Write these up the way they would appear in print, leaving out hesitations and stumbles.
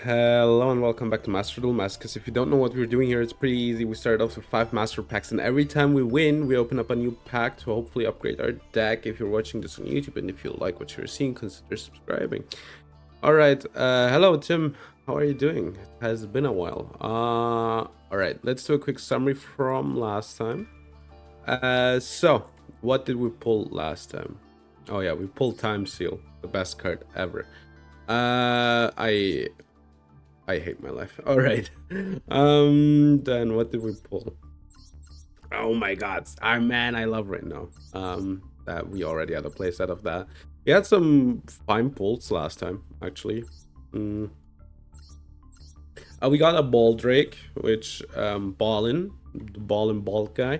Hello and welcome back to Duel Masochist. If you don't know what we're doing here, it's pretty easy. We start off with 5 master packs, and every time we win, we open up a new pack to hopefully upgrade our deck. If you're watching this on YouTube and if you like what you're seeing, consider subscribing. Alright, hello Tim, how are you doing? It has been a while. Alright, let's do a quick summary from last time. So, what did we pull last time? Oh yeah, we pulled Time Seal, the best card ever. I hate my life. All right. Then what did we pull? Oh my god. Man, I love right now. That we already had a playset of that. We had some fine pulls last time, actually. We got a Ball Drake, which Ballin, the Ball guy.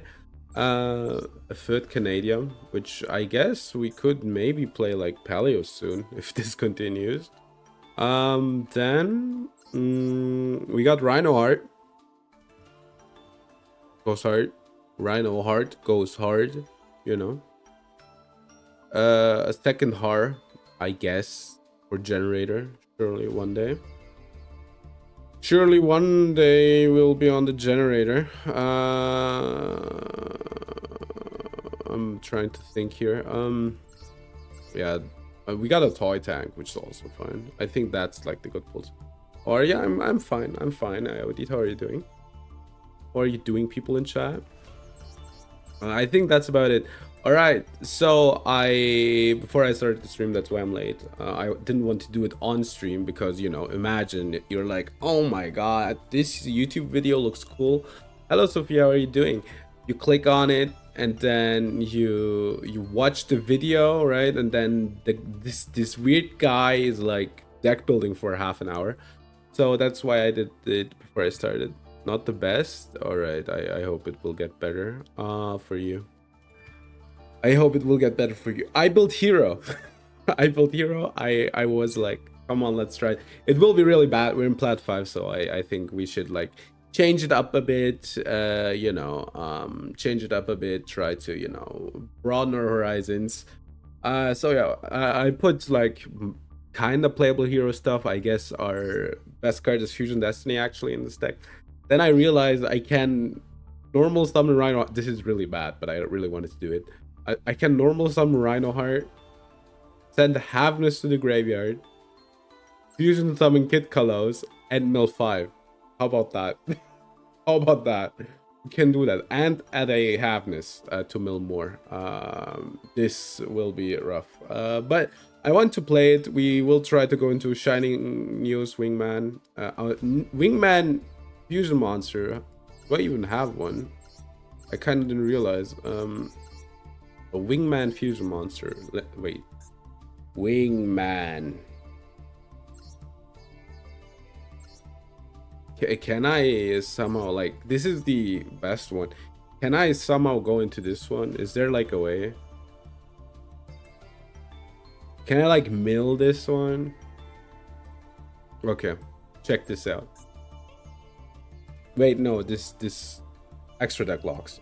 A third Canadian, which I guess we could maybe play like Paleo soon if this continues. Then we got Rhino Heart. Goes hard. Rhino Heart goes hard, you know. A second Har, I guess, for Generator. Surely one day. Surely one day we'll be on the Generator. I'm trying to think here. Yeah, we got a Toy Tank, which is also fine. I think that's like the good pulls. Or yeah, I'm fine. I'm fine. Odit, how are you doing? How are you doing, people in chat? I think that's about it. All right. So before I started the stream, that's why I'm late. I didn't want to do it on stream because, you know, imagine you're like, oh my god, this YouTube video looks cool. Hello, Sophia. How are you doing? You click on it and then you watch the video, right? And then this weird guy is like deck building for half an hour. So that's why I did it before I started. Not the best. All right. I hope it will get better for you. I hope it will get better for you. I built Hero. I built Hero. I was like, come on, let's try it. It will be really bad. We're in Plat 5, so I think we should like change it up a bit. You know, change it up a bit. Try to, you know, broaden our horizons. So yeah, I put like kind of playable hero stuff. I guess our best card is Fusion Destiny actually in this deck. Then I realized I can normal summon Rhino. This is really bad, but I really wanted to do it. I can normal summon Rhino Heart, send Havness to the graveyard, Fusion summon Kid Kalos, and mill 5. How about that? How about that? You can do that and add a Havness to mill more. This will be rough. But I want to play it. We will try to go into Shining News Wingman. Wingman Fusion Monster. Do I even have one? I kind of didn't realize. A Wingman Fusion Monster. Wait. Wingman. Can I somehow, like, this is the best one. Can I somehow go into this one? Is there like a way? Can I like mill this one? Okay, check this out. Wait, no, this extra deck locks.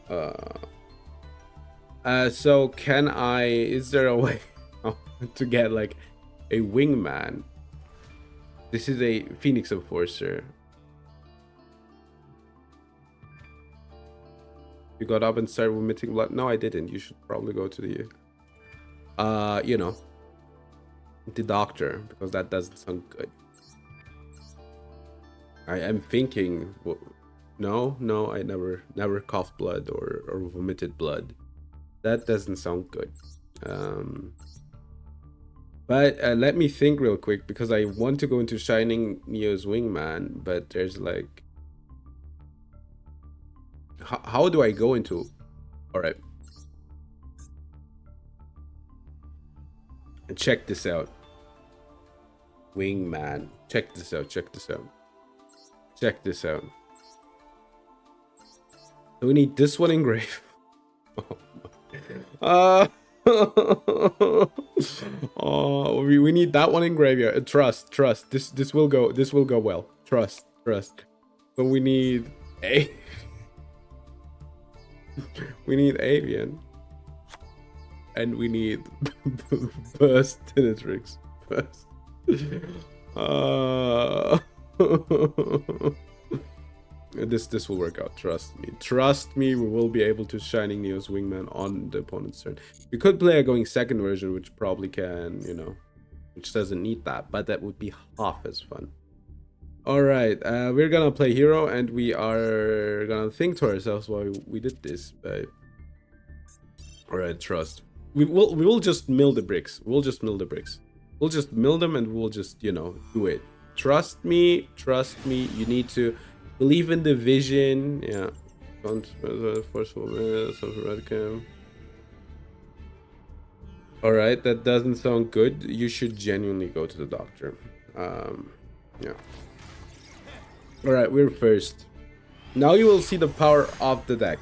So can I, is there a way to get like a Wingman? This is a Phoenix Enforcer. You got up and started vomiting blood? No, I didn't. You should probably go to the, you know, the doctor, because that doesn't sound good. I am thinking, well, no, I never coughed blood or vomited blood. That doesn't sound good. But let me think real quick, because I want to go into Shining Neo's Wingman, but there's like, how do I go into? All right, check this out. Wingman, check this out. Check this out. So we need this one engraved. Oh, we need that one in graveyard. Trust. This will go well. Trust. So we need we need Avian, and we need Burst Tinatrix. Burst. This will work out. Trust me. Trust me. We will be able to Shining Neo's Wingman on the opponent's turn. We could play a going second version, which probably can, you know, which doesn't need that, but that would be half as fun. All right, we're gonna play hero, and we are gonna think to ourselves why we did this. But all right, trust. We will just mill the bricks. We'll just mill the bricks. We'll just mill them, and we'll just, you know, do it. Trust me. Trust me. You need to believe in the vision. Yeah. Don't forceful red cam. All right, that doesn't sound good. You should genuinely go to the doctor. Yeah. All right, we're first. Now you will see the power of the deck.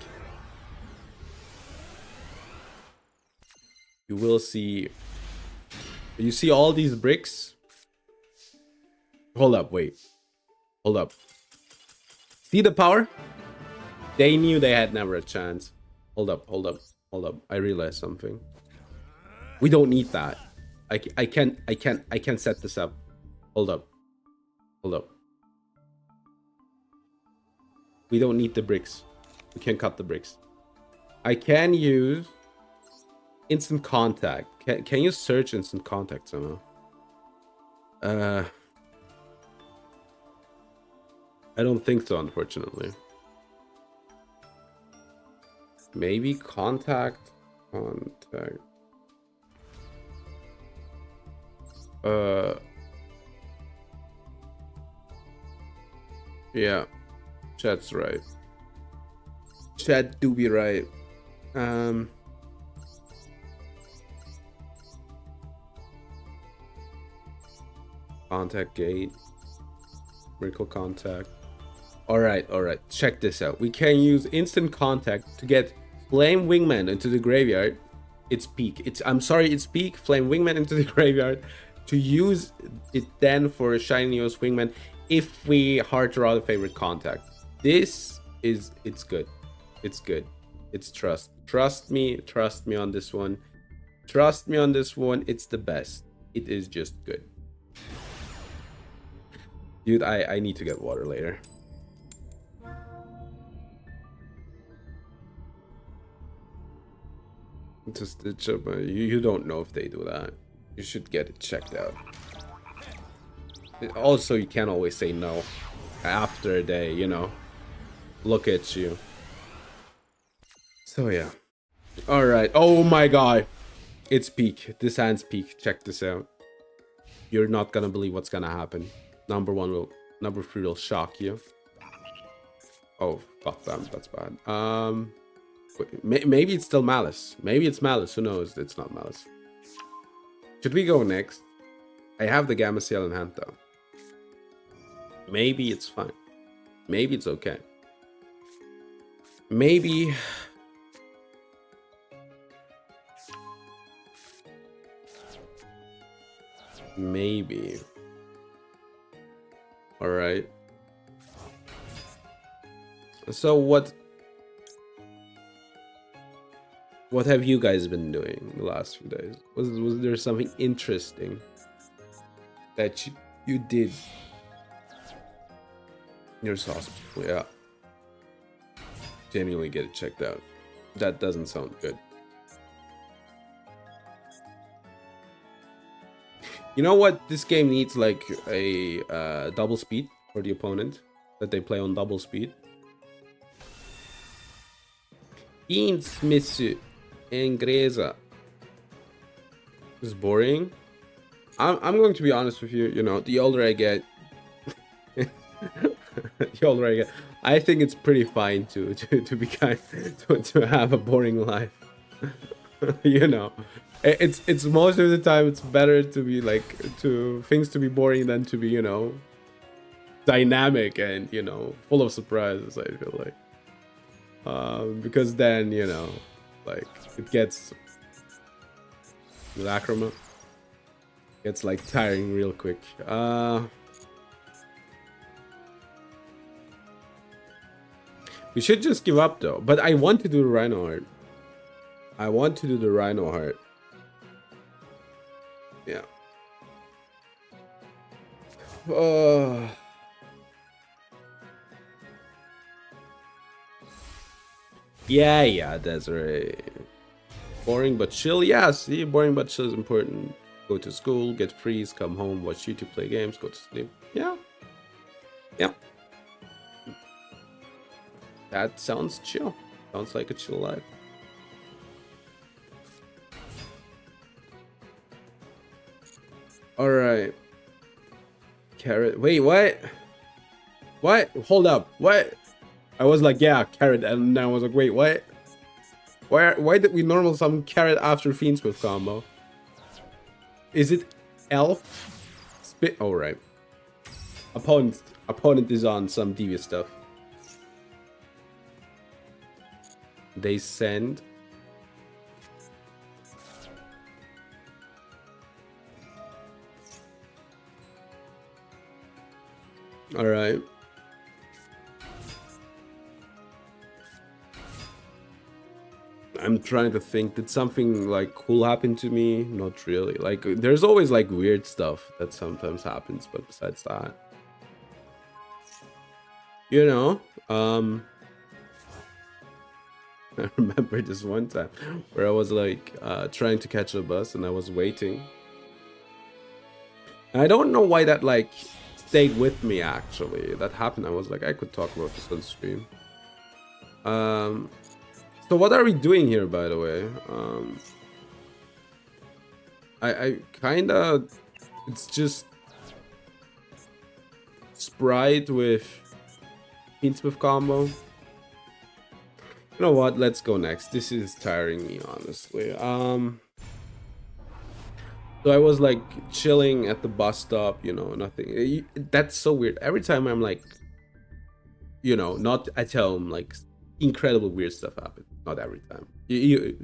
You will see. You see all these bricks? Hold up, wait. Hold up. See the power? They knew they had never a chance. Hold up, hold up, hold up. I realized something. We don't need that. I can't set this up. Hold up. Hold up. We don't need the bricks. We can cut the bricks. I can use instant contact. Can you search instant contact somehow? I don't think so, unfortunately. Maybe contact. Yeah. Chat's right. Chat do be right. Contact gate. Miracle contact. Alright. Check this out. We can use instant contact to get Flame Wingman into the graveyard. It's peak. It's peak. Flame Wingman into the graveyard. To use it then for Shiny Neo's Wingman if we hard draw the favorite contact. It's good. It's good. It's trust. Trust me on this one. Trust me on this one. It's the best. It is just good. Dude, I need to get water later. Just you don't know if they do that. You should get it checked out. Also, you can't always say no after a day, you know. Look at you. So yeah. All right. Oh my god. It's peak. This hand's peak. Check this out. You're not gonna believe what's gonna happen. Number 3 will shock you. Oh, fuck them. That's bad. Maybe it's still Malice. Maybe it's Malice. Who knows? It's not Malice. Should we go next? I have the Gamma Seal in hand though. Maybe it's fine. Maybe it's okay. Maybe. Maybe. All right. So what have you guys been doing the last few days? Was there something interesting that you did yourself? Yeah. Genuinely get it checked out. That doesn't sound good. You know what? This game needs like a double speed for the opponent, that they play on double speed. Insmissu Ingresa. This is boring. I'm going to be honest with you. You know, the older I get, I think it's pretty fine to be kind to have a boring life. You know, it's most of the time it's better to be like things to be boring than to be, you know, dynamic and, you know, full of surprises. I feel like, because then, you know, like it gets Lacrima. It's like tiring real quick. We should just give up though. But I want to do the Rhino Heart. Yeah. Yeah, Desiree. Boring but chill. Yeah, see, boring but chill is important. Go to school, get freeze, come home, watch YouTube, play games, go to sleep. Yeah. Yeah. That sounds chill. Sounds like a chill life. Alright. Carrot. Wait, what? What? Hold up. What? I was like, yeah, carrot, and then I was like, wait, what? Why did we normal summon carrot after Fiendsmith combo? Is it elf? Spit. Oh, right. Opponent is on some devious stuff. They send. All right. I'm trying to think, did something like cool happen to me? Not really. Like, there's always like weird stuff that sometimes happens, but besides that, you know, I remember this one time where I was like trying to catch a bus and I was waiting. And I don't know why that like stayed with me actually. That happened. I was like, I could talk about this on stream. So what are we doing here, by the way? I kinda, it's just Sprite with Fiendsmith combo. You know what? Let's go next. This is tiring me, honestly. So I was like chilling at the bus stop, you know, nothing. That's so weird. Every time I'm like, you know, not at home, like incredible weird stuff happens. Not every time. You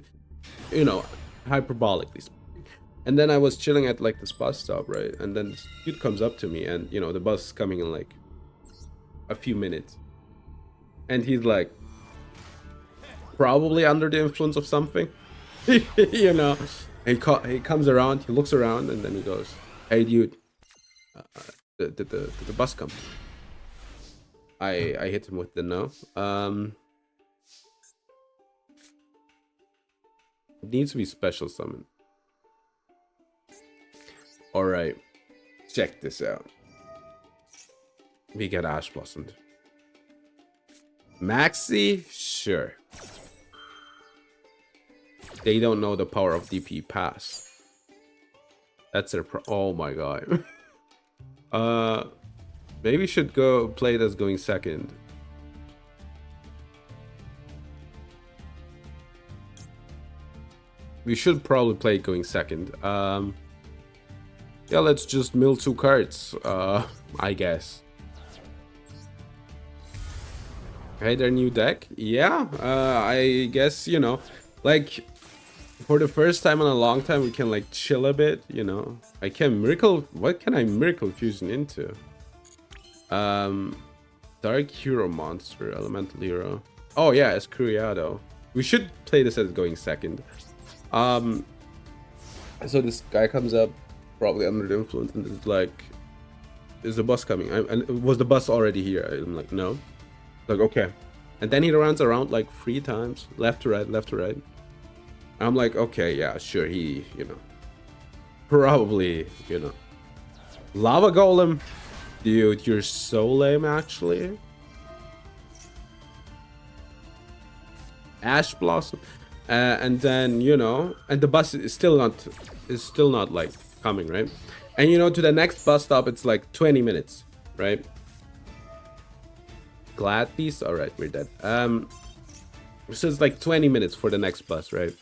know, hyperbolically speaking. And then I was chilling at like this bus stop, right? And then this dude comes up to me, and you know, the bus is coming in like a few minutes, and he's like probably under the influence of something, you know. And he comes around, he looks around, and then he goes, "Hey, dude, did the bus come?" I hit him with the no. It needs to be special summon. All right, check this out. We get Ash Blossomed. Maxi, sure. They don't know the power of DP pass. That's their oh my god. Maybe we should go play it as going second. We should probably play it going second. Yeah, let's just mill 2 cards, I guess. Okay, their new deck. Yeah, I guess, you know, like, for the first time in a long time, we can, like, chill a bit, you know. I can Miracle... What can I Miracle Fusion into? Dark Hero Monster, Elemental Hero. Oh, yeah, Escuriado. We should play this as going second. So this guy comes up, probably under the influence, and it's like, is the bus coming? And was the bus already here? I'm like, no. Like, okay. And then he runs around like 3 times, left to right, left to right. I'm like, okay, yeah, sure, he, you know, probably, you know. Lava Golem? Dude, you're so lame, actually. Ash Blossom. And then, you know, and the bus is still not like coming, right? And you know, to the next bus stop, it's like 20 minutes, right? Glad piece. All right, we're dead. So it's like 20 minutes for the next bus, right?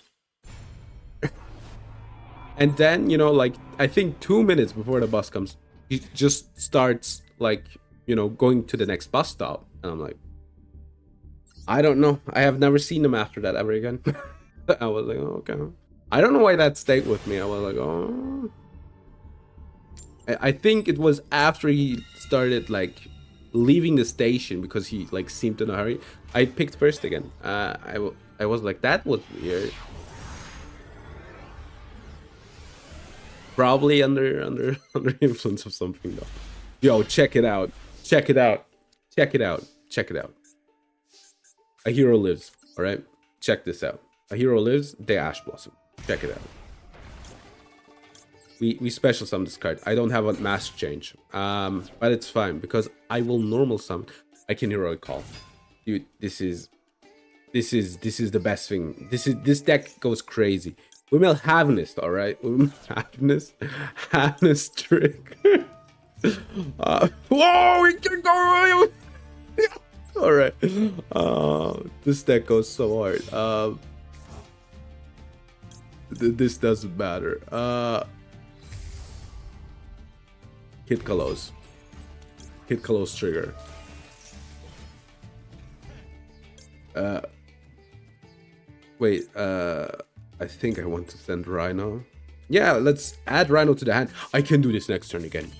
And then, you know, like, I think 2 minutes before the bus comes, he just starts like, you know, going to the next bus stop. And I'm like, I don't know. I have never seen him after that ever again. I was like, oh, okay. I don't know why that stayed with me. I was like, oh. I think it was after he started like leaving the station because he like seemed in a hurry. I picked first again. I was like, that was weird. Probably under influence of something though. Yo, check it out. Check it out. Check it out. Check it out. A hero lives. All right. check this out. A hero lives, they Ash Blossom. Check it out. We special summon this card. I don't have a master change. But it's fine because I will normal summon. I can heroic call. Dude, this is the best thing. This deck goes crazy. Windmill Havnist, alright? Windmill Havnist trick. Whoa, we can go. Alright. This deck goes so hard. This doesn't matter. Kid Kalos. Kid Kalos trigger. Wait, I think I want to send Rhino. Yeah, let's add Rhino to the hand. I can do this next turn again.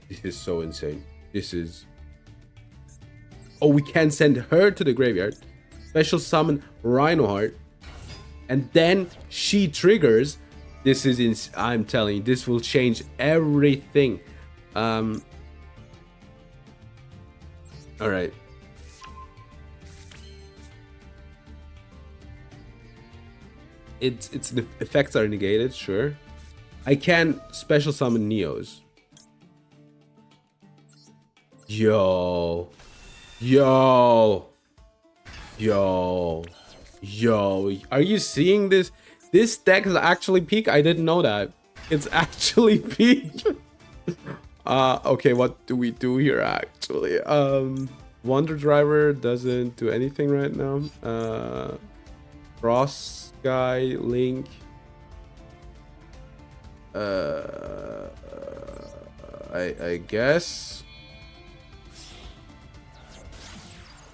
This is so insane. This is... Oh, we can send her to the graveyard. Special summon Rhino Heart. And then she triggers. This is I'm telling you, this will change everything. Alright. It's the effects are negated, sure. I can special summon Neos. Yo. Are you seeing this? This deck is actually peak. I didn't know that. It's actually peak. Okay, what do we do here actually? Wonder Driver doesn't do anything right now. Frost Guy, Link. I guess.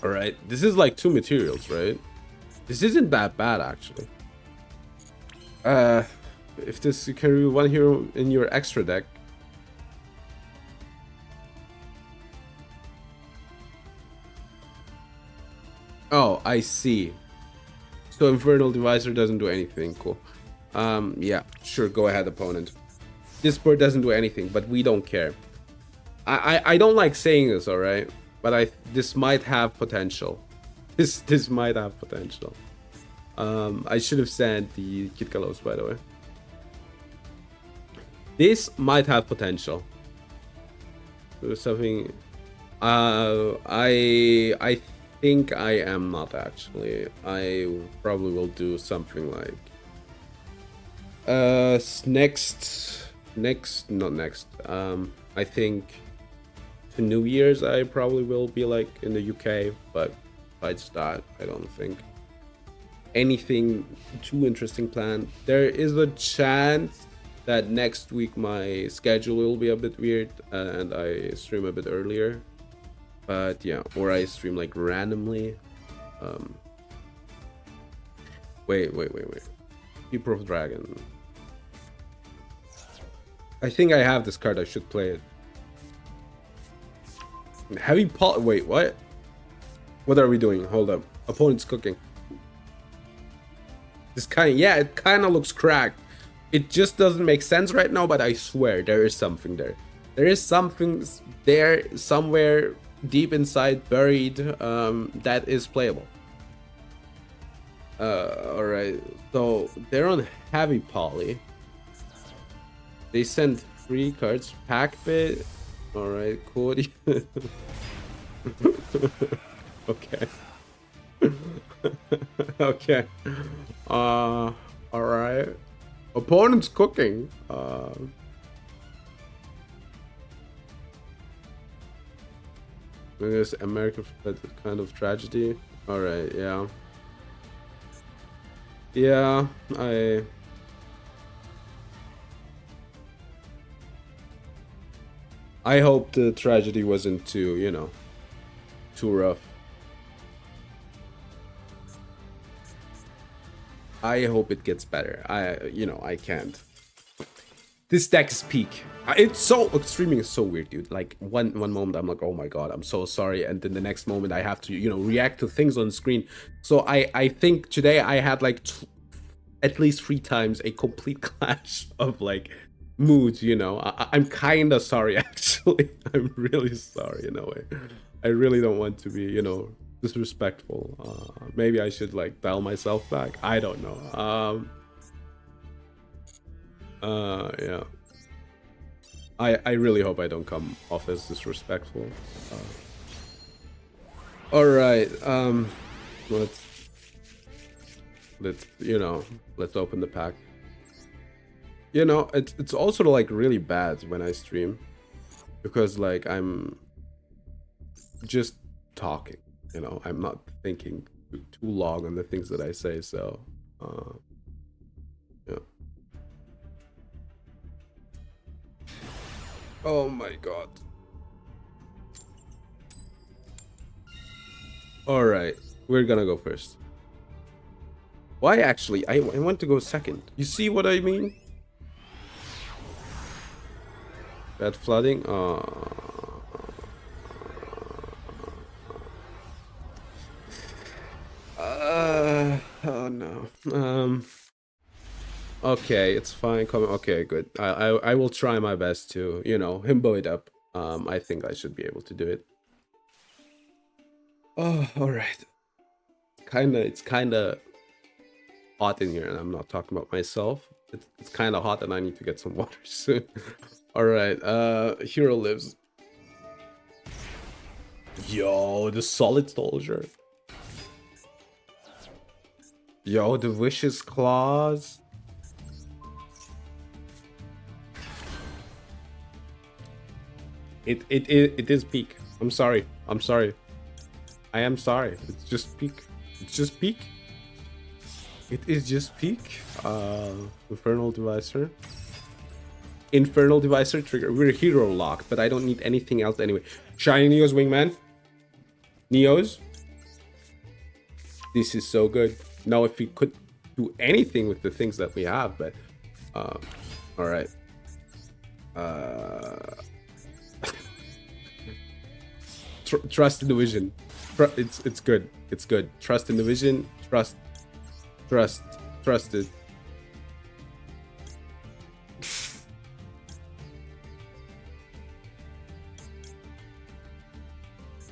All right, this is like 2 materials, right? This isn't that bad actually. If this, you carry 1 hero in your extra deck. Oh, I see. So Infernal Divisor doesn't do anything. Cool. Yeah, sure, go ahead, opponent. This board doesn't do anything, but we don't care. I don't like saying this, alright? But this might have potential. This might have potential. I should have sent the Kid Kalos, by the way. This might have potential. There's something. I think I am not actually. I probably will do something like. Not next. I think for New Year's I probably will be like in the UK, but besides that, I don't think anything too interesting planned. There is a chance that next week my schedule will be a bit weird and I stream a bit earlier, but yeah, or I stream like randomly. Wait. Keeper of Dragon. I think I have this card. I should play it. Heavy Paul. Wait, what? What are we doing? Hold up. Opponent's cooking. This it kind of looks cracked. It just doesn't make sense right now, but I swear there is something there. There is something there somewhere deep inside, buried, that is playable. Alright, so they're on heavy poly. They send 3 cards. Pack Bit. Alright, cool. Okay. Okay. Alright. Opponent's cooking. I guess American kind of tragedy. Alright, yeah. Yeah, I hope the tragedy wasn't too, you know, too rough. I hope it gets better. I can't. This deck is peak. It's so streaming is so weird, dude. Like one moment I'm like, oh my god, I'm so sorry, and then the next moment I have to, you know, react to things on screen. So I think today I had like at least 3 times a complete clash of like moods. You know, I'm kind of sorry actually. I'm really sorry in a way. I really don't want to be, you know, disrespectful. Maybe I should like dial myself back. I don't know. Yeah. I really hope I don't come off as disrespectful. All right. Let's let's open the pack. You know, it's also like really bad when I stream because like I'm just talking. You know, I'm not thinking too long on the things that I say. So, yeah. Oh my god. All right, we're gonna go first. Why actually? I want to go second. You see what I mean? That flooding. Oh no. Okay, it's fine. Okay, good. I will try my best to himbo it up. I think I should be able to do it. Oh, all right. It's kinda hot in here, and I'm not talking about myself. It's kind of hot, and I need to get some water soon. All right. Hero lives. Yo, the solid soldier. Yo, the vicious claws. It is peak. I'm sorry. I'm sorry. I am sorry. It's just peak. It's just peak. It is just peak. Infernal Devicer. Infernal Devicer trigger. We're hero locked, but I don't need anything else anyway. Shiny Neos Wingman. Neos. This is so good. Now if we could do anything with the things that we have, but all right. Trust in the vision. It's good. It's good. Trust in the vision. Trust it.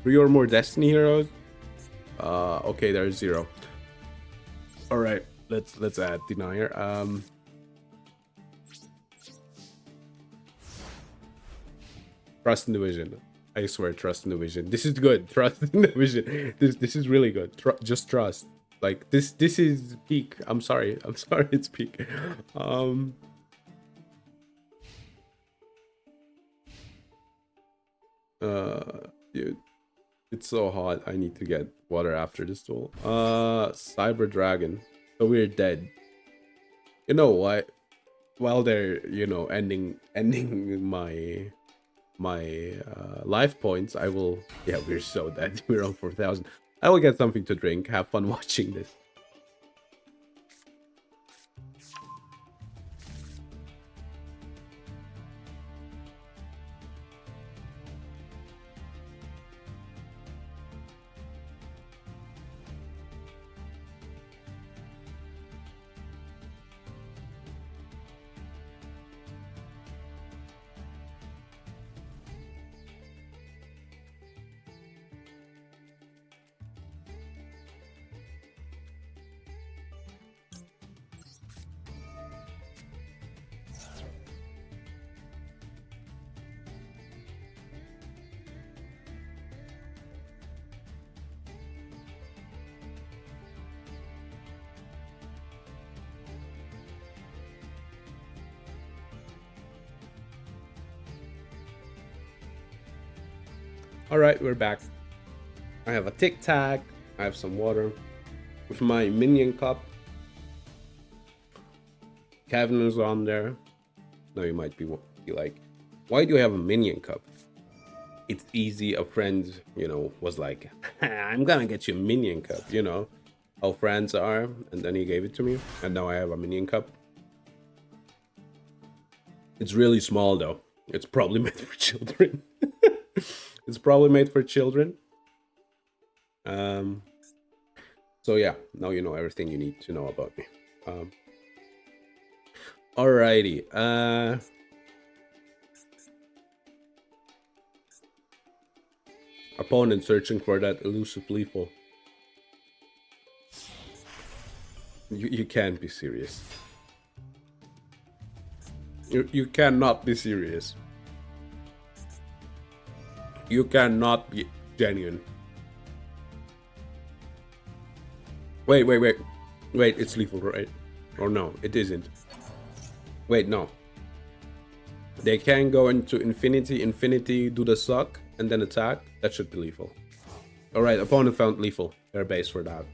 3 or more Destiny heroes. Okay, there's 0. All right, let's add Denier. Trust in the vision. I swear, trust in the vision. This is good. Trust in the vision. This is really good. Just trust. Like this is peak. I'm sorry. It's peak. Dude, it's so hot. I need to get water after this duel. Cyber Dragon. So we're dead. You know what? While they're ending my life points, I will. Yeah, we're so dead. We're on 4,000. I will get something to drink. Have fun watching this. All right, we're back. I have a Tic Tac. I have some water. With my minion cup. Kevin is on there. Now you might be like, why do you have a minion cup? It's easy. A friend, was like, I'm gonna get you a minion cup, how friends are. And then he gave it to me. And now I have a minion cup. It's really small though. It's probably made for children. It's probably made for children. So yeah, now you know everything you need to know about me. Alrighty. Opponent searching for that elusive lethal. You can't be serious. You cannot be serious. You cannot be genuine. Wait, it's lethal, right? Or no, it isn't. Wait, no. They can go into infinity, do the suck, and then attack. That should be lethal. Alright, opponent found lethal. They're base for that.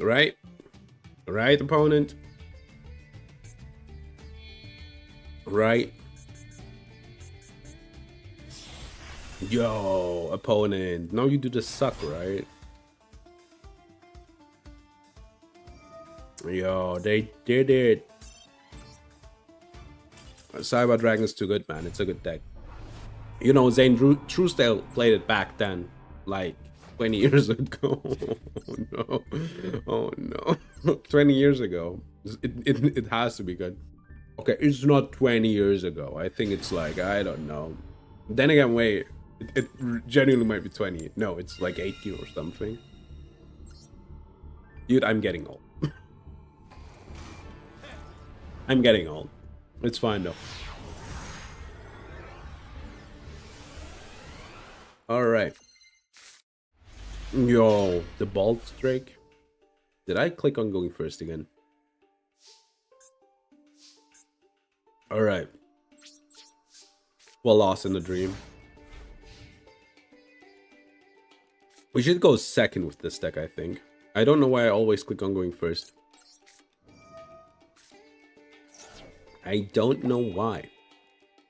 Right? Right, opponent? Right? Yo, opponent. Now you do the suck, right? Yo, they did it. Cyber Dragon's too good, man. It's a good deck. You know, Zane Truesdale played it back then, like 20 years ago. Oh no. Oh no. 20 years ago. It has to be good. Okay, it's not 20 years ago. I think it's like, I don't know. Then again, wait. It genuinely might be 20. No, it's like 18 or something. Dude, I'm getting old. I'm getting old. It's fine though. Alright. Yo, the Bald Drake. Did I click on going first again? Alright. Well, lost in the dream. We should go second with this deck, I think. I don't know why I always click on going first. I don't know why.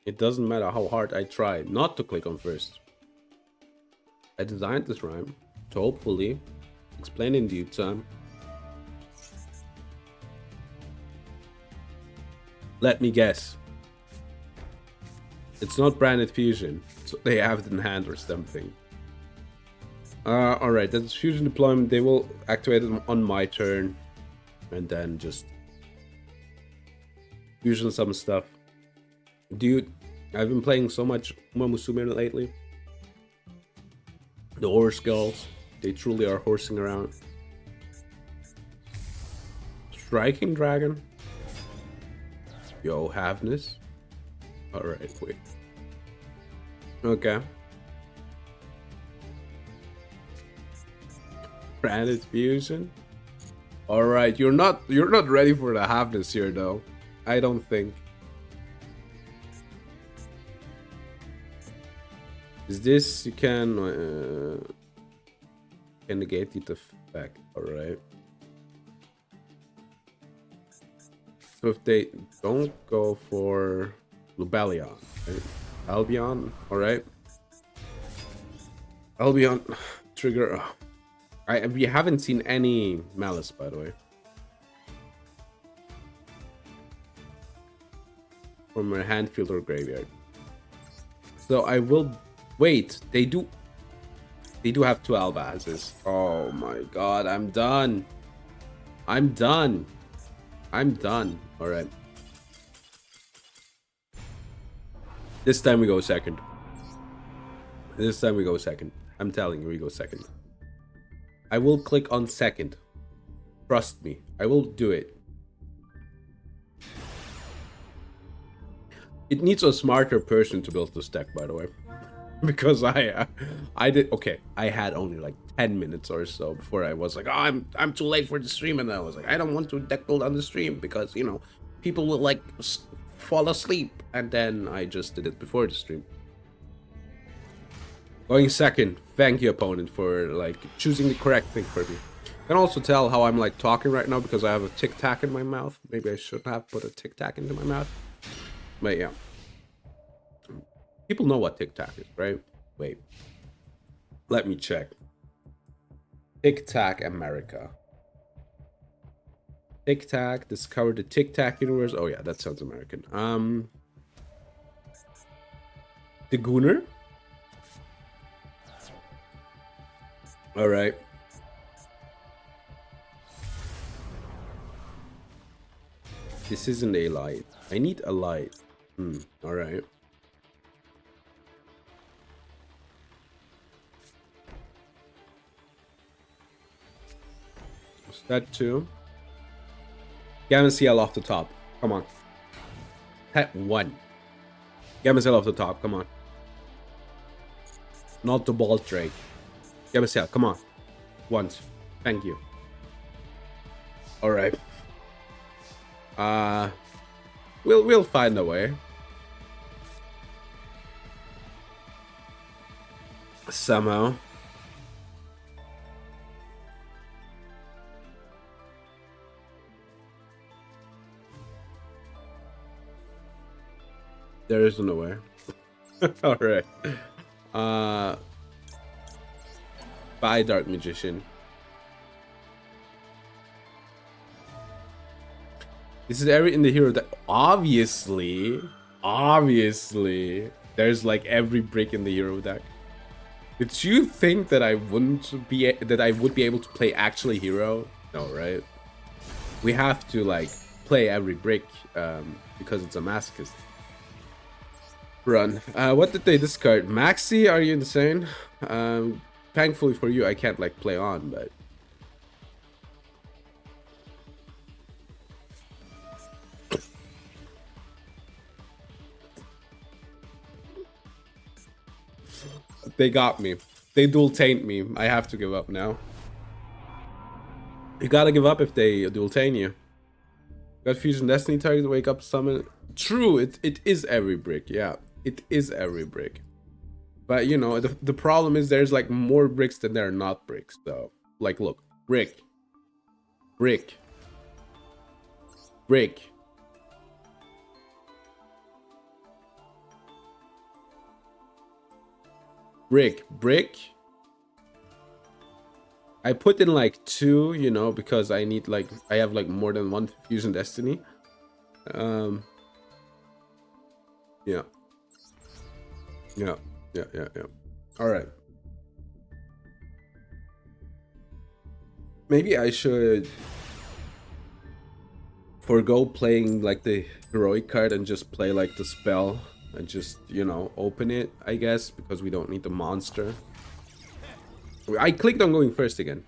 It doesn't matter how hard I try not to click on first. I designed this rhyme to hopefully explain in due time. Let me guess. It's not branded fusion, so they have it in hand or something. Alright, that's fusion deployment. They will activate it on my turn and then just fusion some stuff. Dude, I've been playing so much Uma Musume lately. The horse girls, they truly are horsing around. Striking Dragon. Yo, Havness. Alright, wait. Okay. Branded fusion. Alright, you're not ready for the Havness here though. I don't think. Is this you can negate the effect, alright. So if they don't go for Lubellion, right? Albion, alright. Albion trigger. We haven't seen any Malice, by the way. From a hand field or graveyard. So I will wait. They do have 2 Albazes. Oh my god, I'm done. I'm done. Alright. This time we go second. I'm telling you, we go second. I will click on second. Trust me, I will do it. It needs a smarter person to build this deck, by the way. Because I did okay. I had only like 10 minutes or so before I was like, oh, I'm too late for the stream, and I was like, I don't want to deck build on the stream because you know people will like fall asleep, and then I just did it before the stream. Going second. Thank you, opponent, for like choosing the correct thing for me. You can also tell how I'm like talking right now because I have a tic tac in my mouth. Maybe I shouldn't have put a tic tac into my mouth. But yeah. People know what Tic Tac is, right? Wait. Let me check. Tic Tac America. Tic Tac, discover the Tic Tac universe. Oh yeah, that sounds American. The Gooner. Alright. This isn't a light. I need a light. Alright. That 2. Gamma CL off the top. Come on. Pet 1. Gamma CL off the top. Come on. Not the ball Drake. Gamma CL. Come on. Once. Thank you. All right. We'll find a way. Somehow. There isn't a way. All right. Bye, Dark Magician. This is every in the hero that obviously, there's like every brick in the hero deck. Did you think that I would be able to play actually hero? No, right? We have to like play every brick because it's a masochist run. What did they discard? Maxi? Are you insane? Thankfully for you, I can't like play on, but. They got me. They dual taint me. I have to give up now. You gotta give up if they dual taint you. Got Fusion Destiny target, wake up, summon. True, it is every brick. Yeah, it is every brick. But you know, the problem is there's like more bricks than there are not bricks. So, like, look, brick, brick, brick. Brick. I put in like 2, you know, because I need like I have like more than 1 Fusion Destiny. Yeah. All right. Maybe I should forgo playing like the heroic card and just play like the spell. And just, you know, open it, I guess, because we don't need the monster. I clicked on going first again.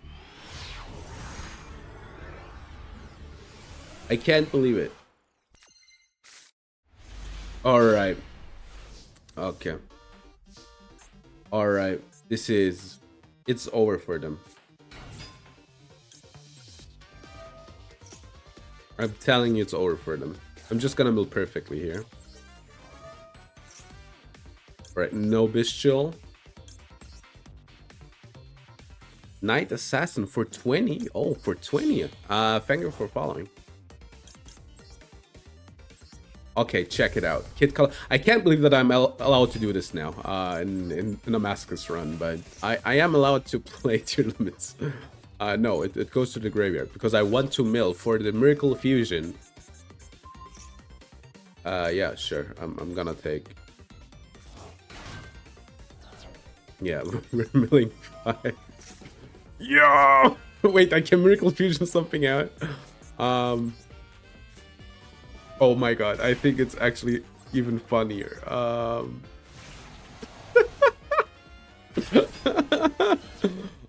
I can't believe it. Alright. Okay. Alright. It's over for them. I'm telling you it's over for them. I'm just gonna build perfectly here. Right, no bestial. Knight Assassin for 20. Oh, for 20. Thank you for following. Okay, check it out. Kit color. I can't believe that I'm allowed to do this now in a masochist run, but I am allowed to play tier limits. No, it goes to the graveyard because I want to mill for the Miracle Fusion. Yeah, sure. I'm gonna take. Yeah, we're milling 5. Yeah! Wait, I can Miracle Fusion something out. Oh my god, I think it's actually even funnier.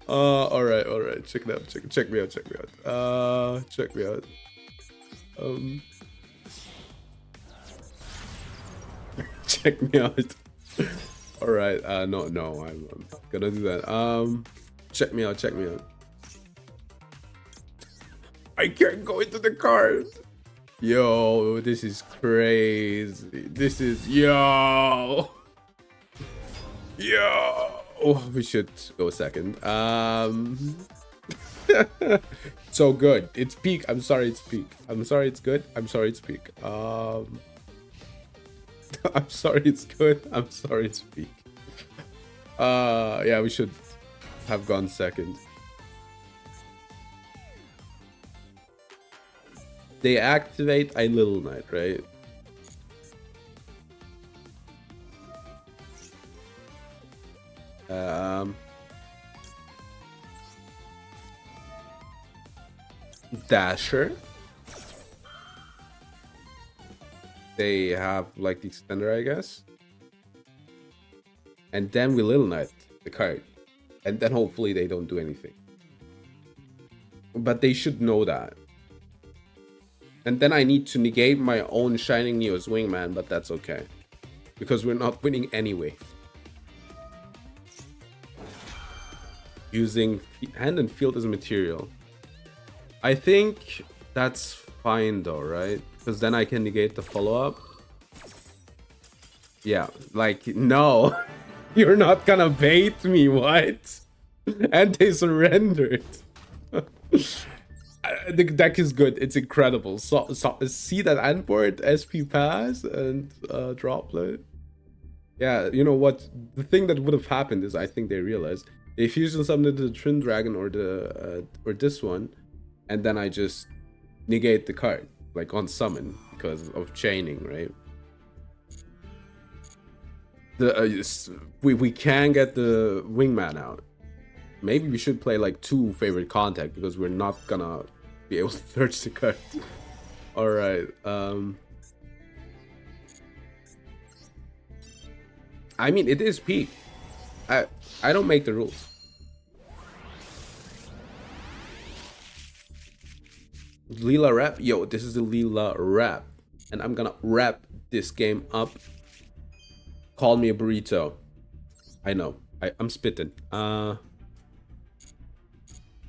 Alright. Check it out. Check me out. Check me out. Check me out. Alright, no, I'm gonna do that. Check me out. I can't go into the card. Yo, this is crazy. Yo. Oh, we should go second. So good. It's peak. I'm sorry it's peak. I'm sorry it's good. I'm sorry it's peak. I'm sorry it's good. I'm sorry it's peak. Yeah, we should have gone second. They activate a Little Knight, right? Dasher. They have like the extender, I guess. And then we Little Knight the card. And then hopefully they don't do anything. But they should know that. And then I need to negate my own Shining Neo's Wingman, but that's okay. Because we're not winning anyway. Using hand and field as material. I think that's fine though, right? Because then I can negate the follow-up. Yeah, like, no. You're not gonna bait me, what? And they surrendered. The deck is good. It's incredible. So see that Antport, SP pass, and droplet. Yeah, you know what? The thing that would have happened is I think they realized they fusion summoned the Twin Dragon or the or this one, and then I just negate the card like on summon because of chaining, right? The we can get the Wingman out. Maybe we should play like 2 favorite contact because we're not gonna be able to search the card. All right. I mean, it is peak. I don't make the rules. Leela rep, yo, this is the Leela rep, and I'm gonna wrap this game up. Call me a burrito. I know. I'm spitting.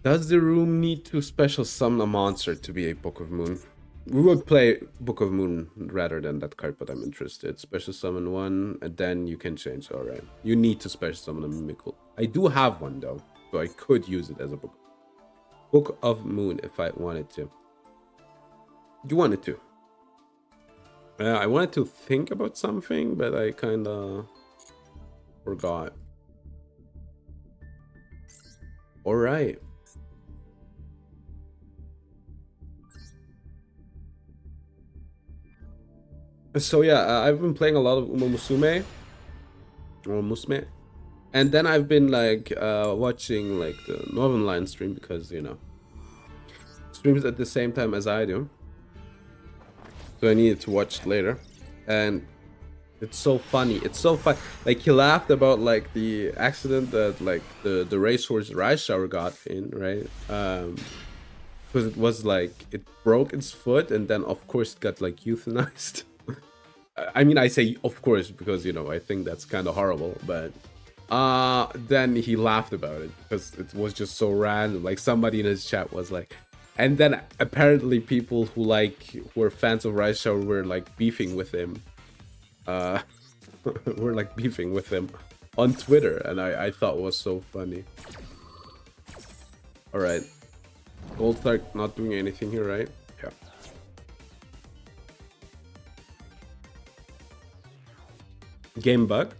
Does the room need to special summon a monster to be a Book of Moon? We would play Book of Moon rather than that card, but I'm interested. Special summon 1, and then you can change. All right. You need to special summon a Mimical. I do have one though, so I could use it as a Book of Moon if I wanted to. You wanted to. I wanted to think about something, but I kind of forgot. All right. So yeah, I've been playing a lot of Uma Musume, or Musume, and then I've been like watching like the Northern Line stream because, you know, streams at the same time as I do, so I needed to watch it later, and it's so funny. It's so fun. Like, he laughed about like the accident that like the racehorse Rice Shower got in, right? Because it was like it broke its foot, and then of course it got like euthanized. I mean, I say of course because, you know, I think that's kind of horrible, but then he laughed about it because it was just so random. Like, somebody in his chat was like, and then apparently people who were fans of Rice Shower were like beefing with him. We're like beefing with him on Twitter, and I thought it was so funny. All right, Gold Start not doing anything here, right? Yeah. Game bug.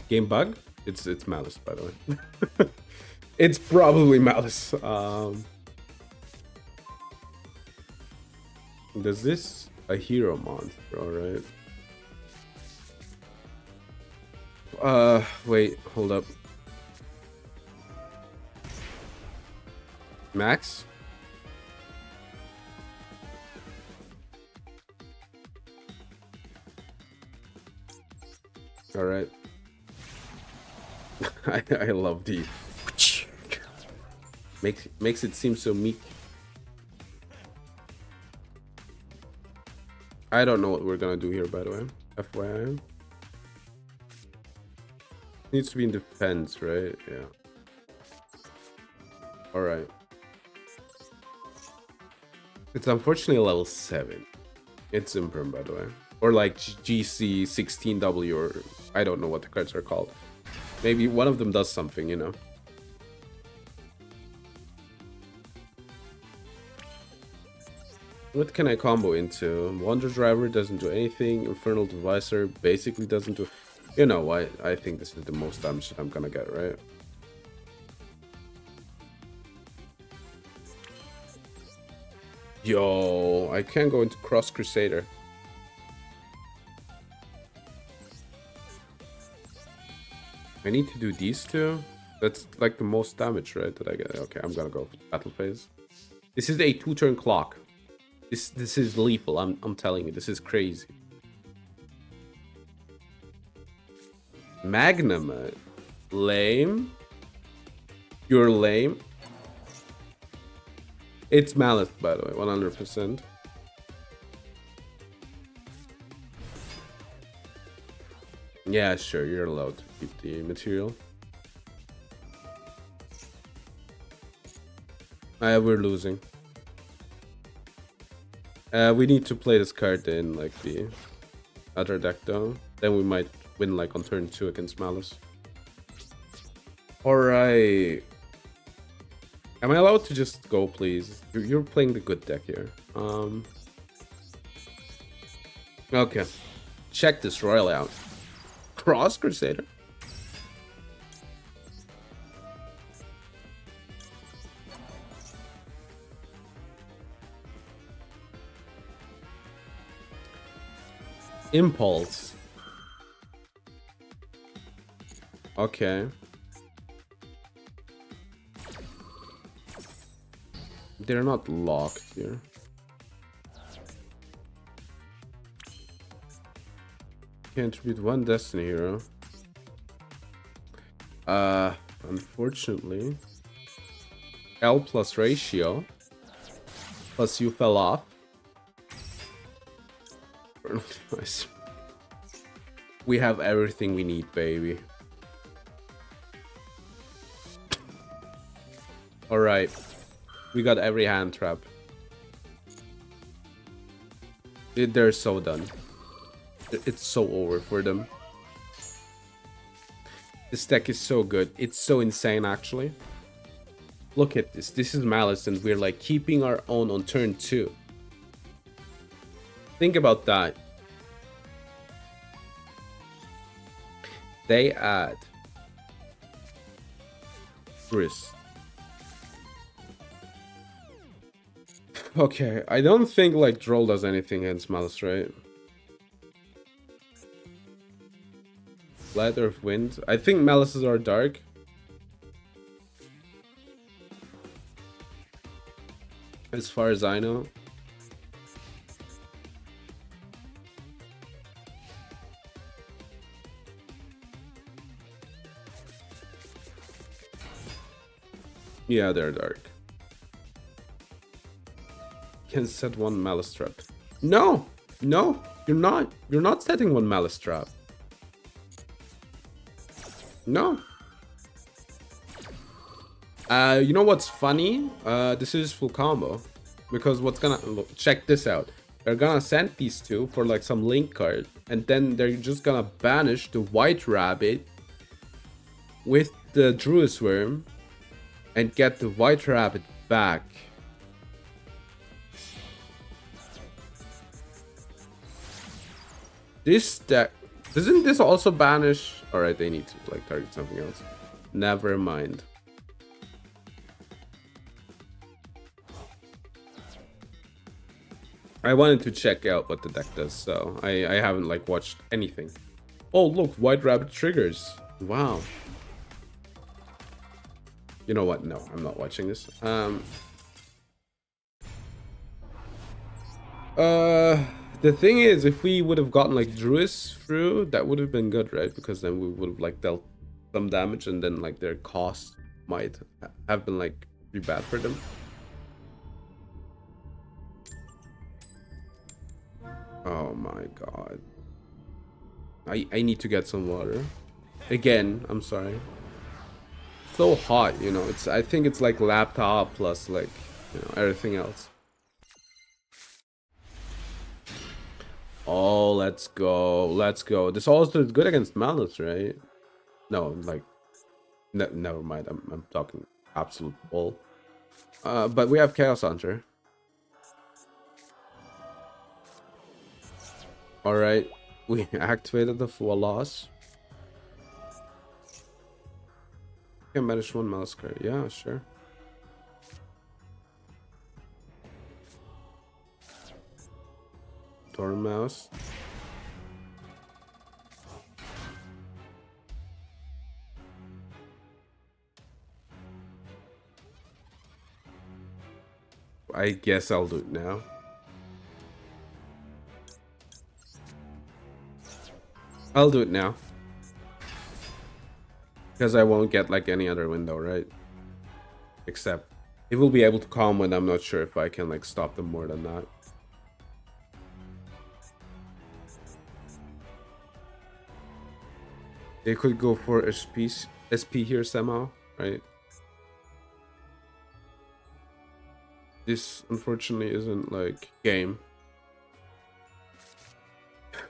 Game bug. It's Malice, by the way. It's probably Malice. Does this a hero monster? All right. Wait, hold up. Max? All right. I love the makes it seem so meek. I don't know what we're gonna do here, by the way. FYI. Needs to be in defense, right? Yeah. All right. It's unfortunately a level 7. It's Imprim, by the way. Or like GC 16W, or I don't know what the cards are called. Maybe one of them does something, you know. What can I combo into? Wonder Driver doesn't do anything. Infernal Divisor basically doesn't do... You know what? I think this is the most damage that I'm gonna get, right? Yo, I can't go into Cross Crusader. I need to do these two. That's like the most damage, right? That I get. Okay, I'm gonna go battle phase. This is a 2-turn clock. This is lethal. I'm telling you, this is crazy. Magnum, lame. You're lame. It's Malice, by the way, 100%. Yeah, sure, you're allowed to keep the material. We're losing. We need to play this card in like the other deck though. Then we might win like on turn 2 against Malice. Alright. Am I allowed to just go, please? You're playing the good deck here. Okay. Check this royal out. Cross Crusader? Impulse. Okay. They're not locked here. Contribute 1 Destiny Hero. Unfortunately. L plus ratio. Plus you fell off. Nice. We have everything we need, baby. Alright. We got every hand trap. They're so done. It's so over for them. This deck is so good. It's so insane, actually. Look at this. This is Malice, and we're like keeping our own on turn 2. Think about that. They add Chris. Okay, I don't think like Droll does anything against Malice, right? Light Earth Wind. I think Malices are dark. As far as I know. Yeah, they're dark. Can set 1 Malice Trap. No! No! You're not! You're not setting 1 Malice Trap. No. You know what's funny? This is full combo. Because what's gonna... Look, check this out. They're gonna send these 2 for like some link card. And then they're just gonna banish the White Rabbit with the Druid's Worm. And get the White Rabbit back. This deck... Doesn't this also banish? Alright, they need to like target something else. Never mind. I wanted to check out what the deck does, so I haven't like watched anything. Oh look, White Rabbit triggers. Wow. You know what? No, I'm not watching this. The thing is, if we would have gotten like Druis through, that would have been good, right? Because then we would have like dealt some damage, and then like their cost might have been like pretty bad for them. Oh my god. I need to get some water. Again, I'm sorry. So hot, you know. I think it's like laptop plus like, you know, everything else. Oh, let's go. Let's go. This also is good against Malice, right? No, like never mind. I'm talking absolute bull. But we have Chaos Hunter. Alright. We activated the full loss. Can manage 1 Malice card. Yeah, sure. Mouse. I guess I'll do it now. I'll do it now. Because I won't get like any other window, right? Except it will be able to calm when I'm not sure if I can like stop them more than that. They could go for SP here somehow, right? This unfortunately isn't like game.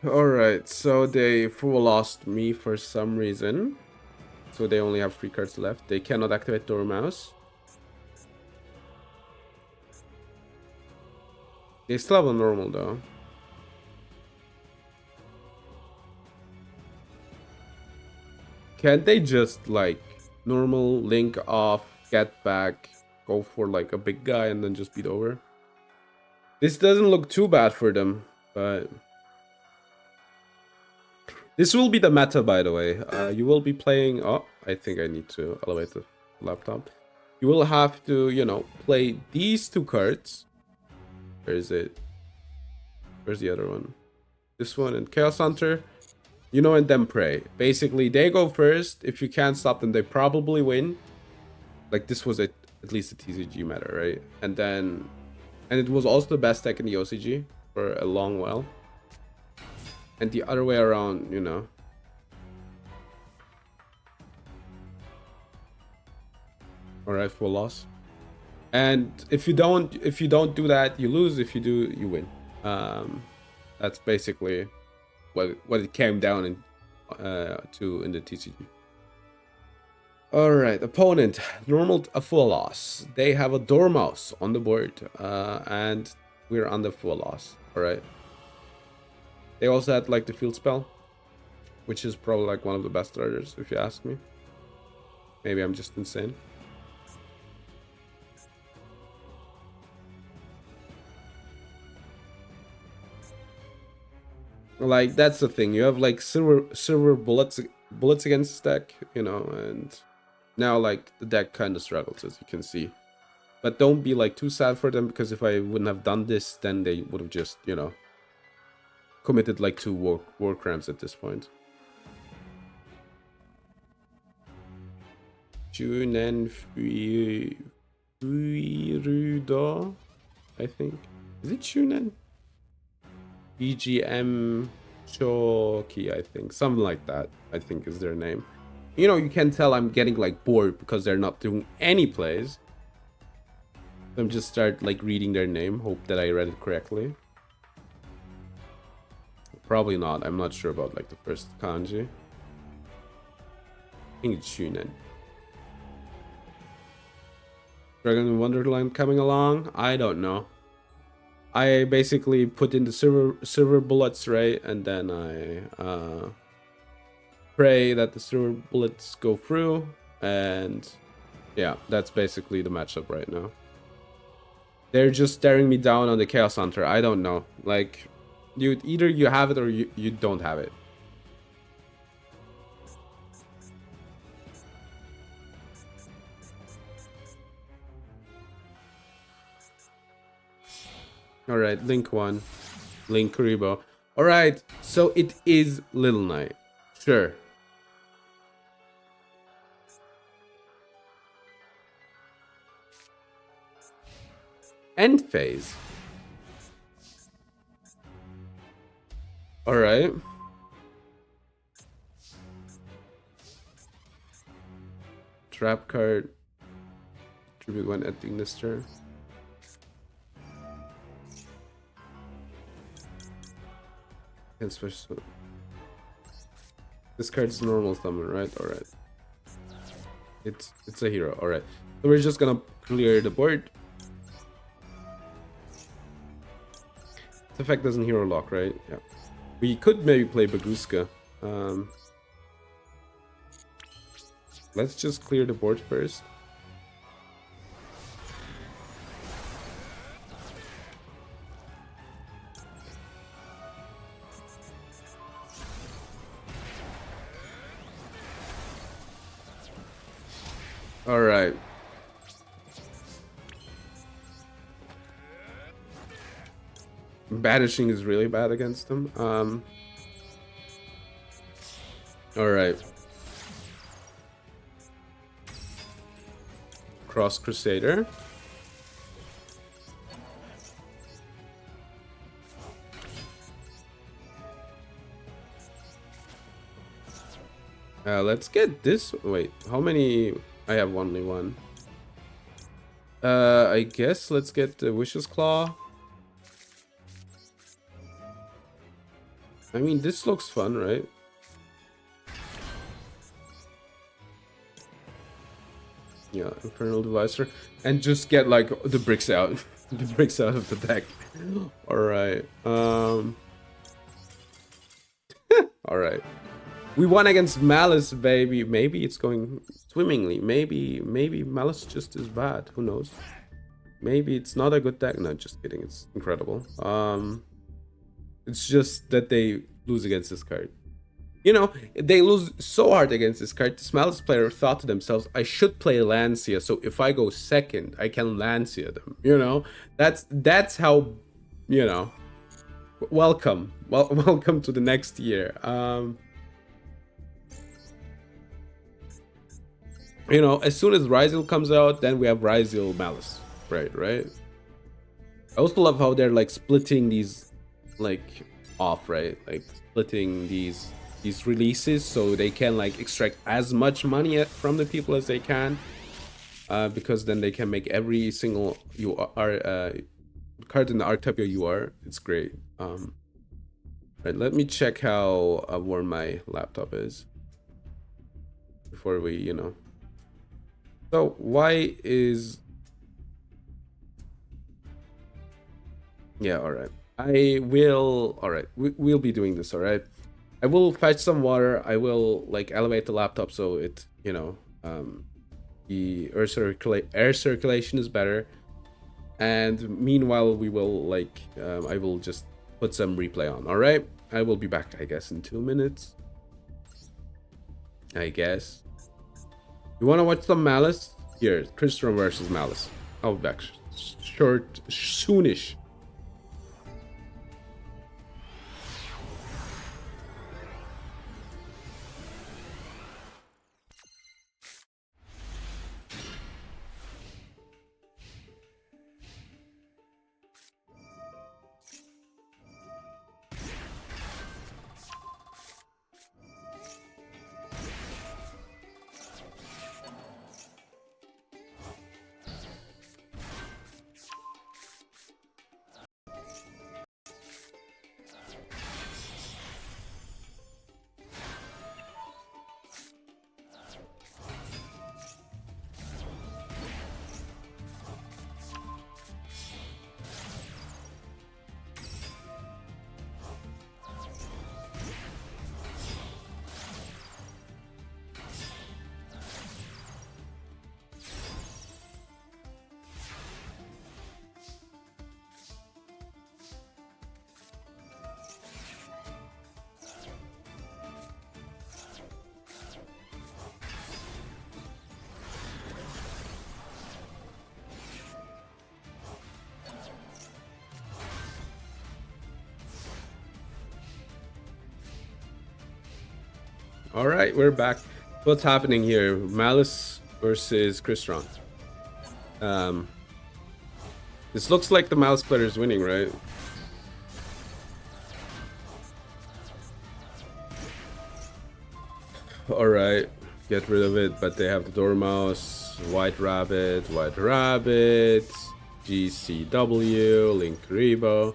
Alright, so they full lost me for some reason. So they only have 3 cards left. They cannot activate Duel Mouse. They still have a normal though. Can't they just like normal, link off, get back, go for like a big guy and then just beat over? This doesn't look too bad for them, but this will be the meta, by the way. You will be playing... Oh, I think I need to elevate the laptop. You will have to, you know, play these 2 cards. Where is it? Where's the other one? This one and Chaos Hunter. You know, and then pray. Basically, they go first. If you can't stop them, they probably win. Like, this was at least a TCG meta, right? And then... And it was also the best deck in the OCG for a long while. And the other way around, you know. Alright, full loss. And if you don't do that, you lose. If you do, you win. That's basically what it came down in to in the TCG. Alright, opponent, normal, a full loss. They have a Dormouse on the board, and we're on the full loss. Alright. They also had like the field spell, which is probably like one of the best starters, if you ask me. Maybe I'm just insane. Like, that's the thing. You have like silver bullets against this deck, you know, and now like the deck kind of struggles, as you can see. But don't be like too sad for them, because if I wouldn't have done this, then they would have just, you know, committed like 2 war crimes at this point. Junen Fuiruda, I think. Is it Junen? BGM Choki, I think. Something like that, I think is their name. You know, you can tell I'm getting like bored because they're not doing any plays. So I'm just start like reading their name, hope that I read it correctly. Probably not. I'm not sure about like the first kanji. I think it's Shunen. Dragon Wonderland coming along? I don't know. I basically put in the silver bullets, right? And then I pray that the silver bullets go through. And yeah, that's basically the matchup right now. They're just staring me down on the Chaos Hunter. I don't know. Like, either you have it or you don't have it. Alright, Link 1. Link Kuribo. Alright, so it is Little Knight. Sure. End phase. Alright. Trap card. Tribute 1 ending this turn. And switch to... This card's normal summon, right? Alright. It's a hero, alright. So we're just gonna clear the board. This effect doesn't hero lock, right? Yeah. We could maybe play Baguska. Let's just clear the board first. All right. Banishing is really bad against them. All right. Cross Crusader. Let's get this. Wait, how many? I have only one. I guess let's get the Wish's Claw. I mean, this looks fun, right? Yeah, Infernal Divisor. And just get, like, the bricks out. The bricks out of the deck. Alright. Alright. We won against Malice, baby. Maybe it's going swimmingly. Maybe Malice just is bad. Who knows? Maybe it's not a good deck. No, just kidding. It's incredible. It's just that they lose against this card. You know, they lose so hard against this card. This Malice player thought to themselves, I should play Lancia, so if I go second, I can Lancia them. You know, that's how, you know. Welcome. Welcome to the next year. You know, as soon as Ryzel comes out, then we have Ryzel Malice. Right? I also love how they're like splitting these like off, right? Like splitting these releases so they can like extract as much money from the people as they can. Because then they can make every single card in the Artepia UR. It's great. Right, let me check how warm my laptop is before we, you know. So why is... Yeah, all right. I will... All right, we'll be doing this, all right? I will fetch some water. I will, like, elevate the laptop so it, you know, the air circulation is better. And meanwhile, we will, like, I will just put some replay on, all right? I will be back, I guess, in 2 minutes. I guess. You want to watch some Malice? Here, Christian versus Malice. I'll be back soonish. All right, we're back. What's happening here? Malice versus Crystron. This looks like the Malice player is winning, right? All right, get rid of it, but they have the Dormouse, White Rabbit, GCW, Link Rebo.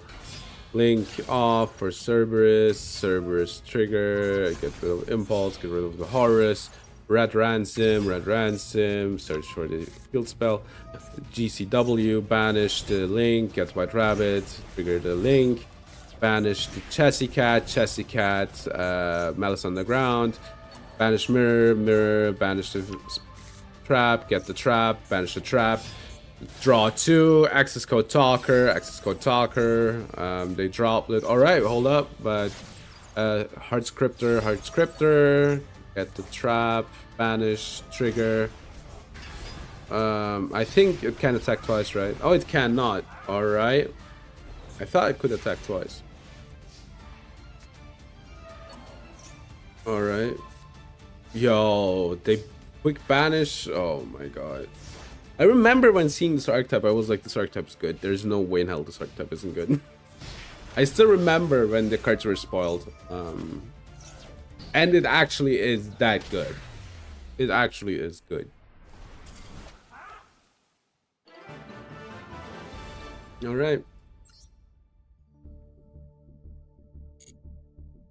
Link off for Cerberus trigger, get rid of Impulse, get rid of the Horus, Red Ransom, search for the field spell, GCW, banish the Link, get White Rabbit, trigger the Link, banish the Chessy Cat, Malice on the ground, banish Mirror, banish the Trap, get the Trap, banish the Trap, draw 2, access code talker. They drop it. All right, hold up, but hard scripter, get the trap, banish, trigger. I think it can attack twice, right? Oh, it cannot. All right, I thought it could attack twice. All right, yo, they quick banish. Oh my god. I remember when seeing this archetype, I was like, this archetype's good. There's no way in hell this archetype isn't good. I still remember when the cards were spoiled. And it actually is that good. It actually is good. All right.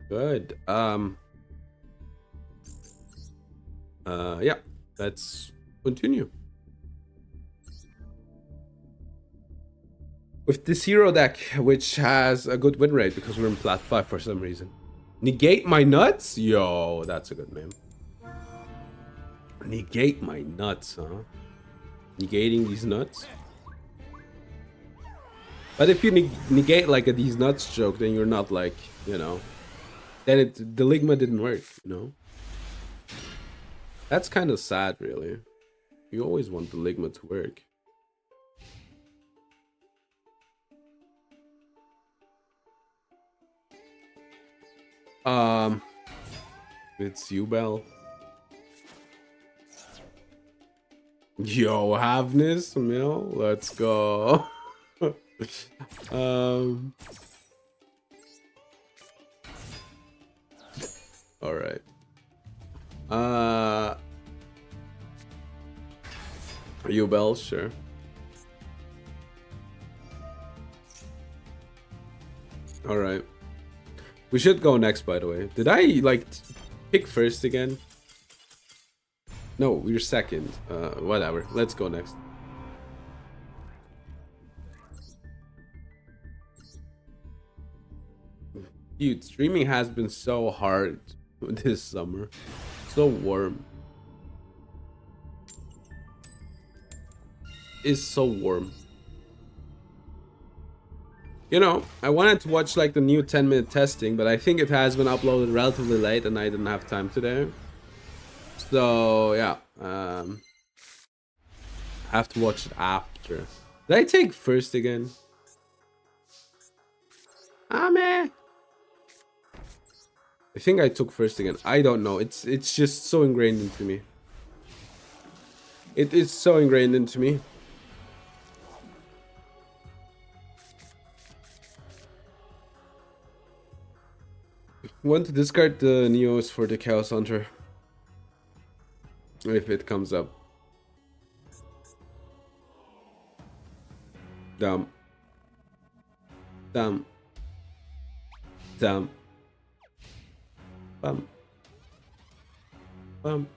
Good. Yeah. Let's continue. With this hero deck, which has a good win rate because we're in plat 5 for some reason. Negate my nuts? Yo, that's a good name. Negate my nuts, huh? Negating these nuts? But if you negate like a these nuts joke, then you're not like, you know, then the Ligma didn't work, you know? That's kind of sad, really. You always want the Ligma to work. It's you, Bell. Yo, Havness, Mill, let's go. All right. You, Bell, sure. All right. We should go next, by the way. Did I like pick first again? No, we're second. Whatever. Let's go next. Dude, streaming has been so hard this summer. So warm. It's so warm. You know, I wanted to watch like the new 10-minute testing, but I think it has been uploaded relatively late and I didn't have time today. So yeah, I have to watch it after. Did I take first again? Ah man. I think I took first again. I don't know. It's just so ingrained into me. It is so ingrained into me. Want to discard the Neos for the Chaos Hunter. If it comes up. Dumb. Dumb. Dumb. Bum. Bum.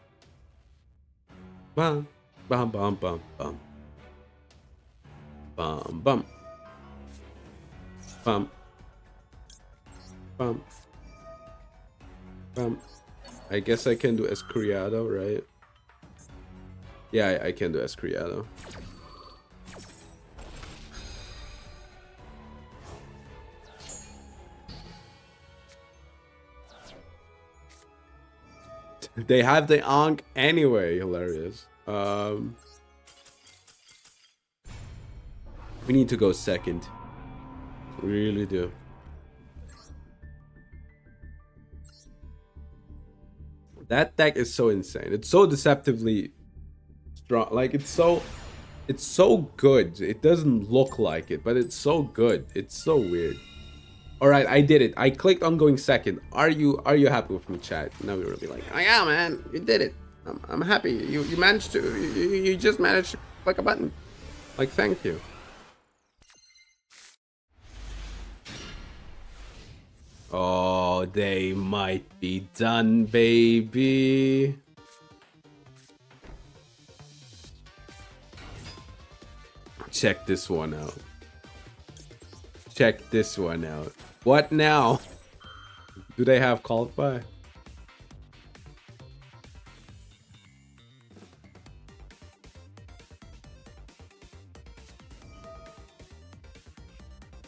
Bum. Bum bum bum bum. Bum bum. Bum. Bum. I guess I can do Escriado, right? Yeah, I can do Escriado. They have the Ankh anyway. Hilarious. We need to go second. We really do. That deck is so insane. It's so deceptively strong. Like it's so good. It doesn't look like it, but it's so good. It's so weird. All right, I did it. I clicked on going second. Are you happy with me, chat? Now we're really like, oh yeah, man, you did it. I'm happy. You managed to. You just managed to click a button. Like, thank you. Oh, they might be done, baby. Check this one out. Check this one out. What now? Do they have called by?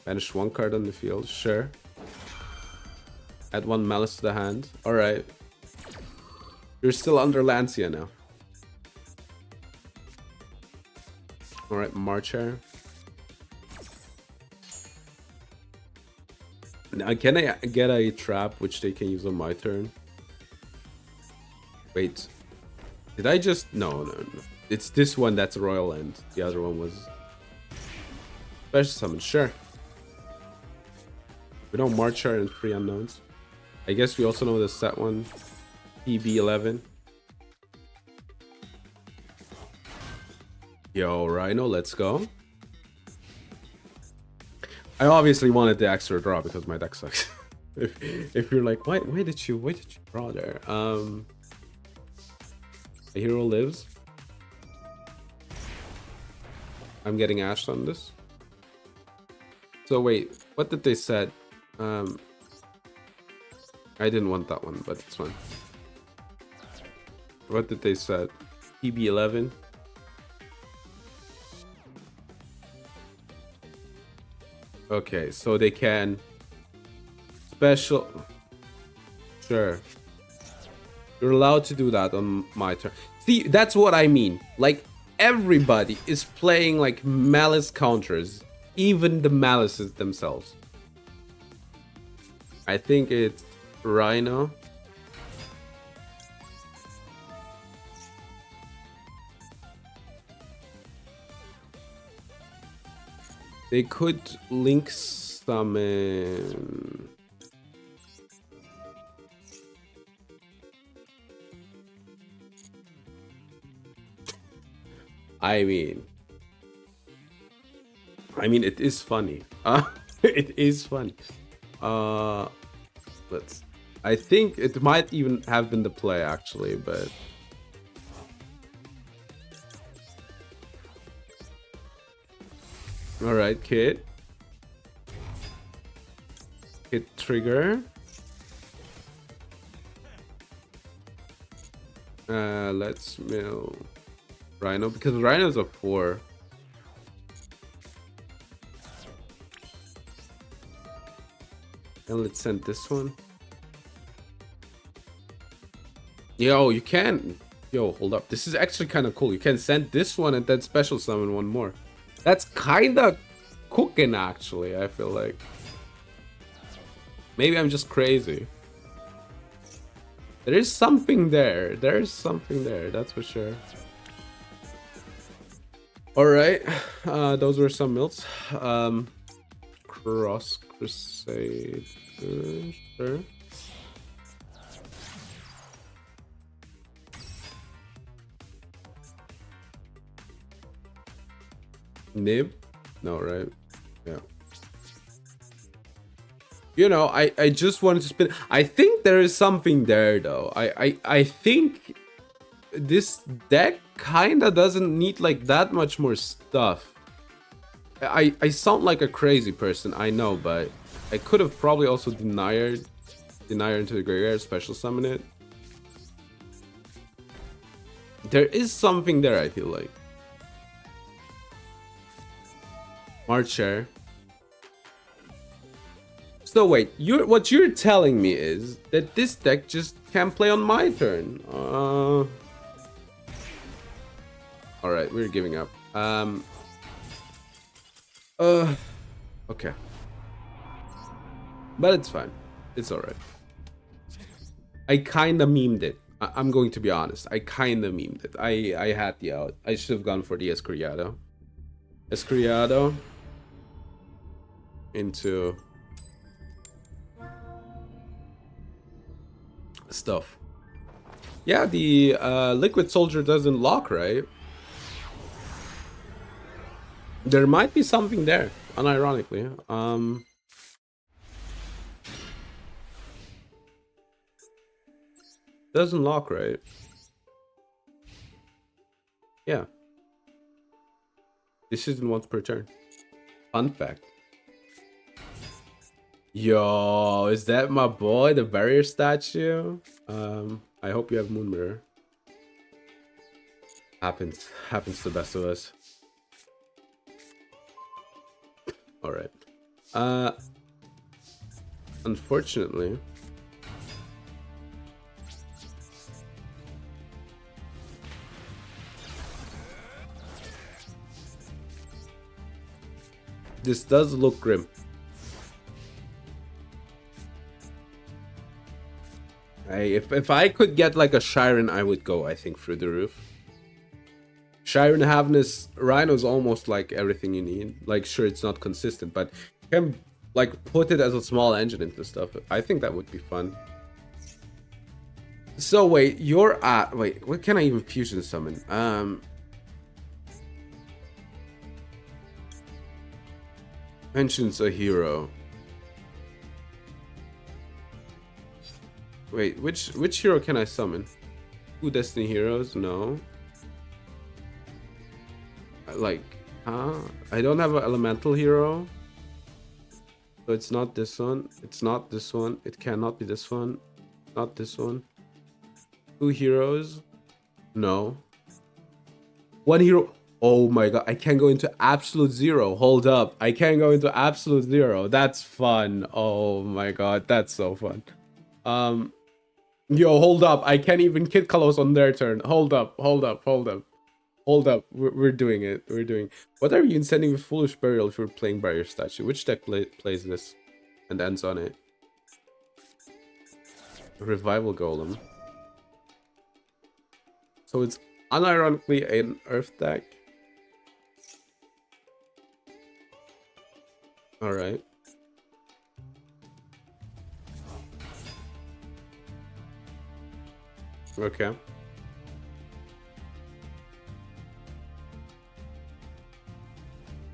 Banish one card on the field, sure. Add one malice to the hand. Alright. You're still under Lancia now. Alright, Marcher. Now, can I get a trap which they can use on my turn? Wait. Did I just... No. It's this one that's Royal End. The other one was... Special Summon, sure. We know Marcher and 3 unknowns. I guess we also know the set one. PB11. Yo, Rhino, let's go. I obviously wanted the extra draw because my deck sucks. if you're like, why did you draw there? A hero lives. I'm getting ashed on this. So wait, what did they said? I didn't want that one, but it's fine. What did they said? PB11. Okay, so they can special. Sure. You're allowed to do that on my turn. See, that's what I mean. Like, everybody is playing like Malice counters. Even the Malices themselves. I think it's Rhino. They could link summon. I mean, it is funny. It is funny. Let's. I think it might even have been the play actually, but. All right, Kit. Hit trigger. Let's mill Rhino because Rhino's a 4. And let's send this one. Yo, you can. Yo, hold up. This is actually kind of cool. You can send this one and then special summon one more. That's kind of cooking, actually, I feel like. Maybe I'm just crazy. There is something there. There's something there, that's for sure. Alright, those were some mills. Cross Crusade. Sure. Nib? No, right? Yeah. You know, I just wanted to spin. I think there is something there, though. I think this deck kinda doesn't need like that much more stuff. I sound like a crazy person, I know, but I could have probably also denied into the graveyard, special summon it. There is something there, I feel like. Marcher. So wait, what you're telling me is that this deck just can't play on my turn. Alright, we're giving up. Okay. But it's fine. It's alright. I kinda memed it. I'm going to be honest. I kinda memed it. I had the out. I should have gone for the Escriado. Escriado into stuff. Yeah, the Liquid Soldier doesn't lock, right? There might be something there, unironically. Doesn't lock, right? Yeah. This isn't once per turn. Fun fact. Yo, is that my boy, the barrier statue? I hope you have Moon Mirror. Happens to the best of us. All right. Unfortunately, this does look grim. If I could get like a Shiren, I would go, I think, through the roof. Shiren Havness Rhino is almost like everything you need. Like, sure, it's not consistent, but you can like put it as a small engine into stuff. I think that would be fun. So wait, you're at wait, what can I even fusion summon? Mentions a hero. Wait, which hero can I summon? 2 Destiny heroes? No. Like, huh? I don't have an elemental hero. So it's not this one. It's not this one. It cannot be this one. Not this one. 2 heroes? No. 1 hero. Oh my god, I can go into absolute zero. Hold up. I can go into absolute zero. That's fun. Oh my god, that's so fun. Yo, hold up. I can't even Kid Kalos on their turn. Hold up. We're doing it. We're doing. What are you intending with Foolish Burial if you're playing Barrier Statue? Which deck plays this and ends on it? Revival Golem. So it's unironically an Earth deck. Alright. Okay.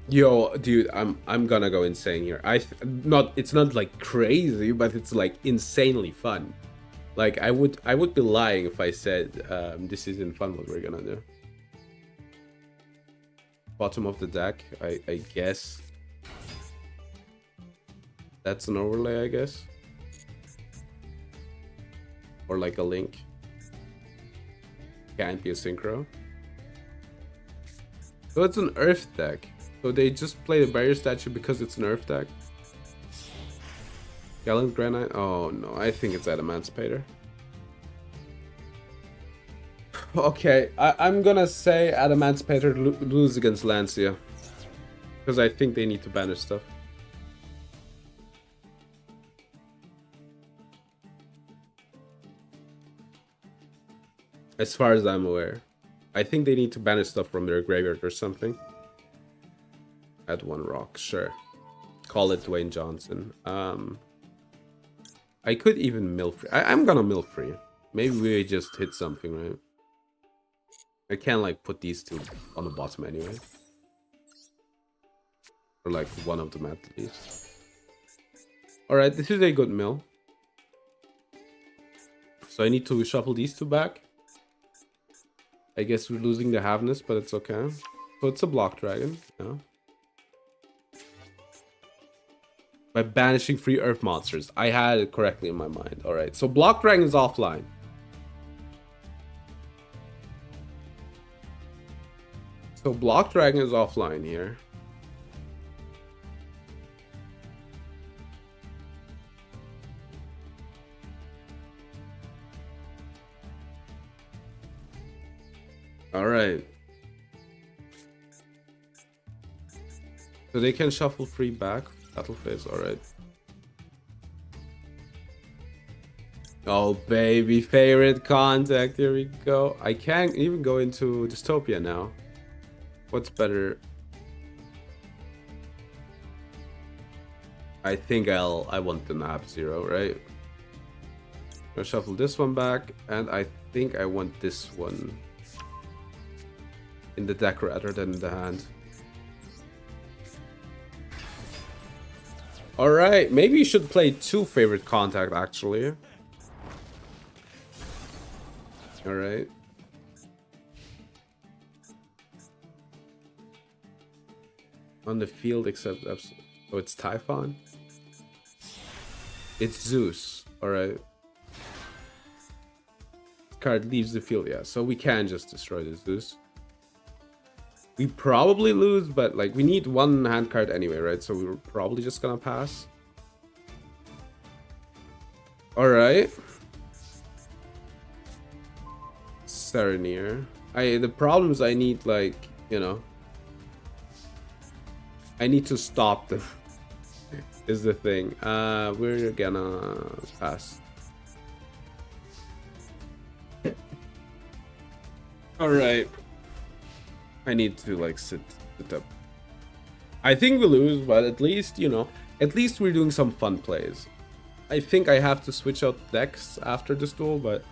Yo, dude, I'm gonna go insane here. It's not like crazy, but it's like insanely fun. Like I would be lying if I said this isn't fun what we're gonna do. Bottom of the deck, I guess. That's an overlay, I guess. Or like a link. Can't be a synchro. So it's an Earth deck. So they just play the Barrier Statue because it's an Earth deck. Gallant Granite? Oh no, I think it's Adamantipator. Okay, I'm gonna say Adamantipator lose against Lancia. Because I think they need to banish stuff. As far as I'm aware. I think they need to banish stuff from their graveyard or something. Add 1 rock, sure. Call it Dwayne Johnson. I could even mill free. I'm gonna mill free. Maybe we just hit something, right? I can't like put these 2 on the bottom anyway. Or like one of them at least. Alright, this is a good mill. So I need to shuffle these 2 back. I guess we're losing the Havness, but it's okay. So it's a block dragon, yeah. By banishing 3 Earth monsters. I had it correctly in my mind. Alright, so block dragon is offline. So block dragon is offline here. Alright. So they can shuffle 3 back. Battle phase, alright. Oh baby, favorite contact, here we go. I can't even go into Dystopia now. What's better? I think I want the nap 0, right? I'll shuffle this one back, and I think I want this one in the deck rather than in the hand. Alright, maybe you should play 2 favorite contact actually. Alright. On the field except oh, it's Typhon? It's Zeus. Alright. Card leaves the field, yeah. So we can just destroy the Zeus. We probably lose, but like we need 1 hand card anyway, right? So we're probably just gonna pass. Alright. Serenir. The problem is I need like, you know, I need to stop them. Is the thing. We're gonna pass. All right. I need to like sit up. I think we lose, but at least, you know, at least we're doing some fun plays. I think I have to switch out decks after this duel, but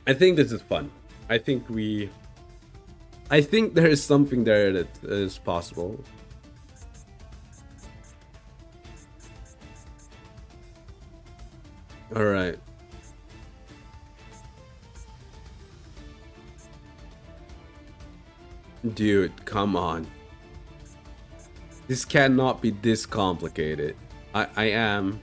I think this is fun. I think there is something there that is possible. All right. Dude, come on. This cannot be this complicated. I am.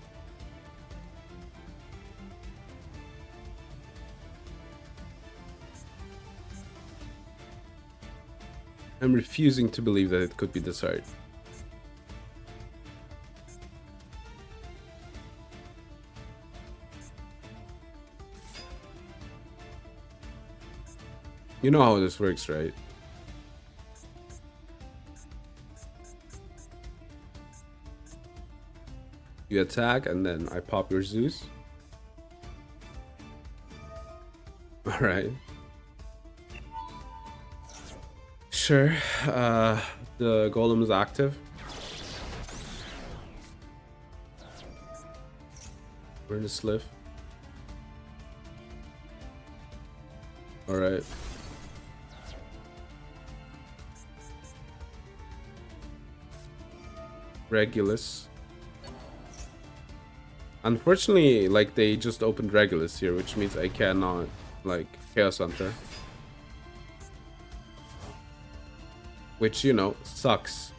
I'm refusing to believe that it could be this hard. You know how this works, right? You attack, and then I pop your Zeus. Alright. Sure. The golem is active. We're in the sliff. Alright. Regulus. Unfortunately, like, they just opened Regulus here, which means I cannot, like, Chaos Hunter. Which, you know, sucks.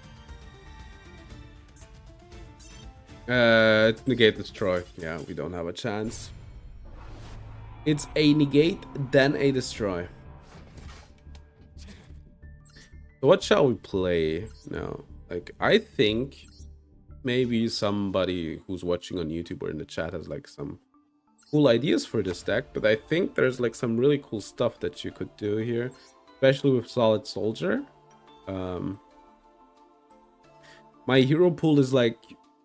It's Negate Destroy. Yeah, we don't have a chance. It's a Negate, then a Destroy. So what shall we play now? Like, I think maybe somebody who's watching on YouTube or in the chat has like some cool ideas for this deck, but I think there's like some really cool stuff that you could do here, especially with Solid Soldier. My hero pool is like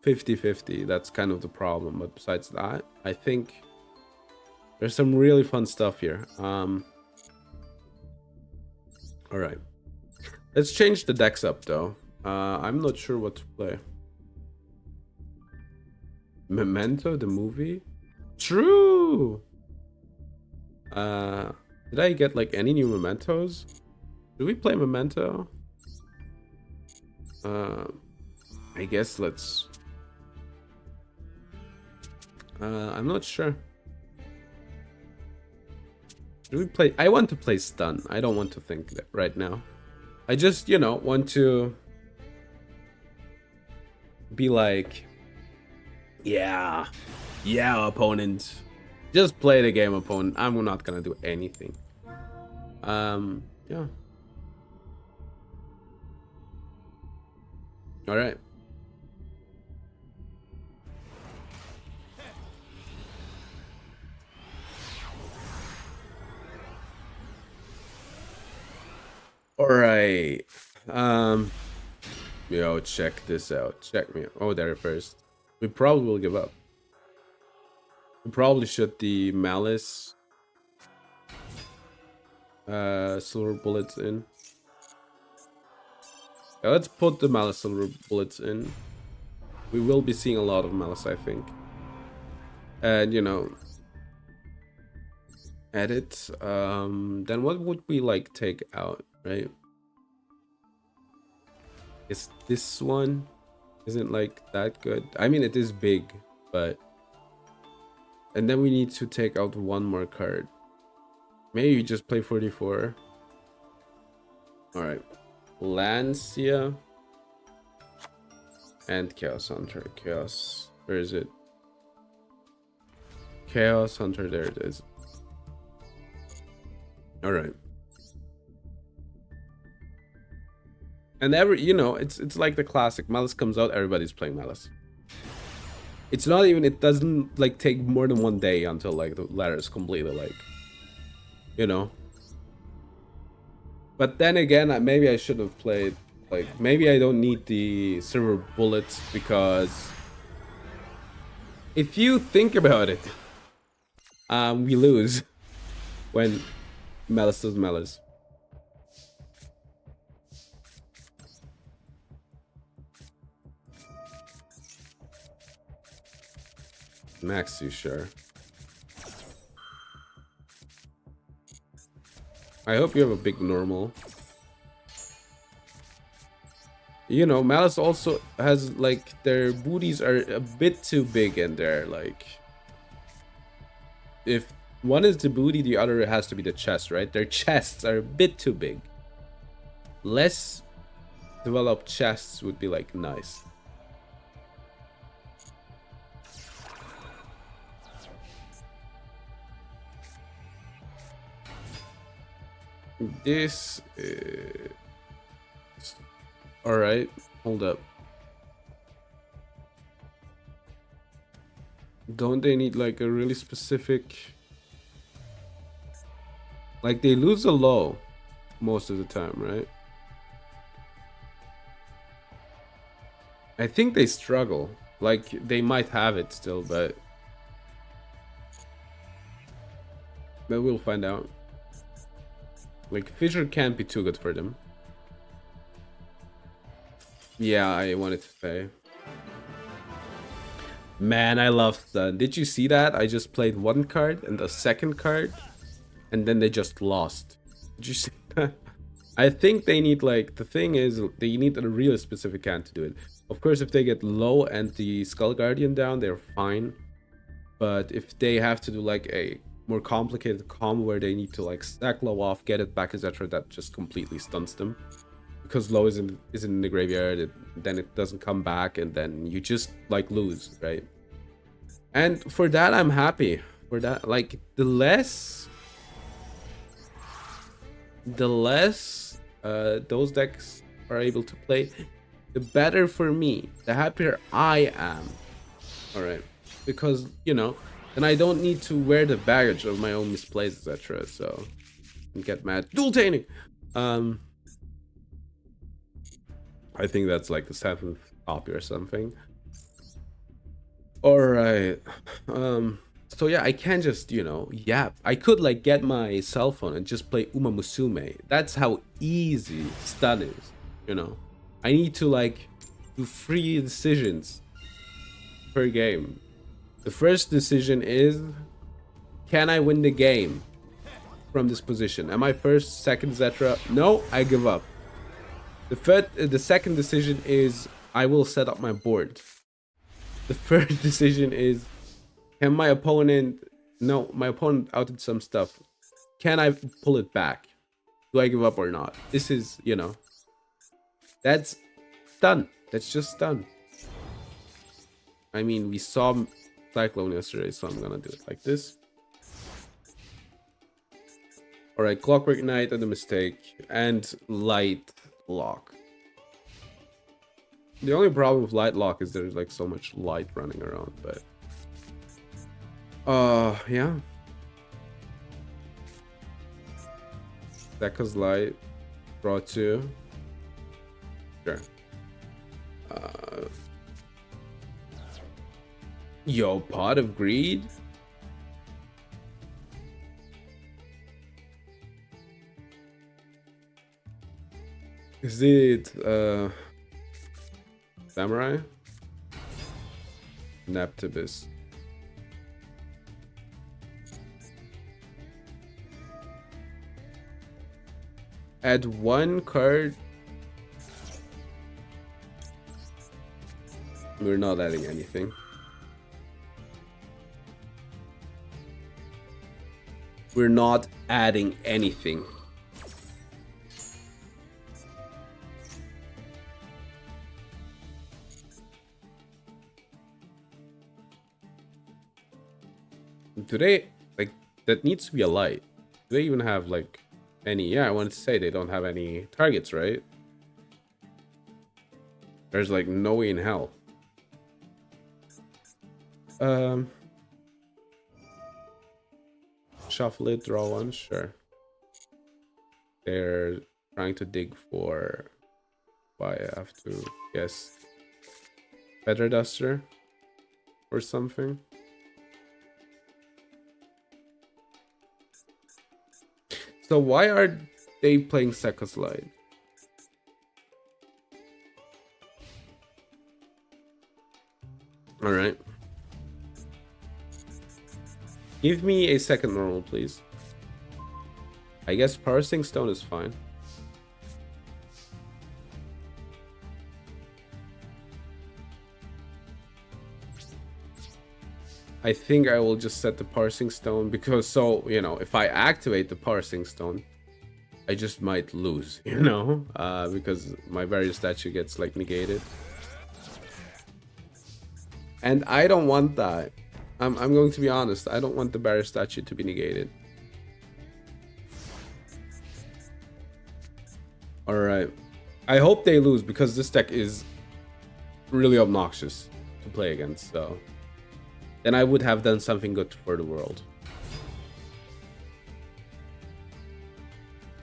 50-50. That's kind of the problem, but besides that, I think there's some really fun stuff here. All right, let's change the decks up though. I'm not sure what to play. Memento, the movie? True! Did I get like any new mementos? Do we play Memento? I guess let's... I'm not sure. Do we play... I want to play Stun. I don't want to think that right now. I just, you know, want to be like, yeah, opponent. Just play the game, opponent. I'm not gonna do anything. Yeah. All right. All right. Yo, check this out. Check me. Oh, there first. We probably will give up. We probably should the Malice silver bullets in. Yeah, let's put the Malice silver bullets in. We will be seeing a lot of Malice, I think. And, you know, edit. Then what would we like take out, right? Is this one isn't like that good. I mean, it is big, but... And then we need to take out one more card. Maybe just play 44. Alright. Lancia. And Chaos Hunter. Chaos. Where is it? Chaos Hunter. There it is. Alright. And you know, it's like the classic. Malice comes out, everybody's playing Malice. It's not even, it doesn't like take more than one day until like the ladder is completely like, you know. But then again, maybe I should have played, like, maybe I don't need the silver bullets, because if you think about it, we lose when Malice does Malice. Max, you sure? I hope you have a big normal. You know, Malice also has, like, their booties are a bit too big in there. Like, if one is the booty, the other has to be the chest, right? Their chests are a bit too big. Less developed chests would be, like, nice. This is... Alright, hold up. Don't they need, like, a really specific... Like, they lose a low most of the time, right? I think they struggle. Like, they might have it still, but we'll find out. Like, Fissure can't be too good for them. Yeah, I wanted to say. Man, I love Stun. Did you see that? I just played one card and a second card, and then they just lost. Did you see that? I think they need, like, the thing is, they need a really specific hand to do it. Of course, if they get low and the Skull Guardian down, they're fine. But if they have to do, like, a more complicated combo where they need to, like, stack low off, get it back, etc., that just completely stuns them. Because low is in the graveyard, then it doesn't come back, and then you just, like, lose, right? And for that, I'm happy. For that, like, the less those decks are able to play, the better for me. The happier I am. All right, because, you know, then I don't need to wear the baggage of my own misplays, etc. So, and get mad. Dual Taining. I think that's like the 7th copy or something. Alright. So yeah, I can just, you know, yeah, I could, like, get my cell phone and just play Uma Musume. That's how easy stun is, you know. I need to, like, do 3 decisions per game. The first decision is, can I win the game from this position? Am I first, second, etc.? No, I give up. The second decision is, I will set up my board. The third decision is, can my opponent... No, my opponent outdid some stuff. Can I pull it back? Do I give up or not? This is, you know... That's done. That's just done. I mean, we saw Cyclone yesterday, so I'm gonna do it like this. Alright, Clockwork Knight and a mistake. And Light Lock. The only problem with Light Lock is there's, like, so much light running around, but... yeah. Dekka's Light. Draw 2. Sure. Yo, Pot of Greed? Is it, Samurai? Neptibus. Add 1 card. We're not adding anything. We're not adding anything. Today, like, that needs to be a light. Do they even have, like, any... Yeah, I wanted to say they don't have any targets, right? There's, like, no way in hell. Shuffle it, draw 1, sure. They're trying to dig for... Why I have to guess. Feather Duster? Or something? So why are they playing Sekka Slide? Alright. Give me a second normal, please. I guess Parsing Stone is fine. I think I will just set the Parsing Stone because, so, you know, if I activate the Parsing Stone, I just might lose, you know? Because my barrier statue gets, like, negated. And I don't want that. I'm going to be honest. I don't want the barrier statue to be negated. Alright. I hope they lose because this deck is really obnoxious to play against, so... Then I would have done something good for the world.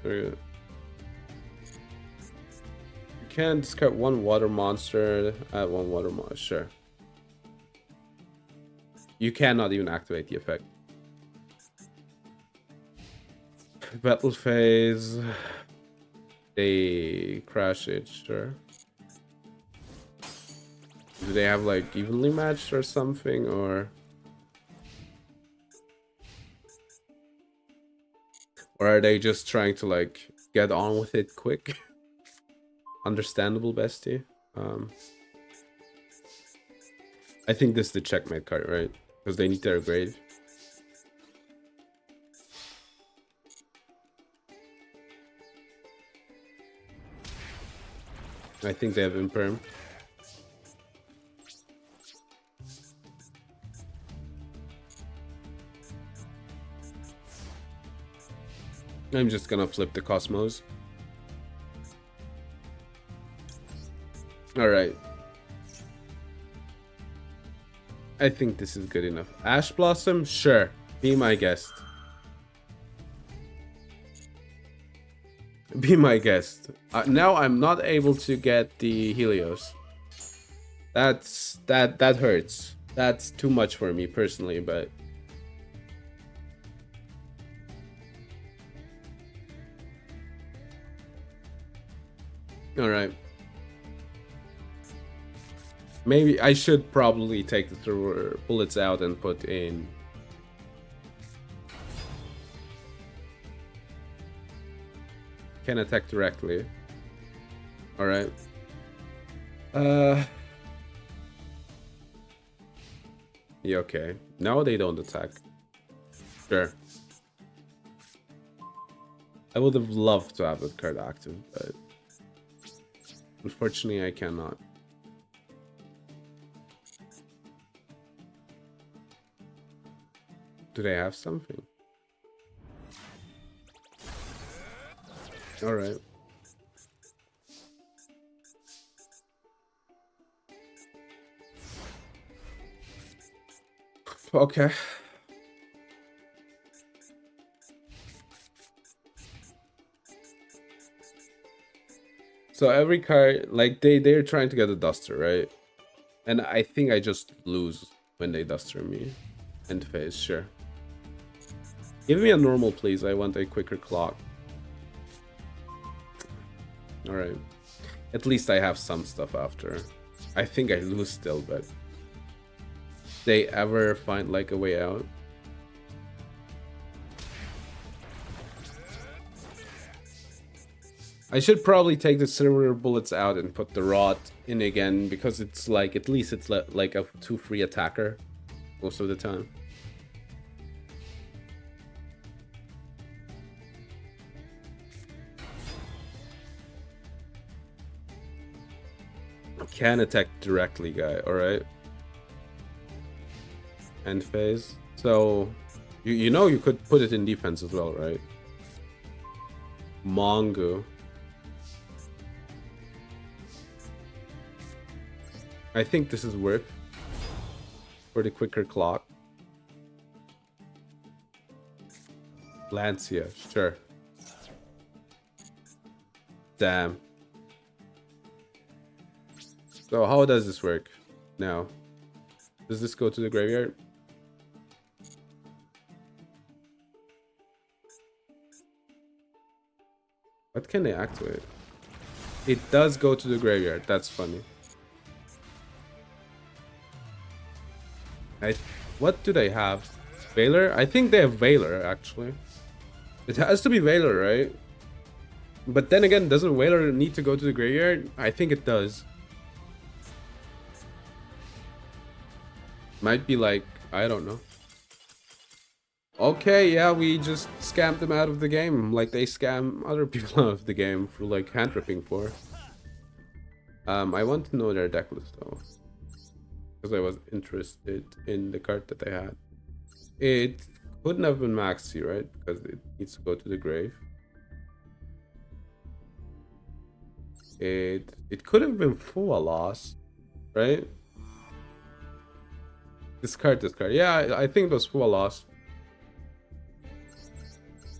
You can discard one water monster. Add one water monster. Sure. You cannot even activate the effect. Battle phase. They crash it. Sure. Do they have like evenly matched or something, or are they just trying to like get on with it quick? Understandable, bestie. I think this is the checkmate card, right? Because they need their grave. I think they have imperm. I'm just gonna flip the Cosmos. Alright. I think this is good enough. Ash Blossom? Sure. Be my guest. Be my guest. Now I'm not able to get the Helios. That hurts. That's too much for me personally, but... Alright. Maybe I should probably take the bullets out and put in... Can attack directly. Alright. Yeah, okay. Now they don't attack. Sure. I would have loved to have that card active, but... Unfortunately, I cannot. Do they have something? Alright. Okay. So every card, like they're trying to get a duster, right? And I think I just lose when they duster me. End phase, sure. Give me a normal, please. I want a quicker clock. Alright. At least I have some stuff after. I think I lose still, but... They ever find like a way out? I should probably take the silver bullets out and put the rod in again, because it's like, at least it's like a 2-free attacker most of the time. Can attack directly, guy. Alright. End phase. So, you know you could put it in defense as well, right? Mongo. I think this is worth for the quicker clock. Lancia, sure. Damn. So how does this work now? Does this go to the graveyard? What can they activate? It does go to the graveyard. That's funny. What do they have? Veiler? I think they have Veiler, actually. It has to be Veiler, right? But then again, doesn't Veiler need to go to the graveyard? I think it does. Might be like, I don't know. Okay, yeah, we just scammed them out of the game. Like they scam other people out of the game for like hand ripping for. I want to know their deck list though. Because I was interested in the card that they had. It couldn't have been Maxi, right? Because it needs to go to the grave. It could have been Fua loss, right? Discard. Yeah, I think it was Fua loss.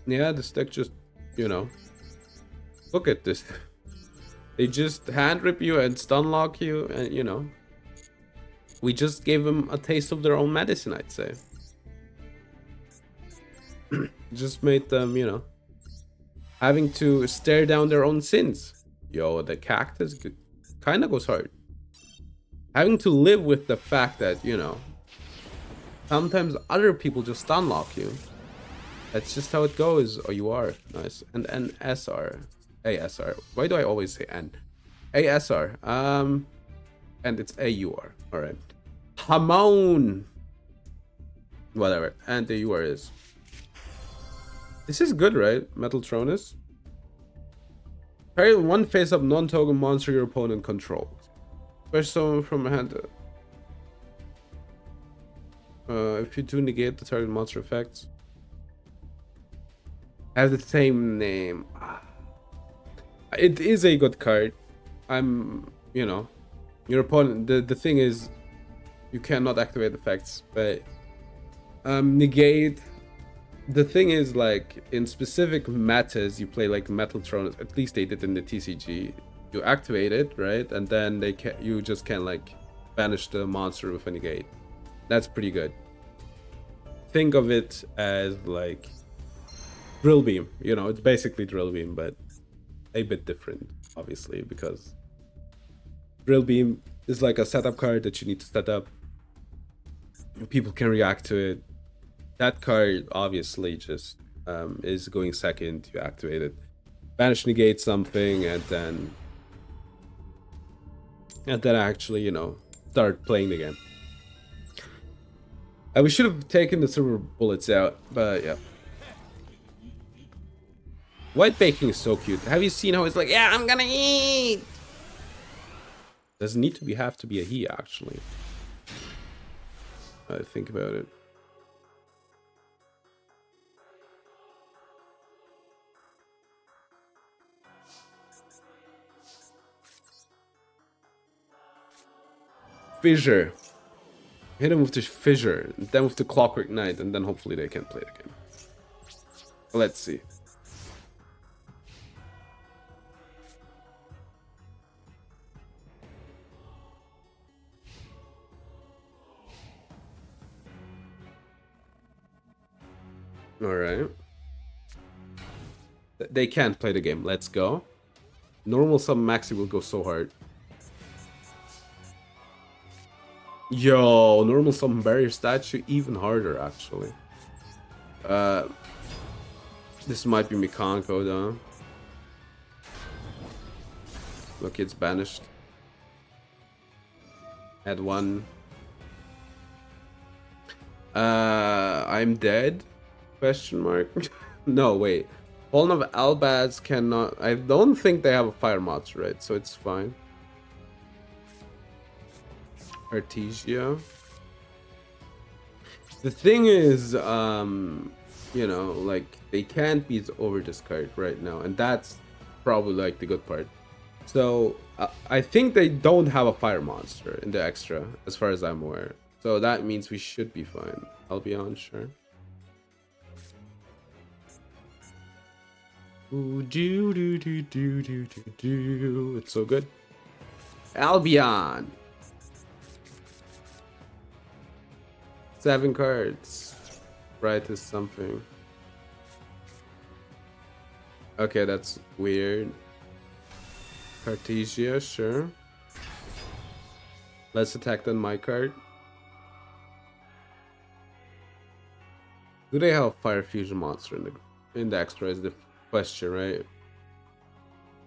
Yeah, this deck just, you know, look at this. They just hand rip you and stun lock you, and you know, we just gave them a taste of their own medicine, I'd say. Just made them, you know, having to stare down their own sins. Yo, the cactus kind of goes hard. Having to live with the fact that, you know, sometimes other people just stun lock you. That's just how it goes. Oh, you are. Nice. And SR. ASR. Why do I always say N? ASR. And it's AUR. Alright. Hamon. Whatever. And the UR is. This is good, right? Metaltronus. Carry one face-up non-token monster your opponent controls. Special summon from a hand. If you do negate the target monster effects. Have the same name. It is a good card. You know, your opponent. The thing is, you cannot activate effects, but negate. The thing is, like in specific metas, you play like Metaltron. At least they did in the TCG. You activate it, right, and then you just can like banish the monster with a negate. That's pretty good. Think of it as like Drill Beam. You know, it's basically Drill Beam, but a bit different, obviously, because Drill Beam is like a setup card that you need to set up. People can react to it. That card obviously just is going second. You activate it, banish, negate something, and then actually, you know, start playing the game. We should have taken the silver bullets out, but yeah. White baking is so cute. Have you seen how it's like, yeah, I'm gonna eat? Doesn't need to have to be a he, actually. I think about it. Fissure. Hit him with the Fissure, then with the Clockwork Knight, and then hopefully they can play the game. Let's see. Alright. They can't play the game. Let's go. Normal sub maxi will go so hard. Yo, normal summon barrier statue even harder actually. This might be Mikanko though. Look, it's banished. Add one. I'm dead? Question mark. No, wait. Fallen of Albaz cannot. I don't think they have a fire monster, right? So it's fine. Artesia. The thing is, you know, like they can't be over discard right now, and that's probably like the good part. So I think they don't have a fire monster in the extra, as far as I'm aware. So that means we should be fine. I'll be on, sure. Ooh, do. It's so good. Albion. 7 cards. Right is something. Okay, that's weird. Cartesia, sure. Let's attack on my card. Do they have a fire fusion monster in the extra is the question, right?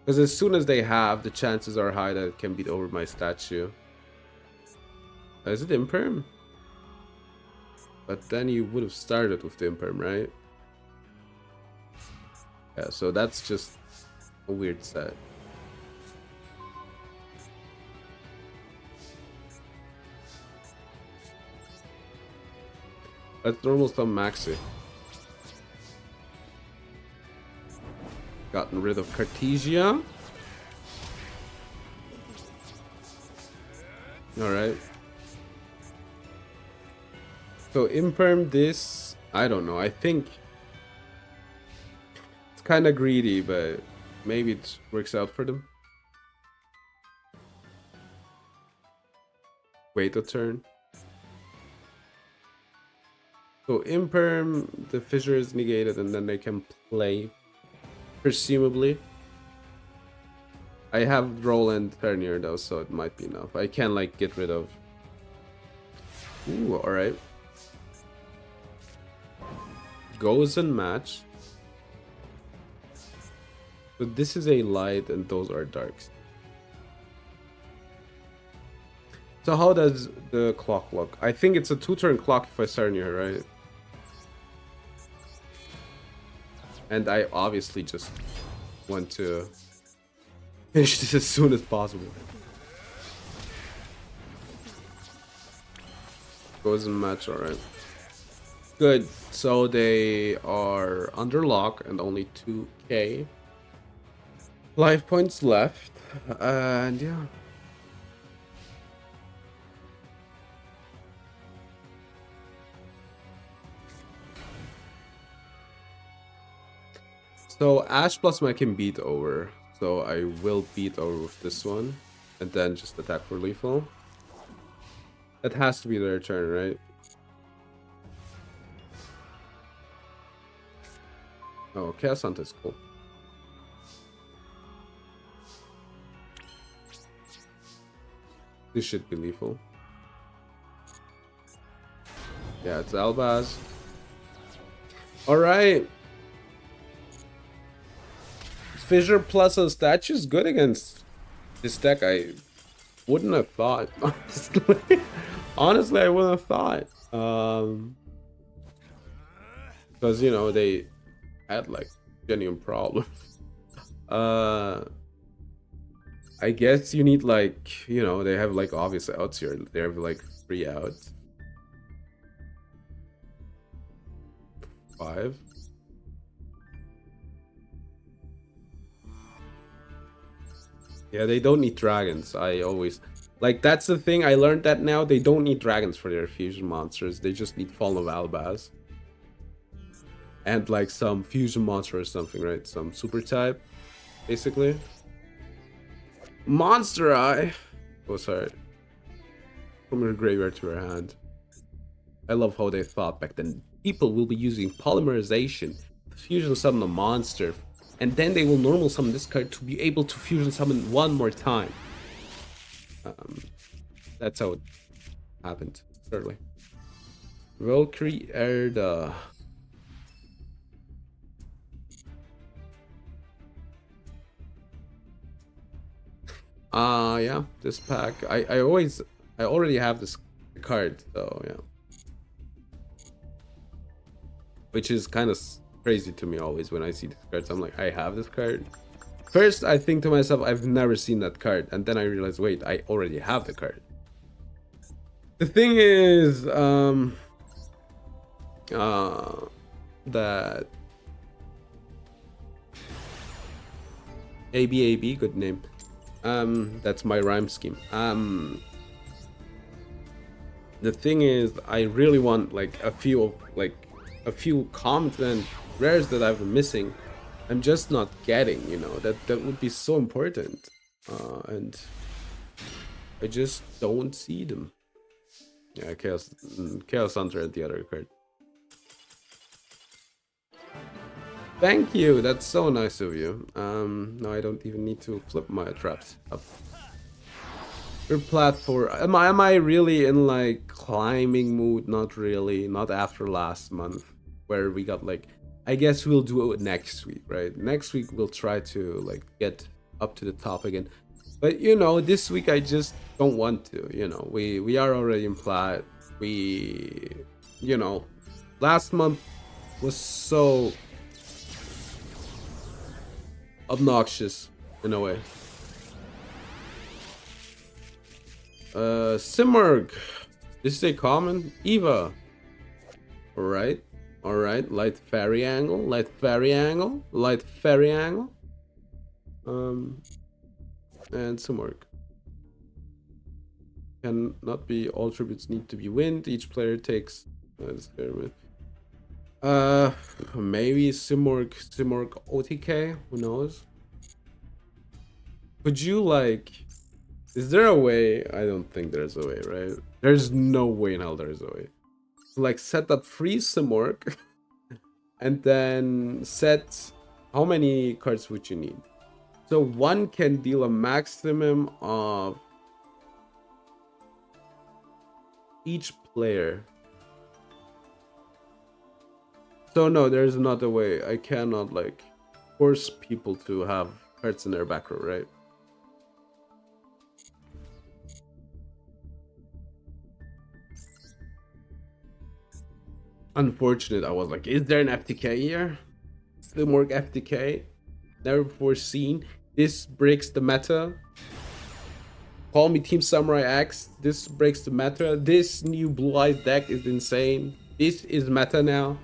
Because as soon as they have, the chances are high that it can beat over my statue. Is it Imperm? But then you would have started with the Imperm, right? Yeah, so that's just a weird set. Let's normal summon Maxi. Gotten rid of Cartesia. Alright. So Imperm this, I don't know, I think it's kind of greedy, but maybe it works out for them. Wait a turn. So Imperm, the fissure is negated and then they can play, presumably. I have Roland Fernier though, so it might be enough. I can like get rid of... Ooh, alright. Goes and match. So this is a light and those are darks. So how does the clock look? I think it's a 2-turn clock if I start near, right? And I obviously just want to finish this as soon as possible. Goes and match, alright. Good. So they are under lock and only 2k life points left. And yeah. So Ash plus I can beat over. So I will beat over with this one. And then just attack for lethal. That has to be their turn, right? Oh, Chaos Hunt is cool. This should be lethal. Yeah, it's Albaz. Alright. Fissure plus a statue is good against this deck. I wouldn't have thought, honestly. Honestly, I wouldn't have thought. Because, you know, they had like genuine problems. I guess you need like, you know, they have like obvious outs here. They have like 3 outs. 5. Yeah, they don't need dragons. I always... Like, that's the thing. I learned that now. They don't need dragons for their fusion monsters. They just need Fallen of Albaz. And, like, some fusion monster or something, right? Some super type, basically. Monster Eye! Oh, sorry. From your graveyard to your hand. I love how they thought back then. People will be using polymerization to fusion summon a monster, and then they will normal summon this card to be able to fusion summon one more time. That's how it happened, certainly. Valkyrie Erda. Yeah, this pack. I already have this card, so yeah. Which is kind of crazy to me always when I see these cards. I'm like, I have this card. First, I think to myself, I've never seen that card. And then I realize, wait, I already have the card. The thing is, that ABAB, good name. That's my rhyme scheme. The thing is, I really want like a few commons and rares that I've been missing. I'm just not getting, you know, that would be so important. And I just don't see them. Yeah, Chaos Hunter at the other card. Thank you. That's so nice of you. No, I don't even need to flip my traps up. Your platform. Am I really in like climbing mood? Not really. Not after last month, where we got like. I guess we'll do it next week, right? Next week we'll try to like get up to the top again. But you know, this week I just don't want to. You know, we are already in plat. We, you know, last month was so obnoxious in a way. Simurg. This is a common Eva. Alright. Alright. Light fairy angle. Light fairy angle. Light fairy angle. And Simurg. Cannot be all tributes need to be wind. Each player takes maybe Simurg OTK, who knows? Could you like, is there a way? I don't think there's a way, right? There's no way in hell there's a way. Like set up free Simurg and then set, how many cards would you need? So one can deal a maximum of each player. So no, there's not a way. I cannot like force people to have cards in their back row, right? Unfortunate. I was like, is there an FTK here? Simurg FTK? Never before seen. This breaks the meta. Call me Team Samurai X. This breaks the meta. This new Blue Eyes deck is insane. This is meta now.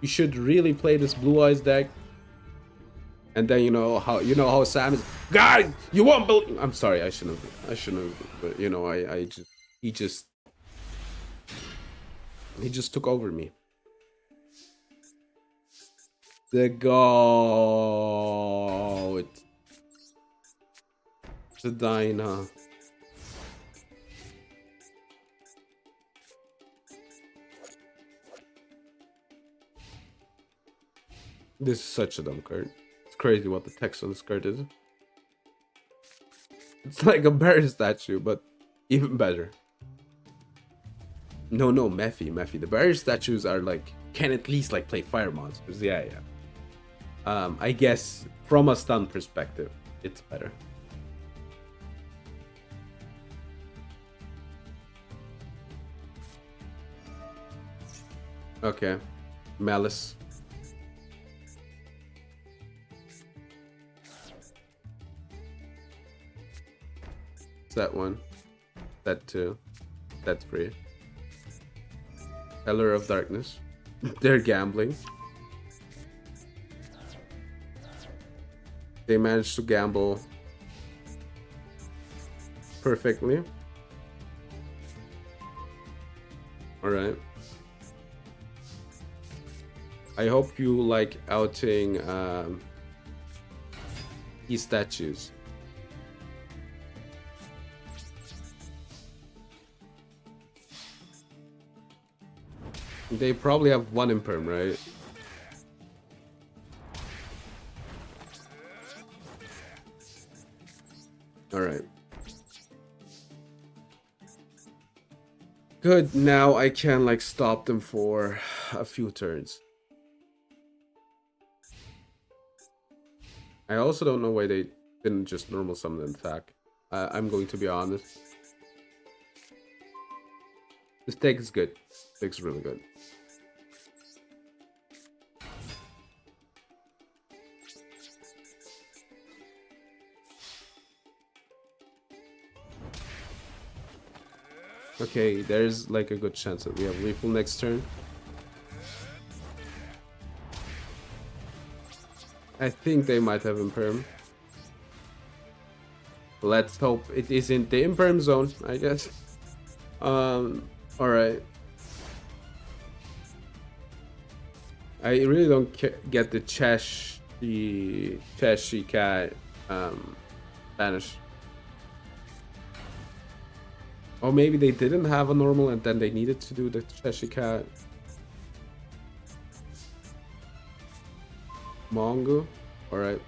You should really play this Blue Eyes deck. And then you know how Sam is. Guys, you won't believe. I'm sorry, I shouldn't have. But you know, he just took over me. The goat. The Dyna. This is such a dumb card. It's crazy what the text on this card is. It's like a bear statue, but even better. No, Mephi. The bear statues are like, can at least like play fire monsters. Yeah. I guess from a stun perspective, it's better. Okay, Malice. That one. That two. That three. Heller of Darkness. They're gambling. They managed to gamble perfectly. Alright. I hope you like outing these statues. They probably have one imperm, right? Alright. Good, now I can like stop them for a few turns. I also don't know why they didn't just normal summon and attack. I'm going to be honest. This take is good. This take is really good. Okay, there's like a good chance that we have lethal next turn. I think they might have imperm. Let's hope it isn't the imperm zone, I guess. Alright. I really don't get the Cheshire cat banish. Or maybe they didn't have a normal and then they needed to do the Cheshire cat. Mongo. Alright.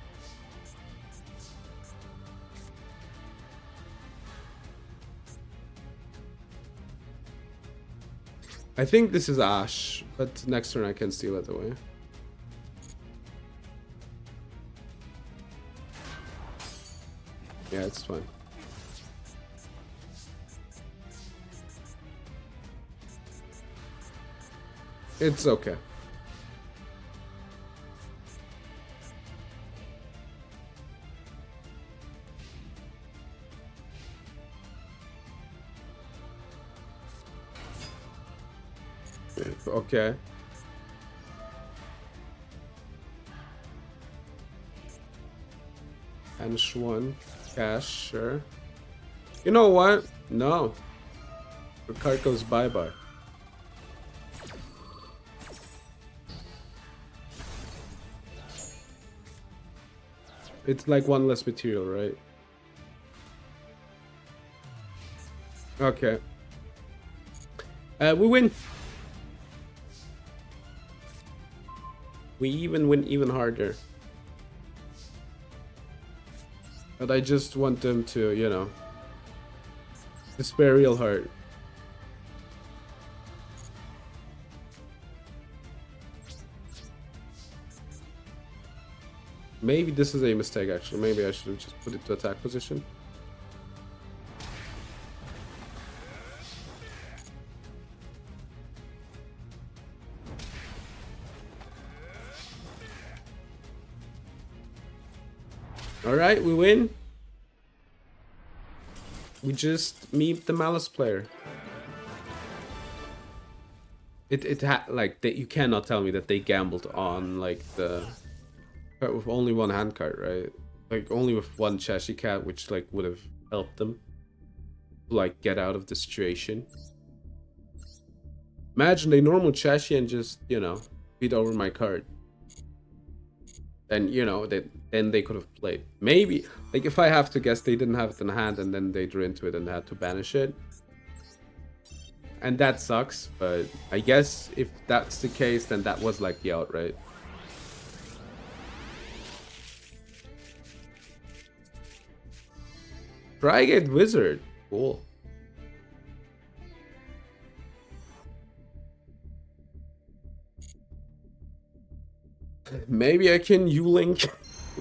I think this is Ash, but next turn I can steal it away. Yeah, it's fine. It's okay. Okay. And one. Cash, sure. You know what? No. The card goes bye-bye. It's like one less material, right? Okay. We win. We even win even harder. But I just want them to, you know, despair real hard. Maybe this is a mistake, actually. Maybe I should have just put it to attack position. Alright, we win. We just meet the Malice player. Like, you cannot tell me that they gambled on, like, the... with only one hand card, right? Like, only with one Cheshire Cat, which, like, would have helped them, like, get out of the situation. Imagine they normal Cheshire and just, you know, beat over my card. And, you know, then they could have played. Maybe, like, if I have to guess, they didn't have it in hand and then they drew into it and had to banish it. And that sucks, but I guess if that's the case, then that was, like, the outright. Frigate Wizard. Cool. Maybe I can U-Link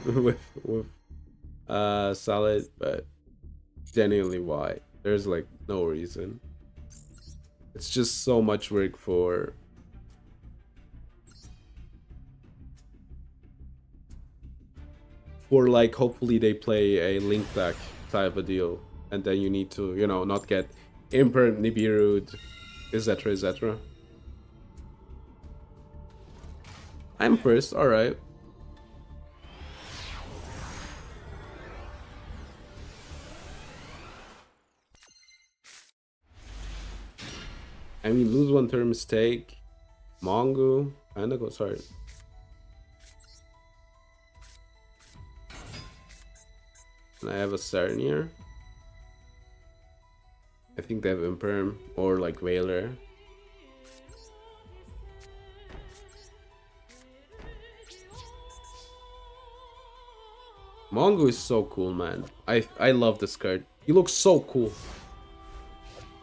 with Solid, but genuinely why? There's like no reason. It's just so much work for like hopefully they play a link back type of deal, and then you need to, you know, not get Imperm, Nibiru'd, etc, etc. I'm first, alright. I mean, lose one turn mistake. Mongo, kinda go, sorry. And I have a Sarnier. I think they have Imperm or like Whaler. Mongo is so cool, man. I love this card. He looks so cool.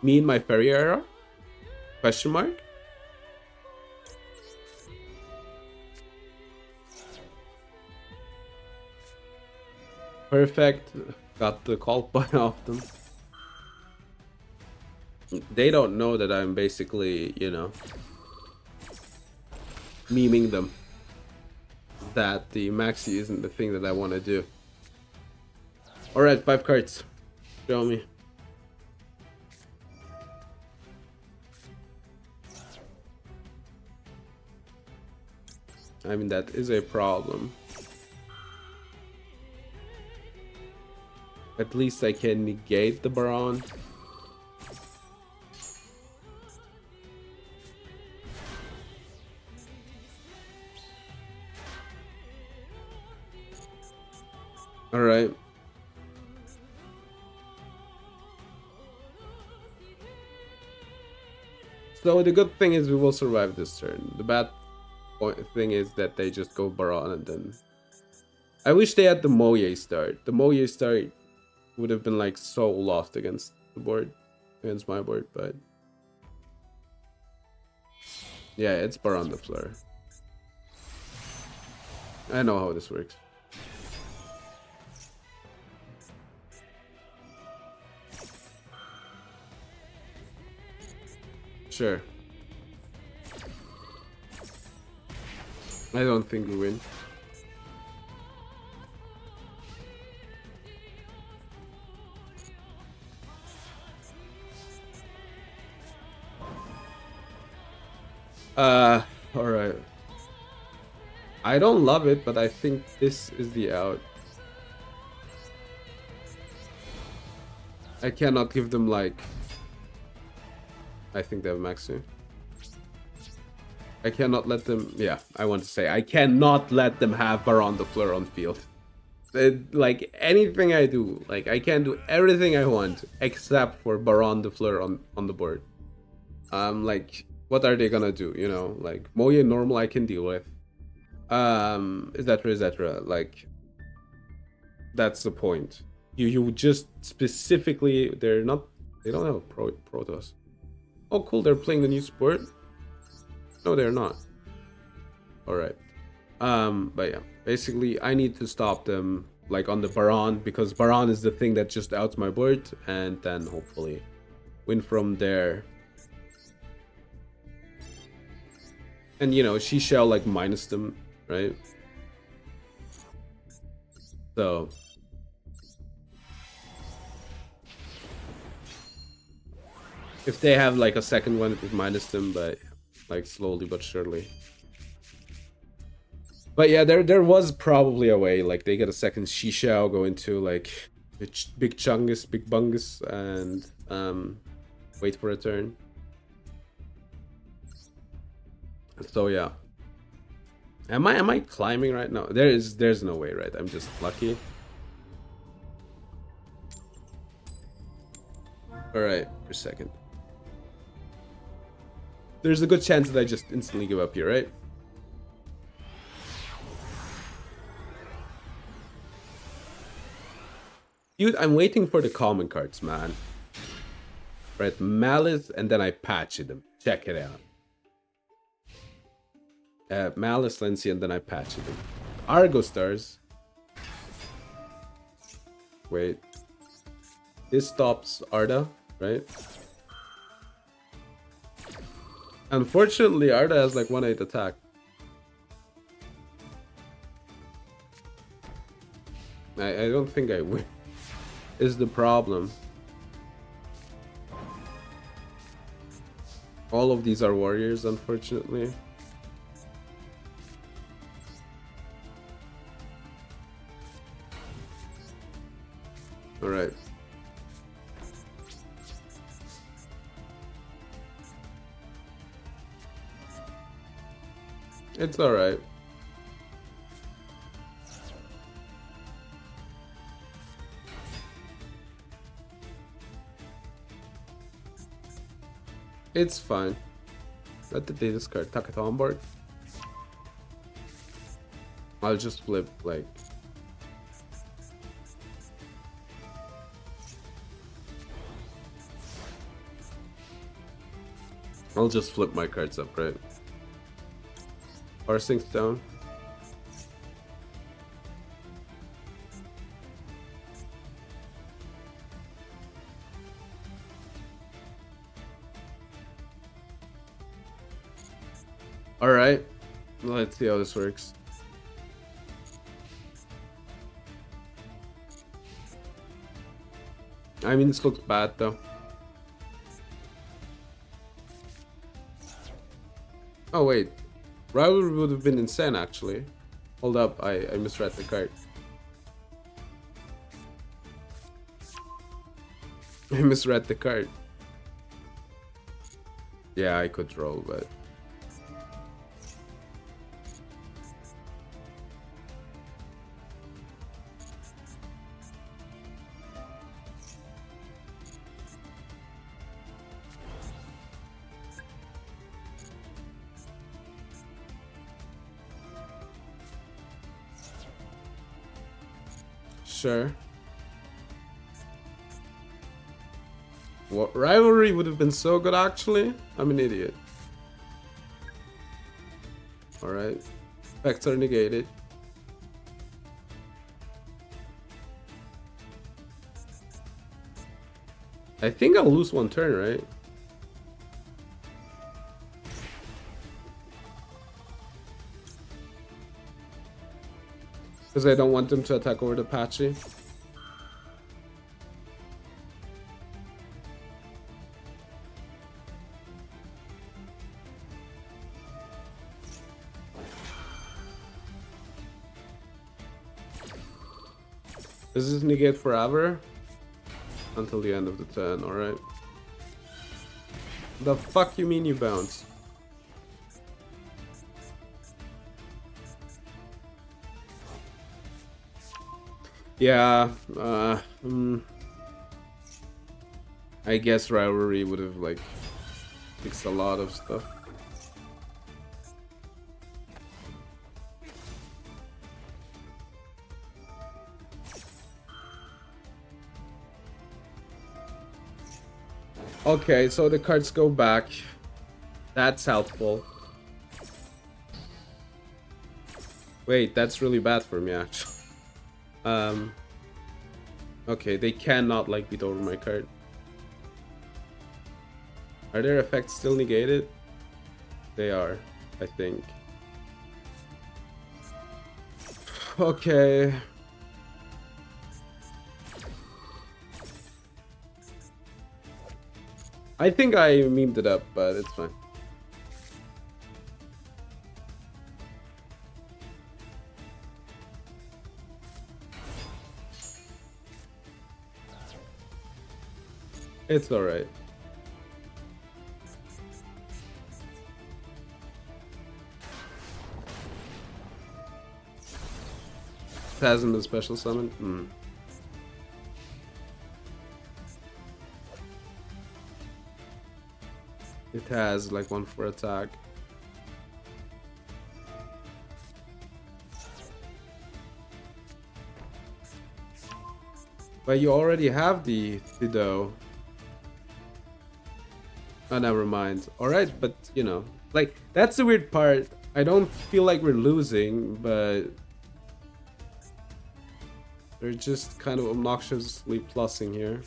Me in my Fairy era? Question mark? Perfect. Got the call by off them. They don't know that I'm basically, you know, memeing them. That the maxi isn't the thing that I want to do. Alright, 5 cards. Show me. I mean, that is a problem. At least I can negate the Baron. Alright. So the good thing is we will survive this turn. The bad thing is that they just go Baron and then... I wish they had the Moye start. The Moye start would have been like so lost against the board, against my board, but... Yeah, it's Baron the Fleur. I know how this works. Sure. I don't think we win. Alright. I don't love it, but I think this is the out. I cannot give them like... I think they have Maxi. I cannot let them... Yeah, I want to say, I cannot let them have Baron the Fleur on field. Like, anything I do, like, I can do everything I want, except for Baron the Fleur on the board. Like, what are they gonna do, you know? Like, Moye normal I can deal with. Etc. Like, that's the point. You just specifically... They don't have a Protoss. Oh, cool, they're playing the new sport? No, they're not. Alright. But yeah, basically, I need to stop them, like, on the Baron, because Baron is the thing that just outs my board, and then hopefully win from there. And, you know, she shall, like, minus them, right? So... If they have like a second one, it would minus them, but like slowly but surely. But yeah, there was probably a way, like they get a second Shishao, go into like big Chungus, big Bungus, and wait for a turn. So yeah. Am I climbing right now? There's no way, right? I'm just lucky. Alright, for a second. There's a good chance that I just instantly give up here, right? Dude, I'm waiting for the common cards, man. Right, Malice, and then I patched them. Check it out. Malice, Lency, and then I patched them. Argo Stars. Wait. This stops Arda, right? Unfortunately, Arda has like 1-8 attack. I don't think I win. Is the problem. All of these are warriors, unfortunately. Alright. It's alright. It's fine. Let the data card tuck it on board. I'll just flip like... I'll just flip my cards up, right? Parsing's down. Alright. Let's see how this works. I mean, this looks bad though. Oh wait. Rivalry would have been insane actually. Hold up, I misread the card. I misread the card. Yeah, I could roll, but... Sure. What rivalry would have been so good actually? I'm an idiot. Alright. Effects are negated. I think I'll lose one turn, right? Because I don't want them to attack over the Apache. Does this negate forever? Until the end of the turn, alright. The fuck you mean you bounce? Yeah, I guess rivalry would have like fixed a lot of stuff. Okay, so the cards go back. That's helpful. Wait, that's really bad for me actually. Okay, they cannot like beat over my card. Are their effects still negated? They are, I think. Okay. I think I memed it up, but it's fine. It's alright. It hasn't been special summoned? It has like 1 for attack. But you already have the dough. Oh, never mind. Alright, but you know, like that's the weird part. I don't feel like we're losing, but they're just kind of obnoxiously plussing here.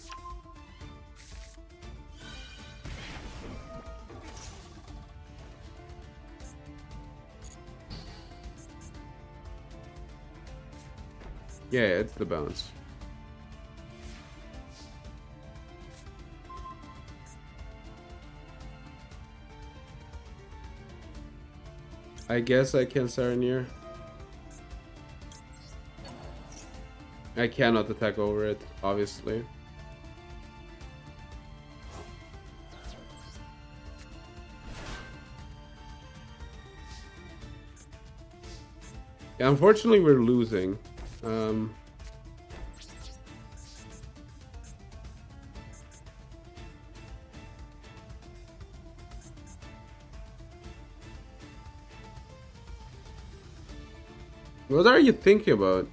Yeah, it's the bounce. I guess I can Serenir. I cannot attack over it, obviously. Yeah, unfortunately, we're losing. What are you thinking about?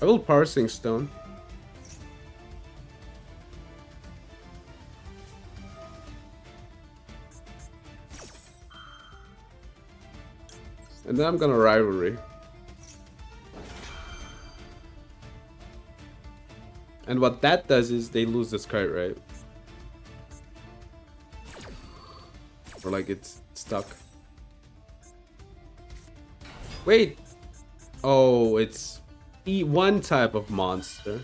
I will Parsing Stone. And then I'm gonna Rivalry. And what that does is they lose this card, right? Or like it's stuck. Wait! Oh, it's one type of monster.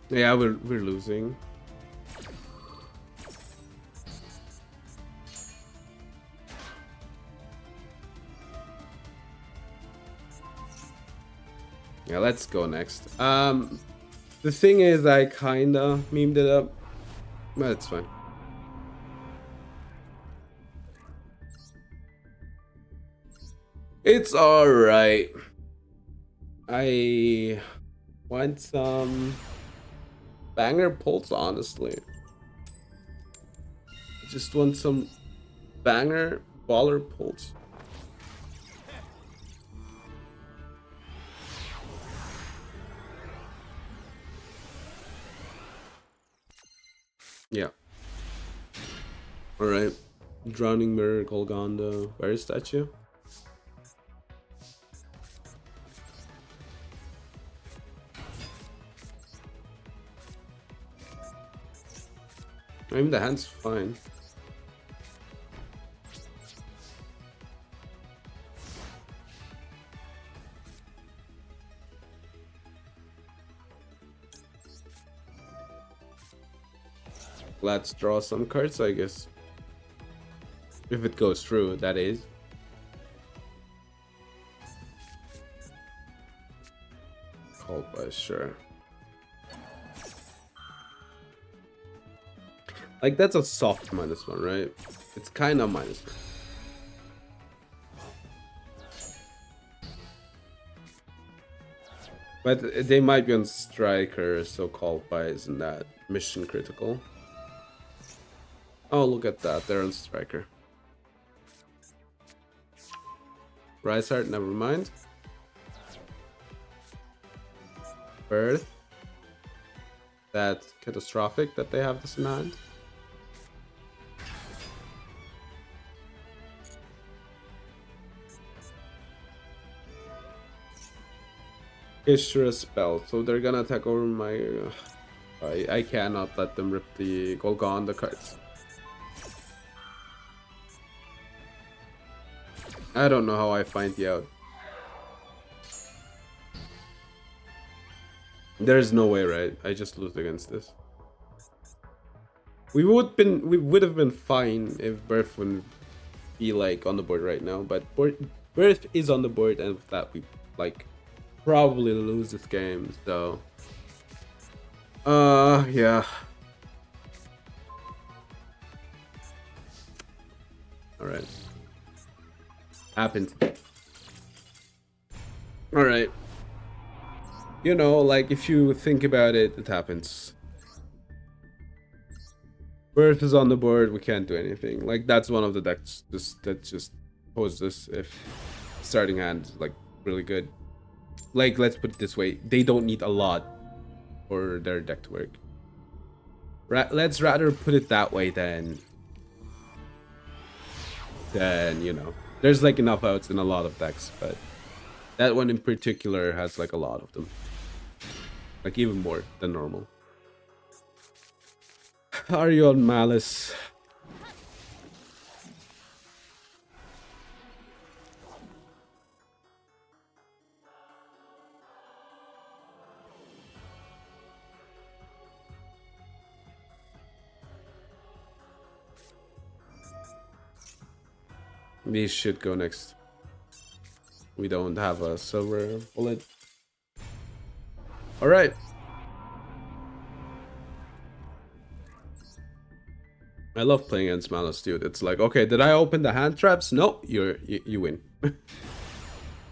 Yeah, we're losing. Yeah, let's go next. The thing is, I kinda memed it up, but it's fine. It's alright. I want some banger pulse, honestly. I just want some banger baller pulse. Yeah. Alright. Drowning Mirror, Golgonda. Where is statue? I mean, the hand's fine. Let's draw some cards, I guess. If it goes through, that is. Called by sure. Like, that's a soft -1, right? It's kind of -1. But they might be on Striker, so called by isn't that mission critical? Oh, look at that. They're on Striker. Rise Heart, never mind. Birth. That's catastrophic that they have this in hand. Issue a spell, so they're gonna attack over my... I cannot let them rip the Golgonda cards. I don't know how I find the out. There's no way, right? I just lose against this. We would have been fine if Birth wouldn't be like on the board right now, but Birth is on the board, and with that we like probably lose this game. So, yeah. All right. Happened. All right. You know, like if you think about it, it happens. Birth is on the board, we can't do anything. Like that's one of the decks that just poses this if starting hand is like really good. Like let's put it this way, they don't need a lot for their deck to work. Let's rather put it that way than you know. There's like enough outs in a lot of decks, but that one in particular has like a lot of them. Like even more than normal. Are you on Malice? We should go next. We don't have a silver bullet. All right. I love playing against Malice, dude. It's like, okay, did I open the hand traps? No, you win.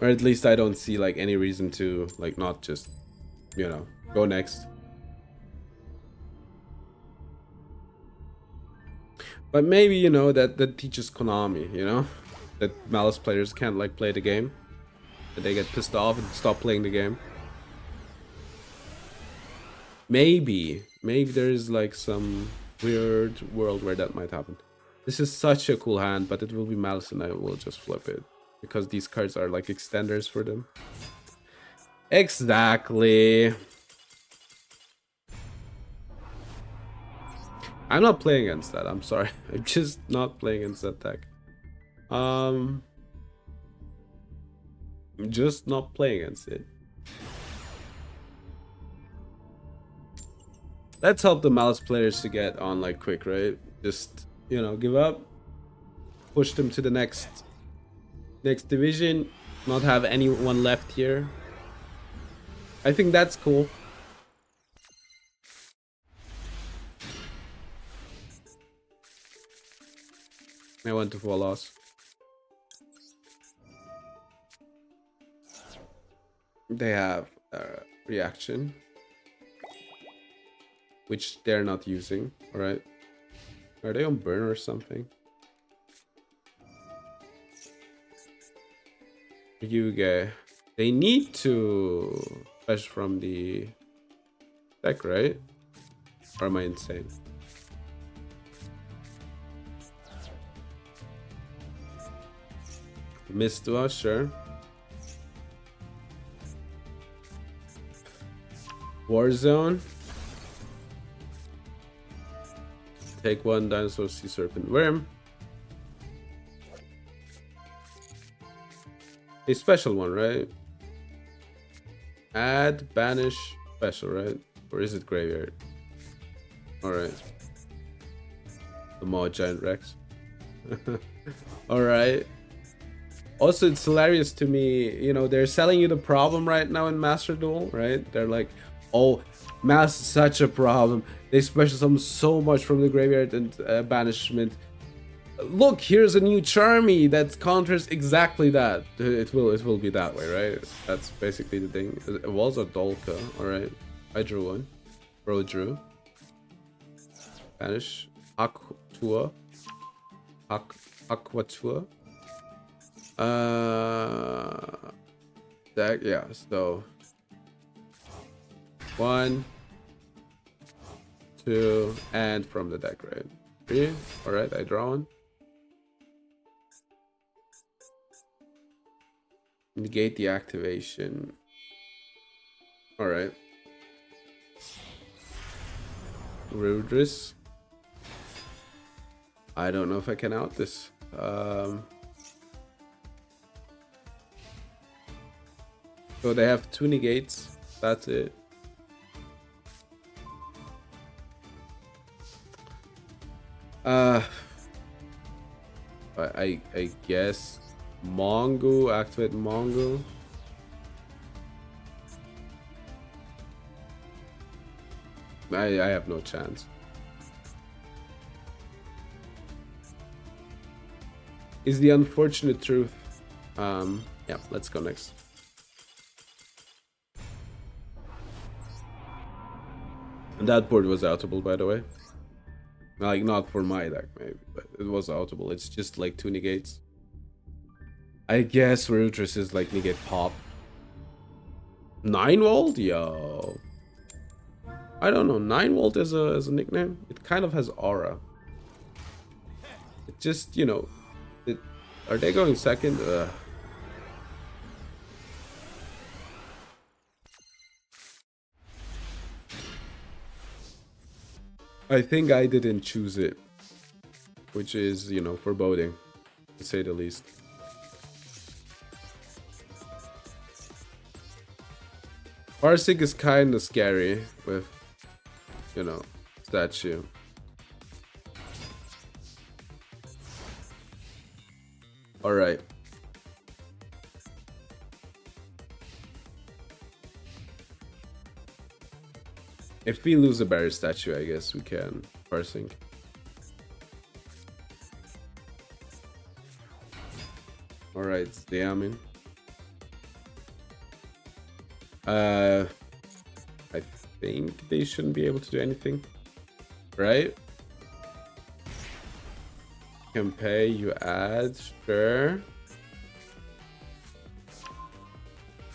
Or at least I don't see like any reason to like not just, you know, go next. But maybe, you know, that teaches Konami, you know, that Malice players can't like play the game. That they get pissed off and stop playing the game. Maybe there's like some weird world where that might happen. This is such a cool hand, but it will be Malice and I will just flip it. Because these cards are like extenders for them. Exactly. I'm not playing against that, I'm sorry. I'm just not playing against that deck. I'm just not playing against it. Let's help the Malice players to get on like quick, right? Just, you know, give up. Push them to the next division. Not have anyone left here. I think that's cool. I went to full loss. They have reaction, which they're not using. All right. Are they on burn or something? Yuge. They need to fetch from the deck, right? Or am I insane? Mistua, sure. Warzone. Take one dinosaur, sea serpent, worm. A special one, right? Add, banish, special, right? Or is it graveyard? Alright. The Maw Giant Rex. Alright. Also, it's hilarious to me, you know, they're selling you the problem right now in Master Duel, right? They're like, oh, Mass is such a problem. They special summon so much from the graveyard and banishment. Look, here's a new Charmy that counters exactly that. It will be that way, right? That's basically the thing. It was a Dolka, alright. I drew one. Bro drew. Banish. Aquatua. Aquatua. Deck, yeah, so 1, 2, and from the deck, right? 3. Alright, I draw one. Negate the activation. Alright. Rudris. I don't know if I can out this. So they have 2 negates. That's it. I guess Mongo, activate Mongo. I have no chance. Is the unfortunate truth. Yeah, let's go next. And that board was outable, by the way. Like, not for my deck, maybe, but it was outable. It's just like 2 negates. I guess Rutris is like negate pop. 9 volt? Yo. I don't know. 9 volt as a nickname? It kind of has aura. It just, you know. Are they going second? I think I didn't choose it, which is, you know, foreboding, to say the least. Parsing is kind of scary with, you know, statue. Alright. If we lose a barrier statue, I guess we can parsing. Alright, Diamin. I think they shouldn't be able to do anything. Right? Can pay, you add, sure.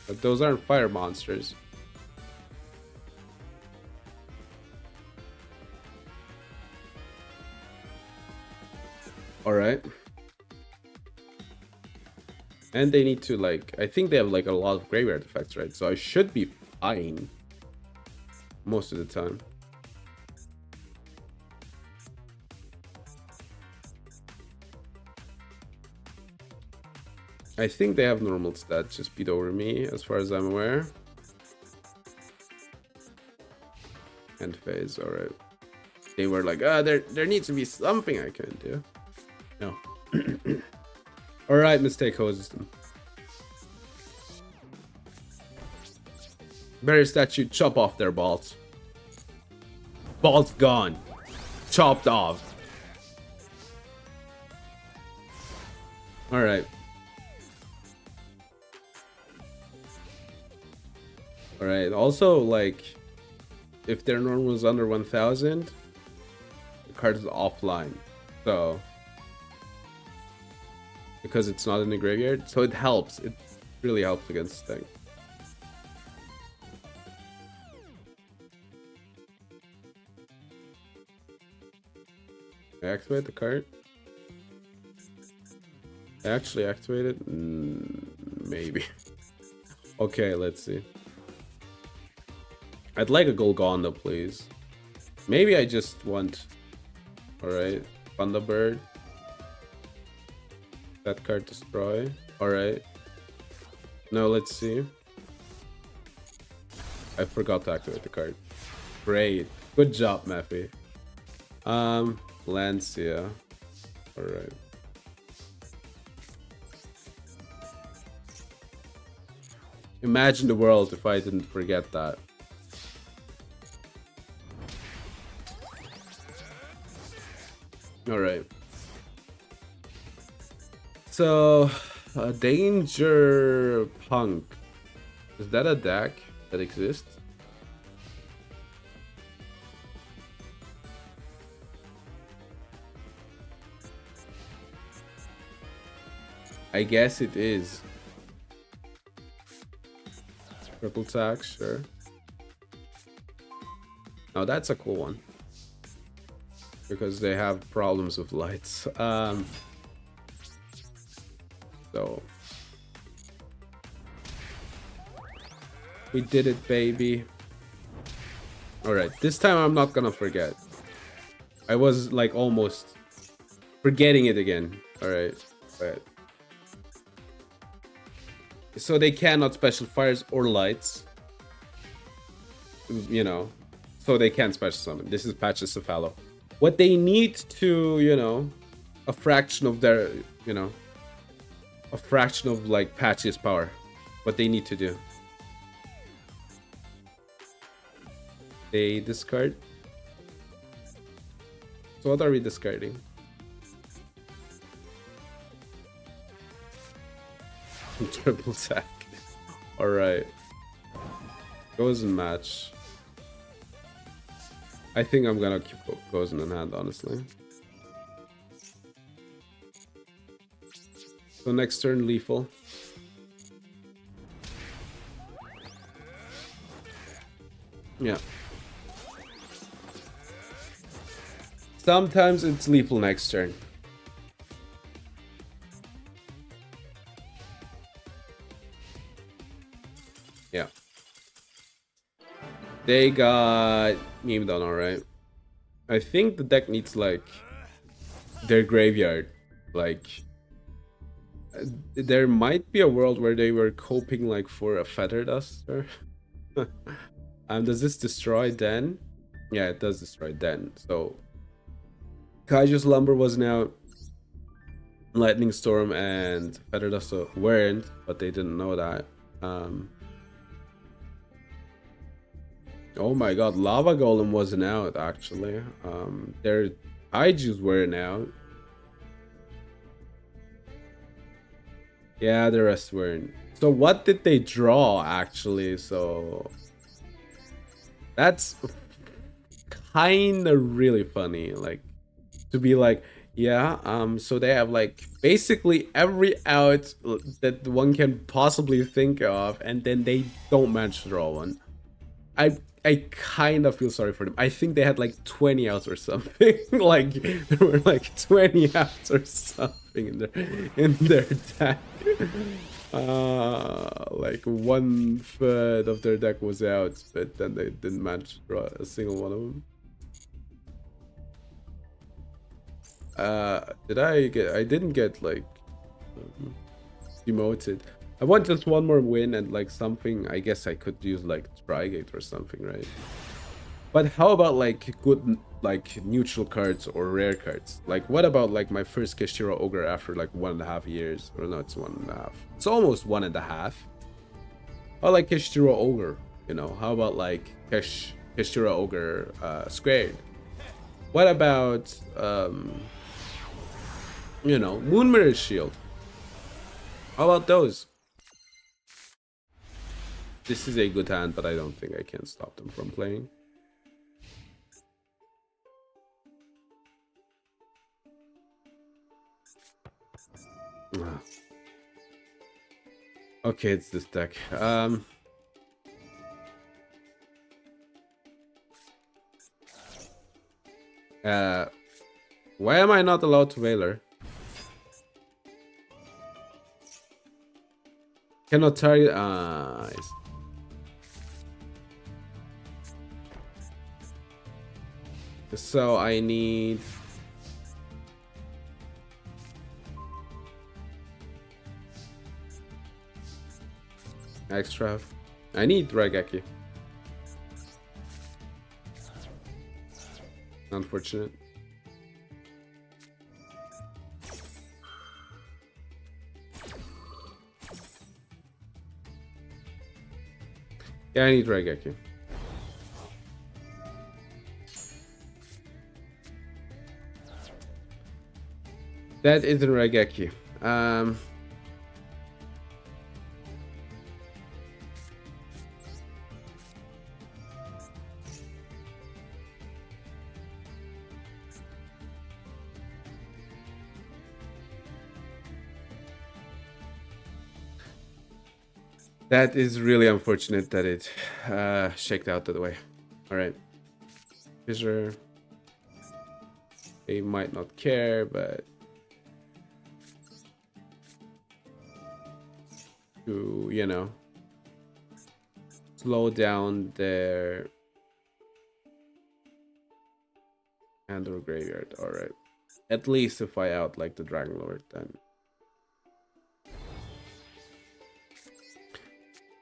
But those aren't fire monsters. Alright. And they need to, like, I think they have like a lot of graveyard effects, right? So I should be fine most of the time. I think they have normal stats just beat over me, as far as I'm aware. End phase, alright. They were like, there needs to be something I can do. No. Alright, mistake hoses them. Barrier statue, chop off their balls. Balls gone. Chopped off. Alright. All right. Also, like, if their normal is under 1000, the card is offline. So, because it's not in the graveyard, so it helps. It really helps against this thing. I activate the card. I actually activate it? Maybe. Okay, let's see. I'd like a Golgonda, please. Maybe I just want... Alright. Thunderbird. That card destroy. Alright. Now let's see. I forgot to activate the card. Great. Good job, Mappy. Lancia. Alright. Imagine the world if I didn't forget that. Alright. So, Danger Punk. Is that a deck that exists? I guess it is. Triple attack, sure. Oh, that's a cool one. Because they have problems with lights. So we did it, baby. Alright, this time I'm not gonna forget. I was like almost forgetting it again. Alright, but so they cannot special fires or lights. You know. So they can't special summon. This is Patches Cephalo. What they need to, you know, a fraction of their, you know, a fraction of like Patches power. What they need to do. They discard. So what are we discarding? Triple attack. Alright. Goes in match. I think I'm gonna keep Gozen in hand, honestly. So next turn, lethal. Yeah. Sometimes it's lethal next turn. Yeah. They got memed on, alright. I think the deck needs like their graveyard. Like there might be a world where they were coping like for a Feather Duster. Does this destroy Den? Yeah, it does destroy Den. So Kaiju's Lumber was now Lightning Storm and Feather Duster weren't, but they didn't know that. Oh my god, Lava Golem wasn't out actually. Their Kaiju's weren't out. Yeah, the rest weren't. So what did they draw actually? So that's kinda really funny. Like to be like, yeah, so they have like basically every out that one can possibly think of, and then they don't manage to draw one. I kind of feel sorry for them. I think they had like 20 outs or something. Like there were like 20 outs or something in their deck. Like 1/3 of their deck was out, but then they didn't manage to draw a single one of them. I didn't get like demoted. I want just one more win and like something. I guess I could use like Trigate or something, right? But how about like good like neutral cards or rare cards? Like what about like my first Keshiro Ogre after like 1.5 years? Or no, it's 1.5. It's almost 1.5. How like Keshiro Ogre, you know? How about like Keshiro Ogre squared? What about you know, Moon Mirror Shield? How about those? This is a good hand, but I don't think I can stop them from playing. Okay, it's this deck. Why am I not allowed to Veiler? Cannot target. So I need. Extra. I need Raigeki. Unfortunate. Yeah, I need Raigeki. That isn't Raigeki. That is really unfortunate that it shaked out that way. Alright. Fissure. They might not care, but to, you know, slow down their hand or graveyard. Alright. At least if I out like the Dragon Lord, then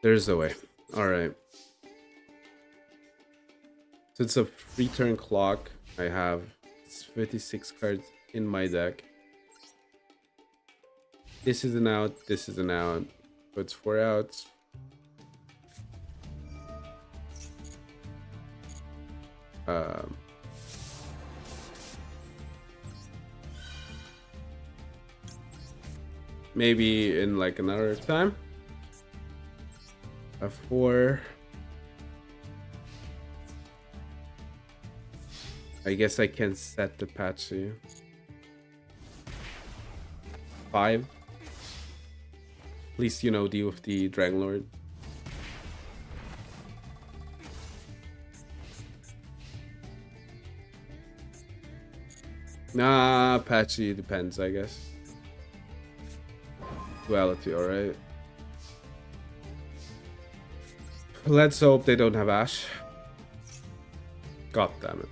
there's a way. Alright. So it's a 3-turn clock. I have 56 cards in my deck. This is an out. This is an out. So it's 4 outs. Maybe in like another time. A 4. I guess I can set the Patsy. 5. At least, you know, deal with the Dragon Lord. Nah, Patsy depends, I guess. Duality, alright. Let's hope they don't have Ash. God damn it.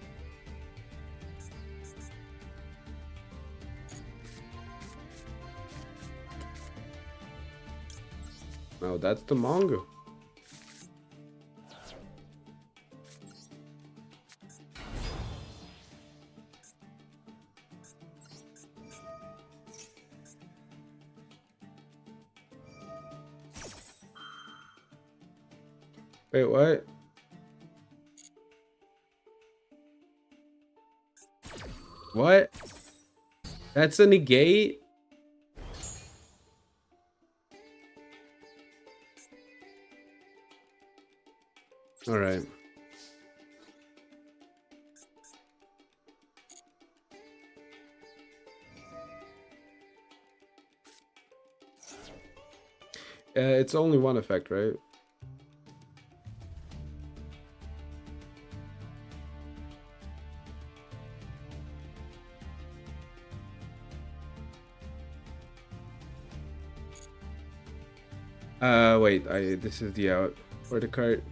No, that's the Mongo. Wait, what? What? That's a negate? All right. It's only one effect, right? Wait, this is the out for the card.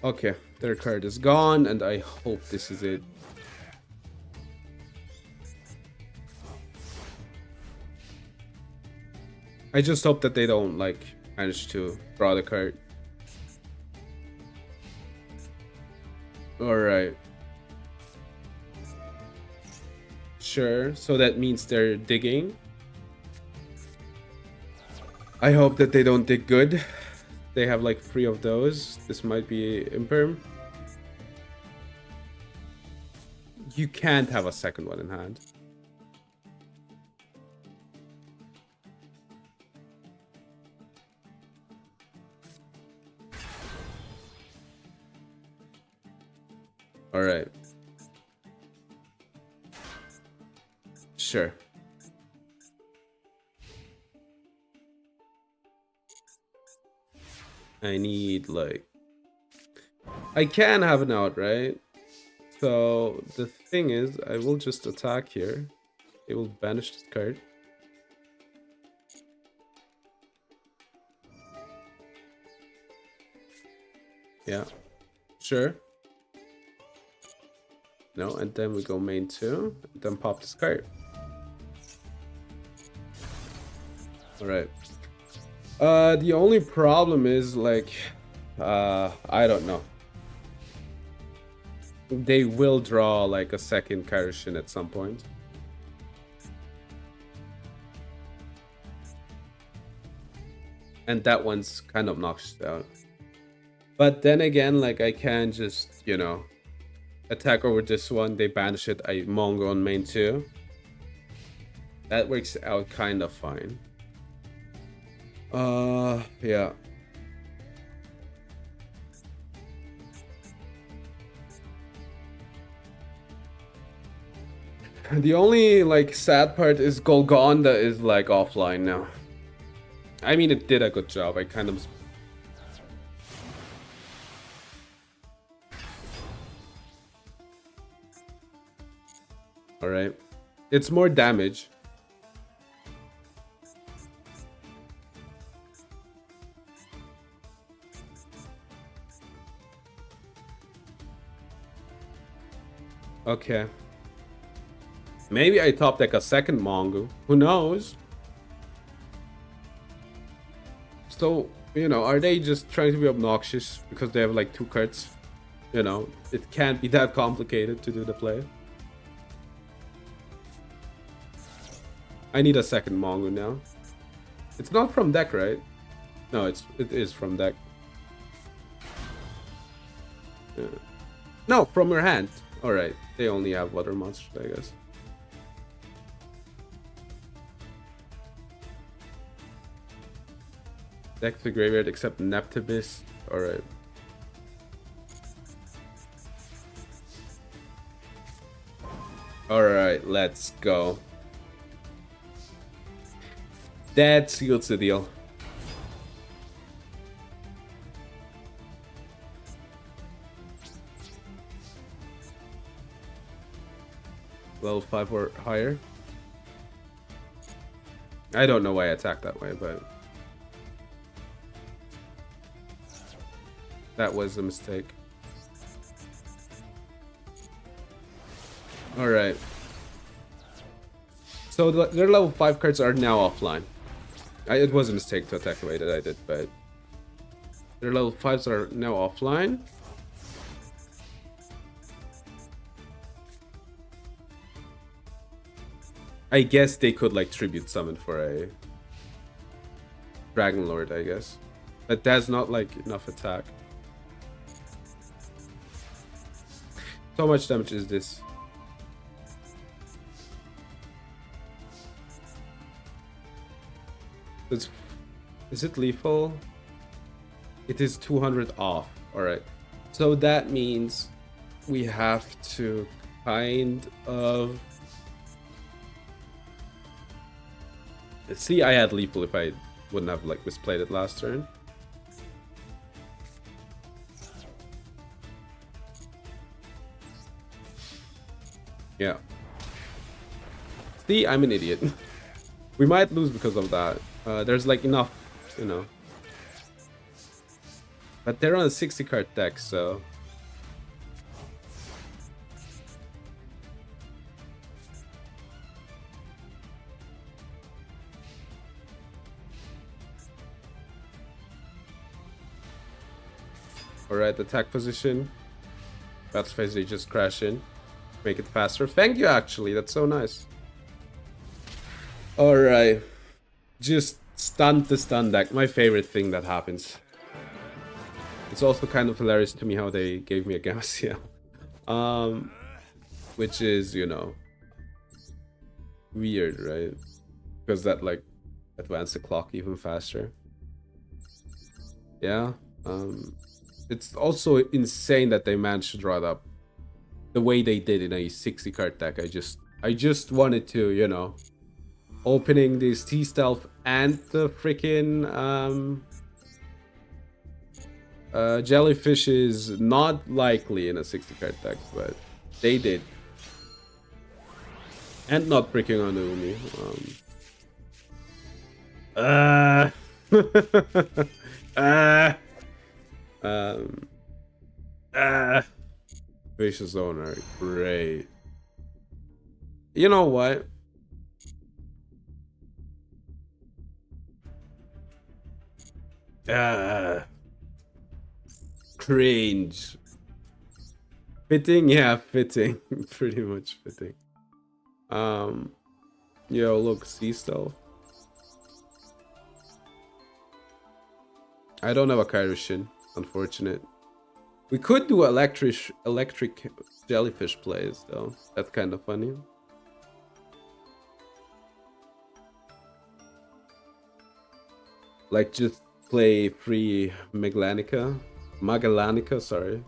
Okay, their card is gone, and I hope this is it. I just hope that they don't, like, manage to draw the card. Alright. Sure, so that means they're digging. I hope that they don't dig good. They have like 3 of those. This might be imperm. You can't have a second one in hand. All right. Sure. I need, like... I can have an out, right? So, the thing is, I will just attack here. It will banish this card. Yeah. Sure. No, and then we go main 2, and then pop this card. Alright. The only problem is, like, I don't know. They will draw, like, a second Kairoshin at some point. And that one's kind of knocked out. But then again, like, I can just, you know, attack over this one. They banish it. I Mongo on main 2. That works out kind of fine. Yeah. The only, like, sad part is Golgonda is, like, offline now. I mean, it did a good job. I kind of... Alright. It's more damage. Okay. Maybe I top deck a second Mongo. Who knows? So, you know, are they just trying to be obnoxious because they have like 2 cards? You know, it can't be that complicated to do the play. I need a second Mongo now. It's not from deck, right? No, it is from deck. Yeah. No, from your hand. Alright, they only have water monsters, I guess. Deck to the graveyard except Neptibus. Alright. Alright, let's go. That seals the deal. Level 5 or higher. I don't know why I attacked that way, but that was a mistake. Alright. So their level 5 cards are now offline. It was a mistake to attack the way that I did, but their level 5s are now offline. I guess they could like tribute summon for a Dragon Lord, I guess. But that's not like enough attack. How much damage is this? Is it lethal? It is 200 off. Alright. So that means we have to kind of... See, I had lethal if I wouldn't have like misplayed it last turn. Yeah. See, I'm an idiot. We might lose because of that. There's like enough, you know. But they're on a 60 card deck, so... Alright, attack position. Battle phase, they just crash in. Make it faster. Thank you, actually. That's so nice. Alright. Just stun to stun deck. My favorite thing that happens. It's also kind of hilarious to me how they gave me a Gamma Seal. which is, you know, weird, right? Because that like advanced the clock even faster. Yeah. It's also insane that they managed to draw it up the way they did in a 60 card deck. I just wanted to, you know, opening this T stealth and the freaking jellyfish is not likely in a 60 card deck, but they did. And not bricking on Umi. Vicious owner, great. You know what? Cringe. Fitting, yeah, fitting. Pretty much fitting. Yo, look, sea stealth. I don't have a Kairishin, unfortunate. We could do electric jellyfish plays though. That's kind of funny. Like just play free Magallanica, sorry,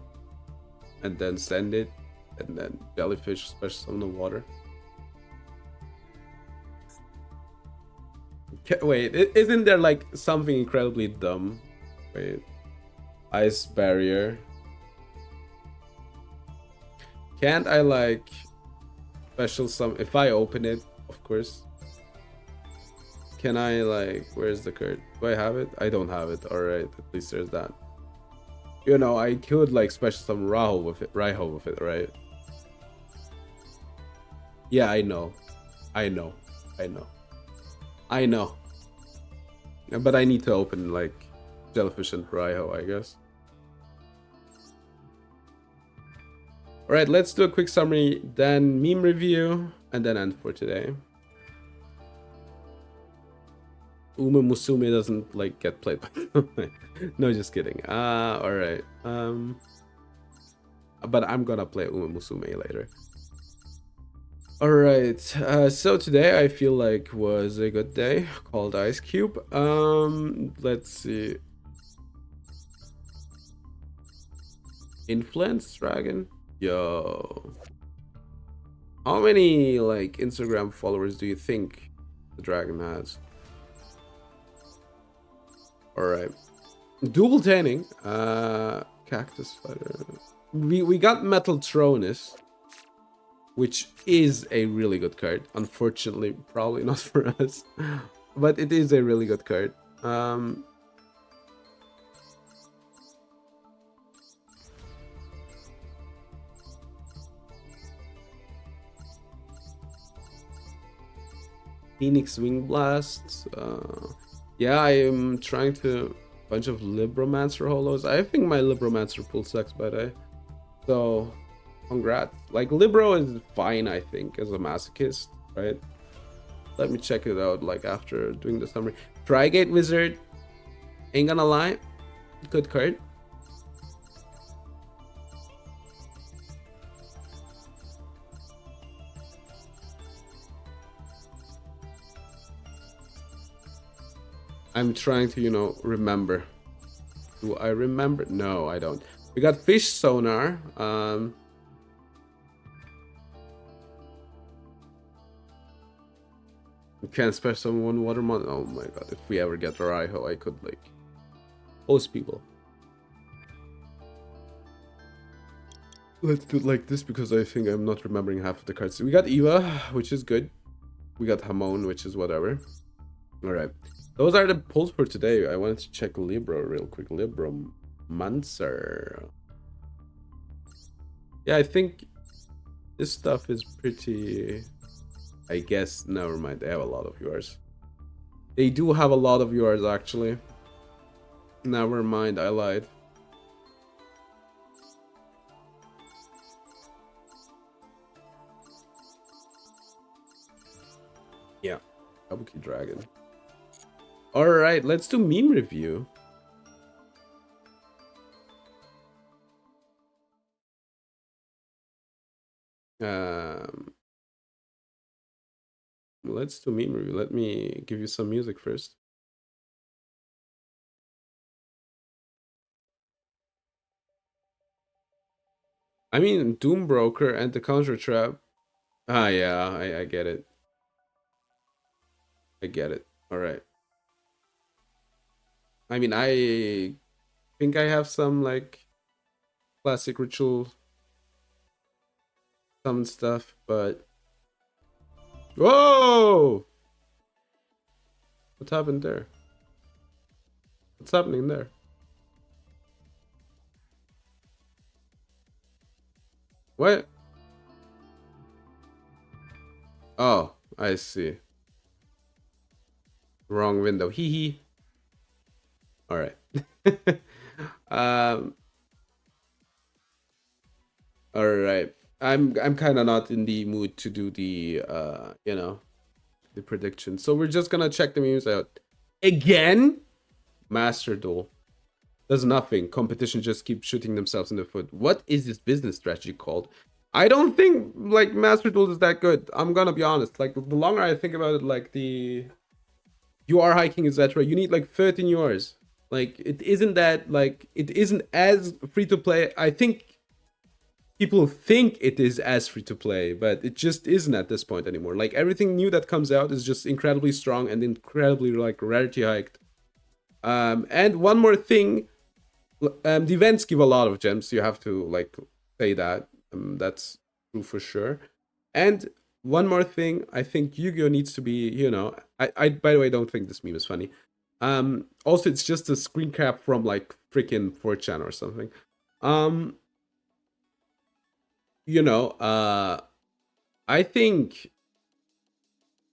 and then send it, and then jellyfish special on the water. Wait, isn't there like something incredibly dumb? Wait, ice barrier. Can't I like special some if I open it, of course? Can I like where's the card? Do I have it? I don't have it. Alright, at least there's that. You know, I could like special some Raiho with it, right? Yeah, I know. But I need to open like jellyfish and Raiho, I guess. Alright, let's do a quick summary, then meme review, and then end for today. Uma Musume doesn't like get played by no, just kidding. Alright. But I'm gonna play Uma Musume later. Alright, so today I feel like was a good day. Called Ice Cube. Let's see. Influence Dragon? Yo. How many like Instagram followers do you think the dragon has? Alright. Dual Tanning. Cactus Fighter. We got Metal Tronus, which is a really good card. Unfortunately, probably not for us. But it is a really good card. Phoenix Wing Blast. Yeah, I am trying to bunch of Libromancer holos. I think my Libromancer pool sucks, by the way. So, congrats. Like, Libro is fine, I think, as a masochist, right? Let me check it out, like, after doing the summary. Trigate Wizard. Ain't gonna lie. Good card. I'm trying to, you know, remember. Do I remember? No, I don't. We got Fish Sonar. We can't special summon water mon. Oh my god, if we ever get Raiho, I could, like, host people. Let's do it like this because I think I'm not remembering half of the cards. We got Eva, which is good. We got Hamon, which is whatever. Alright. Those are the polls for today. I wanted to check Libro real quick. Libro Mancer. Yeah, I think this stuff is pretty... I guess, never mind. They have a lot of viewers. They do have a lot of viewers, actually. Never mind, I lied. Yeah, Kabuki Dragon. Alright, let's do meme review. let's do meme review. Let me give you some music first. I mean, Doom Broker and the Counter Trap. Ah, yeah, I get it. I get it. All right. I mean, I think I have some like classic ritual summon stuff, but whoa! What's happened there? What's happening there? What? Oh, I see. Wrong window. Hee hee. All right. um. All right. I'm kind of not in the mood to do the the prediction. So we're just gonna check the memes out again. Master Duel does nothing. Competition just keeps shooting themselves in the foot. What is this business strategy called? I don't think like Master Duel is that good. I'm gonna be honest. Like the longer I think about it, like the UR hiking, etc., you need like 13 URs. Like it isn't that like it isn't as free to play. I think people think it is as free to play, but it just isn't at this point anymore. Like everything new that comes out is just incredibly strong and incredibly like rarity hiked. And one more thing, the events give a lot of gems. So you have to like say that. That's true for sure. And one more thing, I think Yu-Gi-Oh needs to be, I by the way don't think this meme is funny. Also it's just a screen cap from like freaking 4chan or something. Um, I think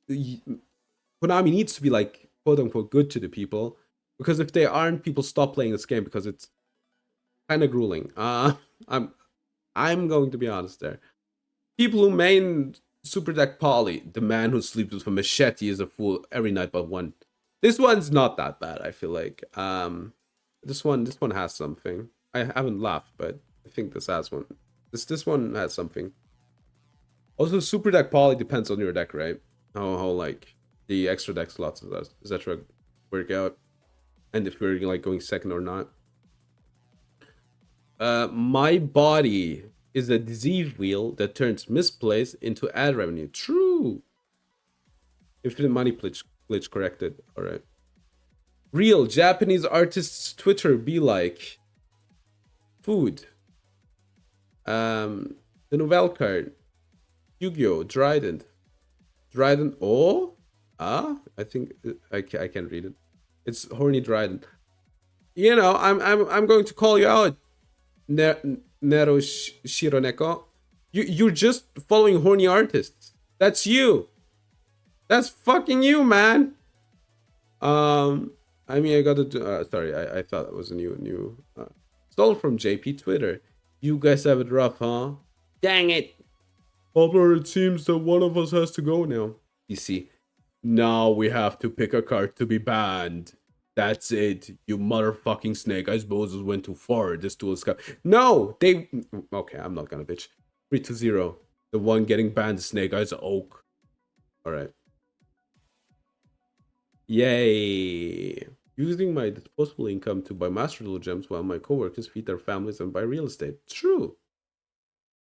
Konami needs to be like quote unquote good to the people because if they aren't, people stop playing this game because it's kind of grueling. I'm I'm going to be honest there. People who main Super Deck Poly, the man who sleeps with a machete is a fool every night but one. This one's not that bad, I feel like. This one has something. I haven't laughed, but I think this has one. This one has something. Also, Super Deck Poly depends on your deck, right? How like the extra deck slots, etc. work out, and if you're like going second or not. My body is a disease wheel that turns misplaced into ad revenue. True. Infinite money glitch corrected. All right. Real Japanese artists Twitter be like food. The novel card. Yu-Gi-Oh! Dryden. Dryden. Oh, I think I can't read it. It's horny Dryden. I'm going to call you out, Nero Shironeko. You're just following horny artists. That's you. That's fucking you, man. I mean, I gotta do. Sorry, I thought it was a new. Stole from JP Twitter. You guys have it rough, huh? Dang it. Pablo, it seems that one of us has to go now. You see, now we have to pick a card to be banned. That's it. You motherfucking snake. I suppose it went too far. This duel is no, they. Okay, I'm not gonna bitch. 3-0. The one getting banned is Snake Eyes Oak. Alright. Yay. Using my disposable income to buy Master Duel gems while my coworkers feed their families and buy real estate. True.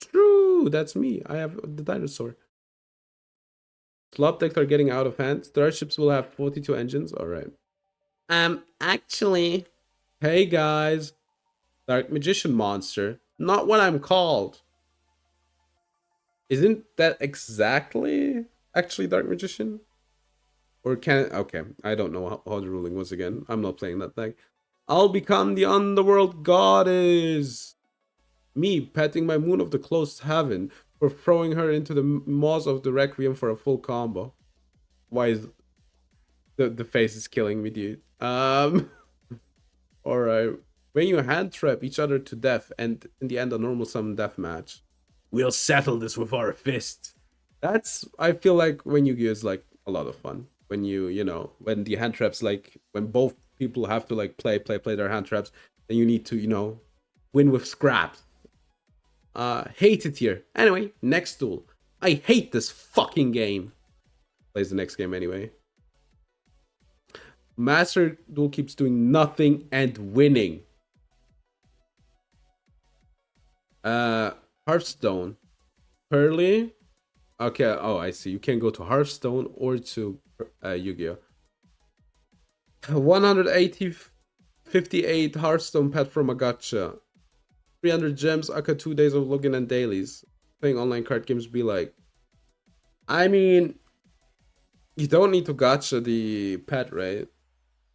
True. That's me. I have the dinosaur. Slop decks are getting out of hand. Starships will have 42 engines. Alright. Actually. Hey guys. Dark Magician Monster. Not what I'm called. Isn't that exactly actually Dark Magician? Or can okay, I don't know how the ruling was again. I'm not playing that thing. I'll become the underworld goddess. Me petting my moon of the closed heaven for throwing her into the maws of the requiem for a full combo. Why is the face is killing me, dude? Alright. When you hand trap each other to death and in the end a normal summon death match. We'll settle this with our fists. That's I feel like when Yu-Gi-Oh is like a lot of fun. When when the hand traps like when both people have to like play their hand traps, then you need to, win with scraps. Hate it here. Anyway, next duel. I hate this fucking game. plays the next game anyway. Master Duel keeps doing nothing and winning. Hearthstone. Pearly. Okay, oh, I see. You can go to Hearthstone or to Yu-Gi-Oh! 180, 58 Hearthstone pet from a gacha. 300 gems, aka 2 days of login and dailies. Playing online card games be like. I mean, you don't need to gacha the pet, right?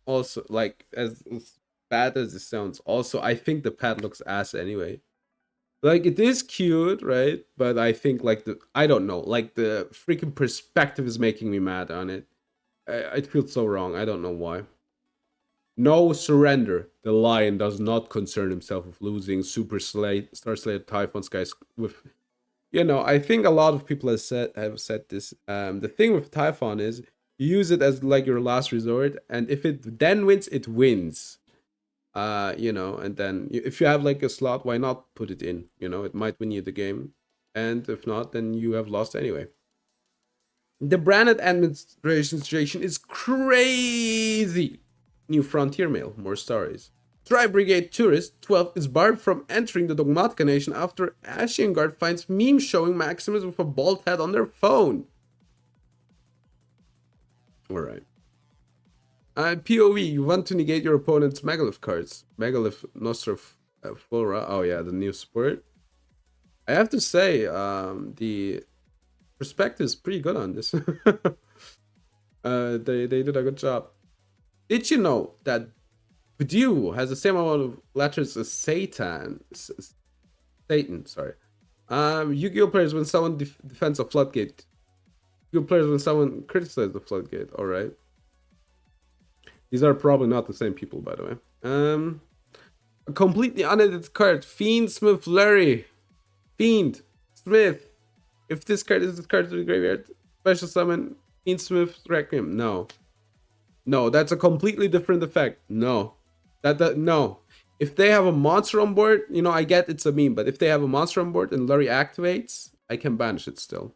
Also, like, as bad as it sounds, also, I think the pet looks ass anyway. Like, it is cute, right? But I think, like, I don't know, like, the freaking perspective is making me mad on it. It feels so wrong. I don't know why. No surrender. The lion does not concern himself with losing Super Slate, Star Slayer, Typhon Skies with. I think a lot of people have said this. The thing with Typhon is you use it as like your last resort, and if it then wins, it wins. And then if you have like a slot, why not put it in? It might win you the game, and if not, then you have lost anyway. The branded administration is crazy. New Frontier Mail, more stories. Tri Brigade Tourist 12 is barred from entering the Dogmatica Nation after Ashian Guard finds memes showing Maximus with a bald head on their phone. Alright. POV, you want to negate your opponent's Megalith cards. Megalith Nostra Flora. Oh yeah, the new sport. I have to say, the perspective is pretty good on this. They did a good job. Did you know that Vdu has the same amount of letters as Satan? Satan, sorry. Yu-Gi-Oh players when someone defends a floodgate. Yu-Gi-Oh players when someone criticizes the floodgate. All right. These are probably not the same people, by the way. A completely unedited card. Fiend Smith Larry. Fiend Smith. If this card is discarded to the graveyard, special summon Fiend Smith Requiem. No, that's a completely different effect. No. No. If they have a monster on board, I get it's a meme, but if they have a monster on board and Larry activates, I can banish it still.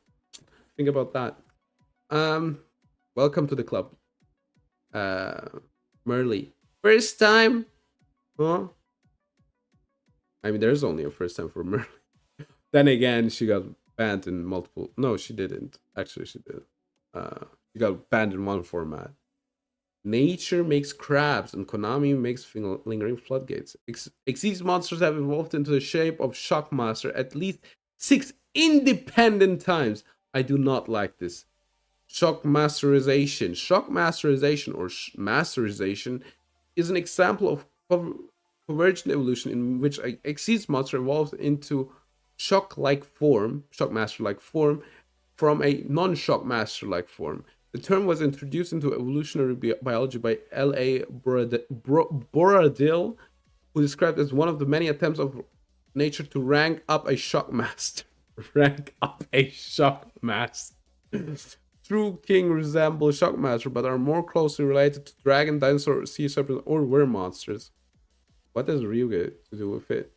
Think about that. Welcome to the club. Merly. First time? Huh? I mean, there's only a first time for Merly. Then again, she got banned in multiple. No, she didn't. Actually, she did. She got banned in one format. Nature makes crabs, and Konami makes lingering floodgates. Xyz monsters have evolved into the shape of Shockmaster at least 6 independent times. I do not like this. Shockmasterization or masterization is an example of convergent evolution in which a Xyz monster evolves into Shockmaster-like form from a non-Shockmaster-like form. The term was introduced into evolutionary biology by L.A. Borodil, who described as one of the many attempts of nature to rank up a Shockmaster. True King resemble Shockmaster, but are more closely related to dragon, dinosaur, sea serpent, or were monsters. What does Ryuga to do with it?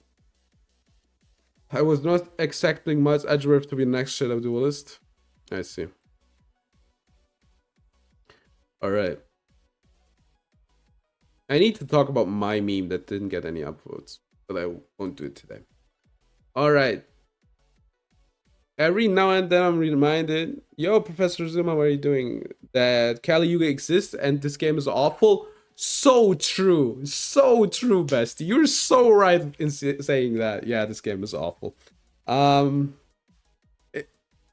I was not expecting much Edgeworth to be the next Shadow Duelist. I see. Alright. I need to talk about my meme that didn't get any upvotes, but I won't do it today. Alright. Every now and then I'm reminded, yo, Professor Zuma, what are you doing? That Kali Yuga exists and this game is awful. So true, bestie. You're so right in saying that. Yeah, this game is awful.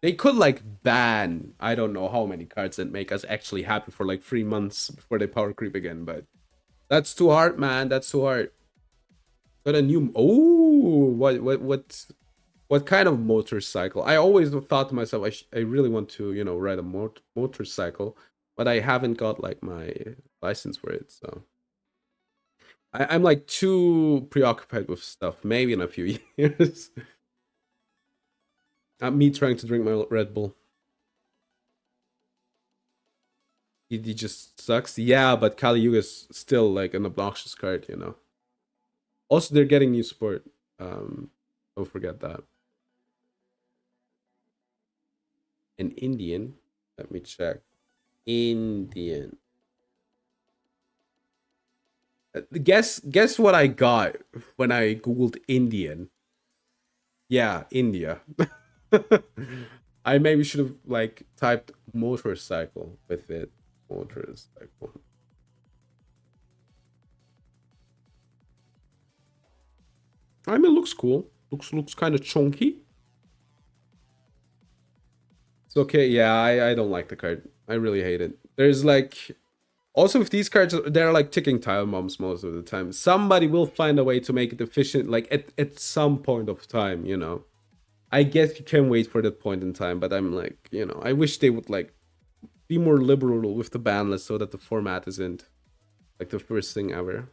They could like ban I don't know how many cards that make us actually happy for like 3 months before they power creep again, but that's too hard, man. That's too hard. Got a new. Oh, what kind of motorcycle? I always thought to myself, I really want to, ride a motorcycle, but I haven't got like my license for it, so I'm like too preoccupied with stuff. Maybe in a few years. Me trying to drink my Red Bull. He just sucks. Yeah, but Kali Yuga is still like an obnoxious card, Also, they're getting new support. Don't forget that. An Indian. Let me check. Indian. Guess what I got when I googled Indian. Yeah, India. I maybe should have like typed motorcycle with it. Motorcycle. I mean, looks cool. Looks kind of chunky. It's okay. Yeah, I don't like the card. I really hate it. There's like also with these cards, they're like ticking time bombs most of the time. Somebody will find a way to make it efficient, like at some point of time, you know. I guess you can wait for that point in time, but I'm like, you know, I wish they would like be more liberal with the ban list so that the format isn't like the first thing ever.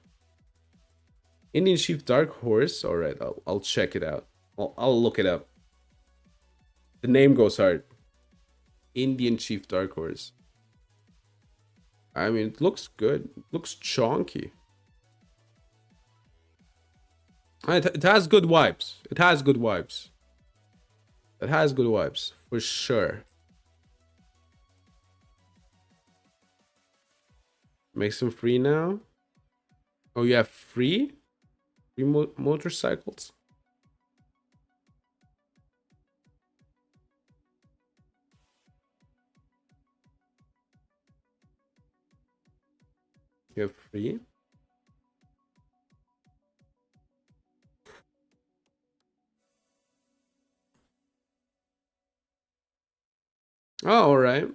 Indian Chief Dark Horse. All right, I'll check it out. I'll look it up. The name goes hard. Indian Chief Dark Horse. I mean, it looks good. It looks chonky. It has good vibes. It has good vibes. It has good vibes for sure. Makes them free now. Oh, you have free motorcycles. You have free. Oh, all right.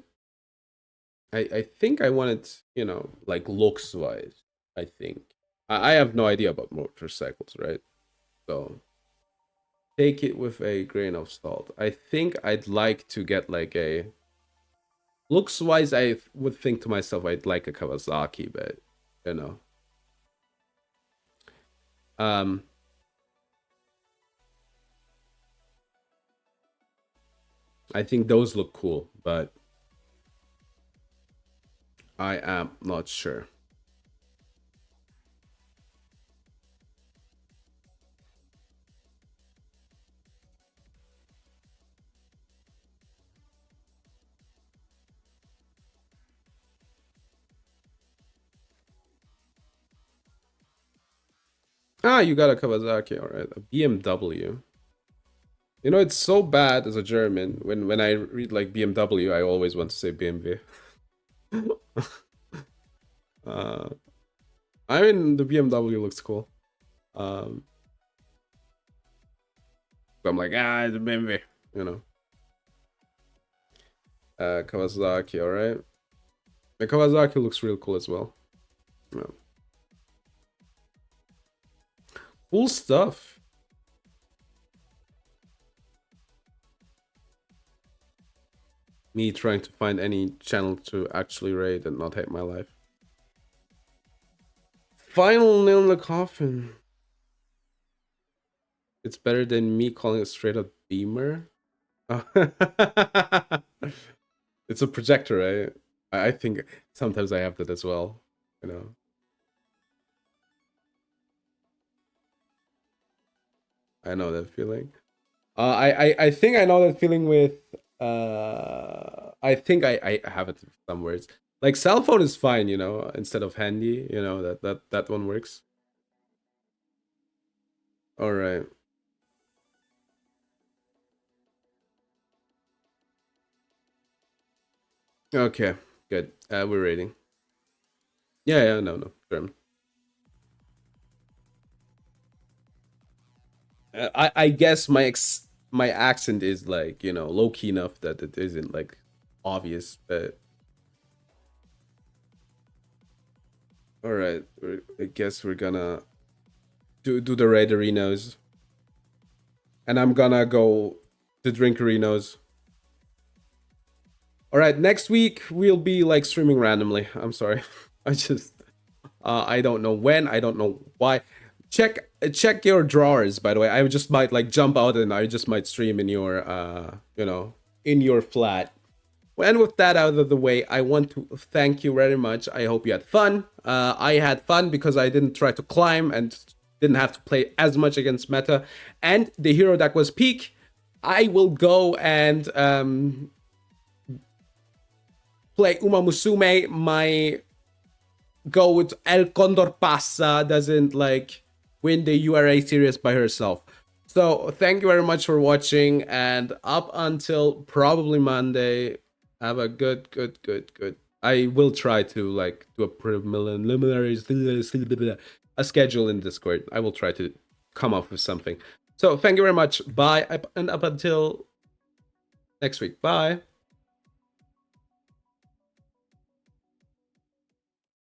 I think I wanted, you know, like looks wise. I think I have no idea about motorcycles, right? So take it with a grain of salt. I think I'd like to get like a looks wise. I would think to myself I'd like a Kawasaki, but you know, um, I think those look cool, but I am not sure. Ah, you got a Kawasaki, all right. A BMW. You know, it's so bad as a German. When I read like BMW, I always want to say BMW. uh, I mean, the BMW looks cool. Um, but I'm like, ah, it's a BMW, you know. Kawasaki, all right. The Kawasaki looks real cool as well. Yeah. Cool stuff. Me trying to find any channel to actually raid and not hate my life. Final nail in the coffin. It's better than me calling it straight up Beamer. It's a projector, right? I think sometimes I have that as well, you know. I know that feeling. I think I know that feeling with I think I have it somewhere. It's like cell phone is fine, you know, instead of handy, you know, that one works. All right. Okay. Good. We're rating. Yeah, yeah, no. Sure. I guess my accent is like, you know, low key enough that it isn't like obvious, but all right. I guess we're gonna do the raid arenas, and I'm gonna go to drink arenas. All right, next week we'll be like streaming randomly. I'm sorry, I just I don't know when, I don't know why. Check your drawers, by the way. I just might like jump out and I just might stream in your you know, in your flat. And with that out of the way, I want to thank you very much. I hope you had fun. I had fun because I didn't try to climb and didn't have to play as much against meta. And the hero that was peak, I will go and play Uma Musume, my goat El Condor Pasa doesn't like win the URA series by herself. So thank you very much for watching, and up until probably Monday, have a good. I will try to like do a preliminary a schedule in Discord. I will try to come up with something. So thank you very much. Bye, and up until next week. Bye.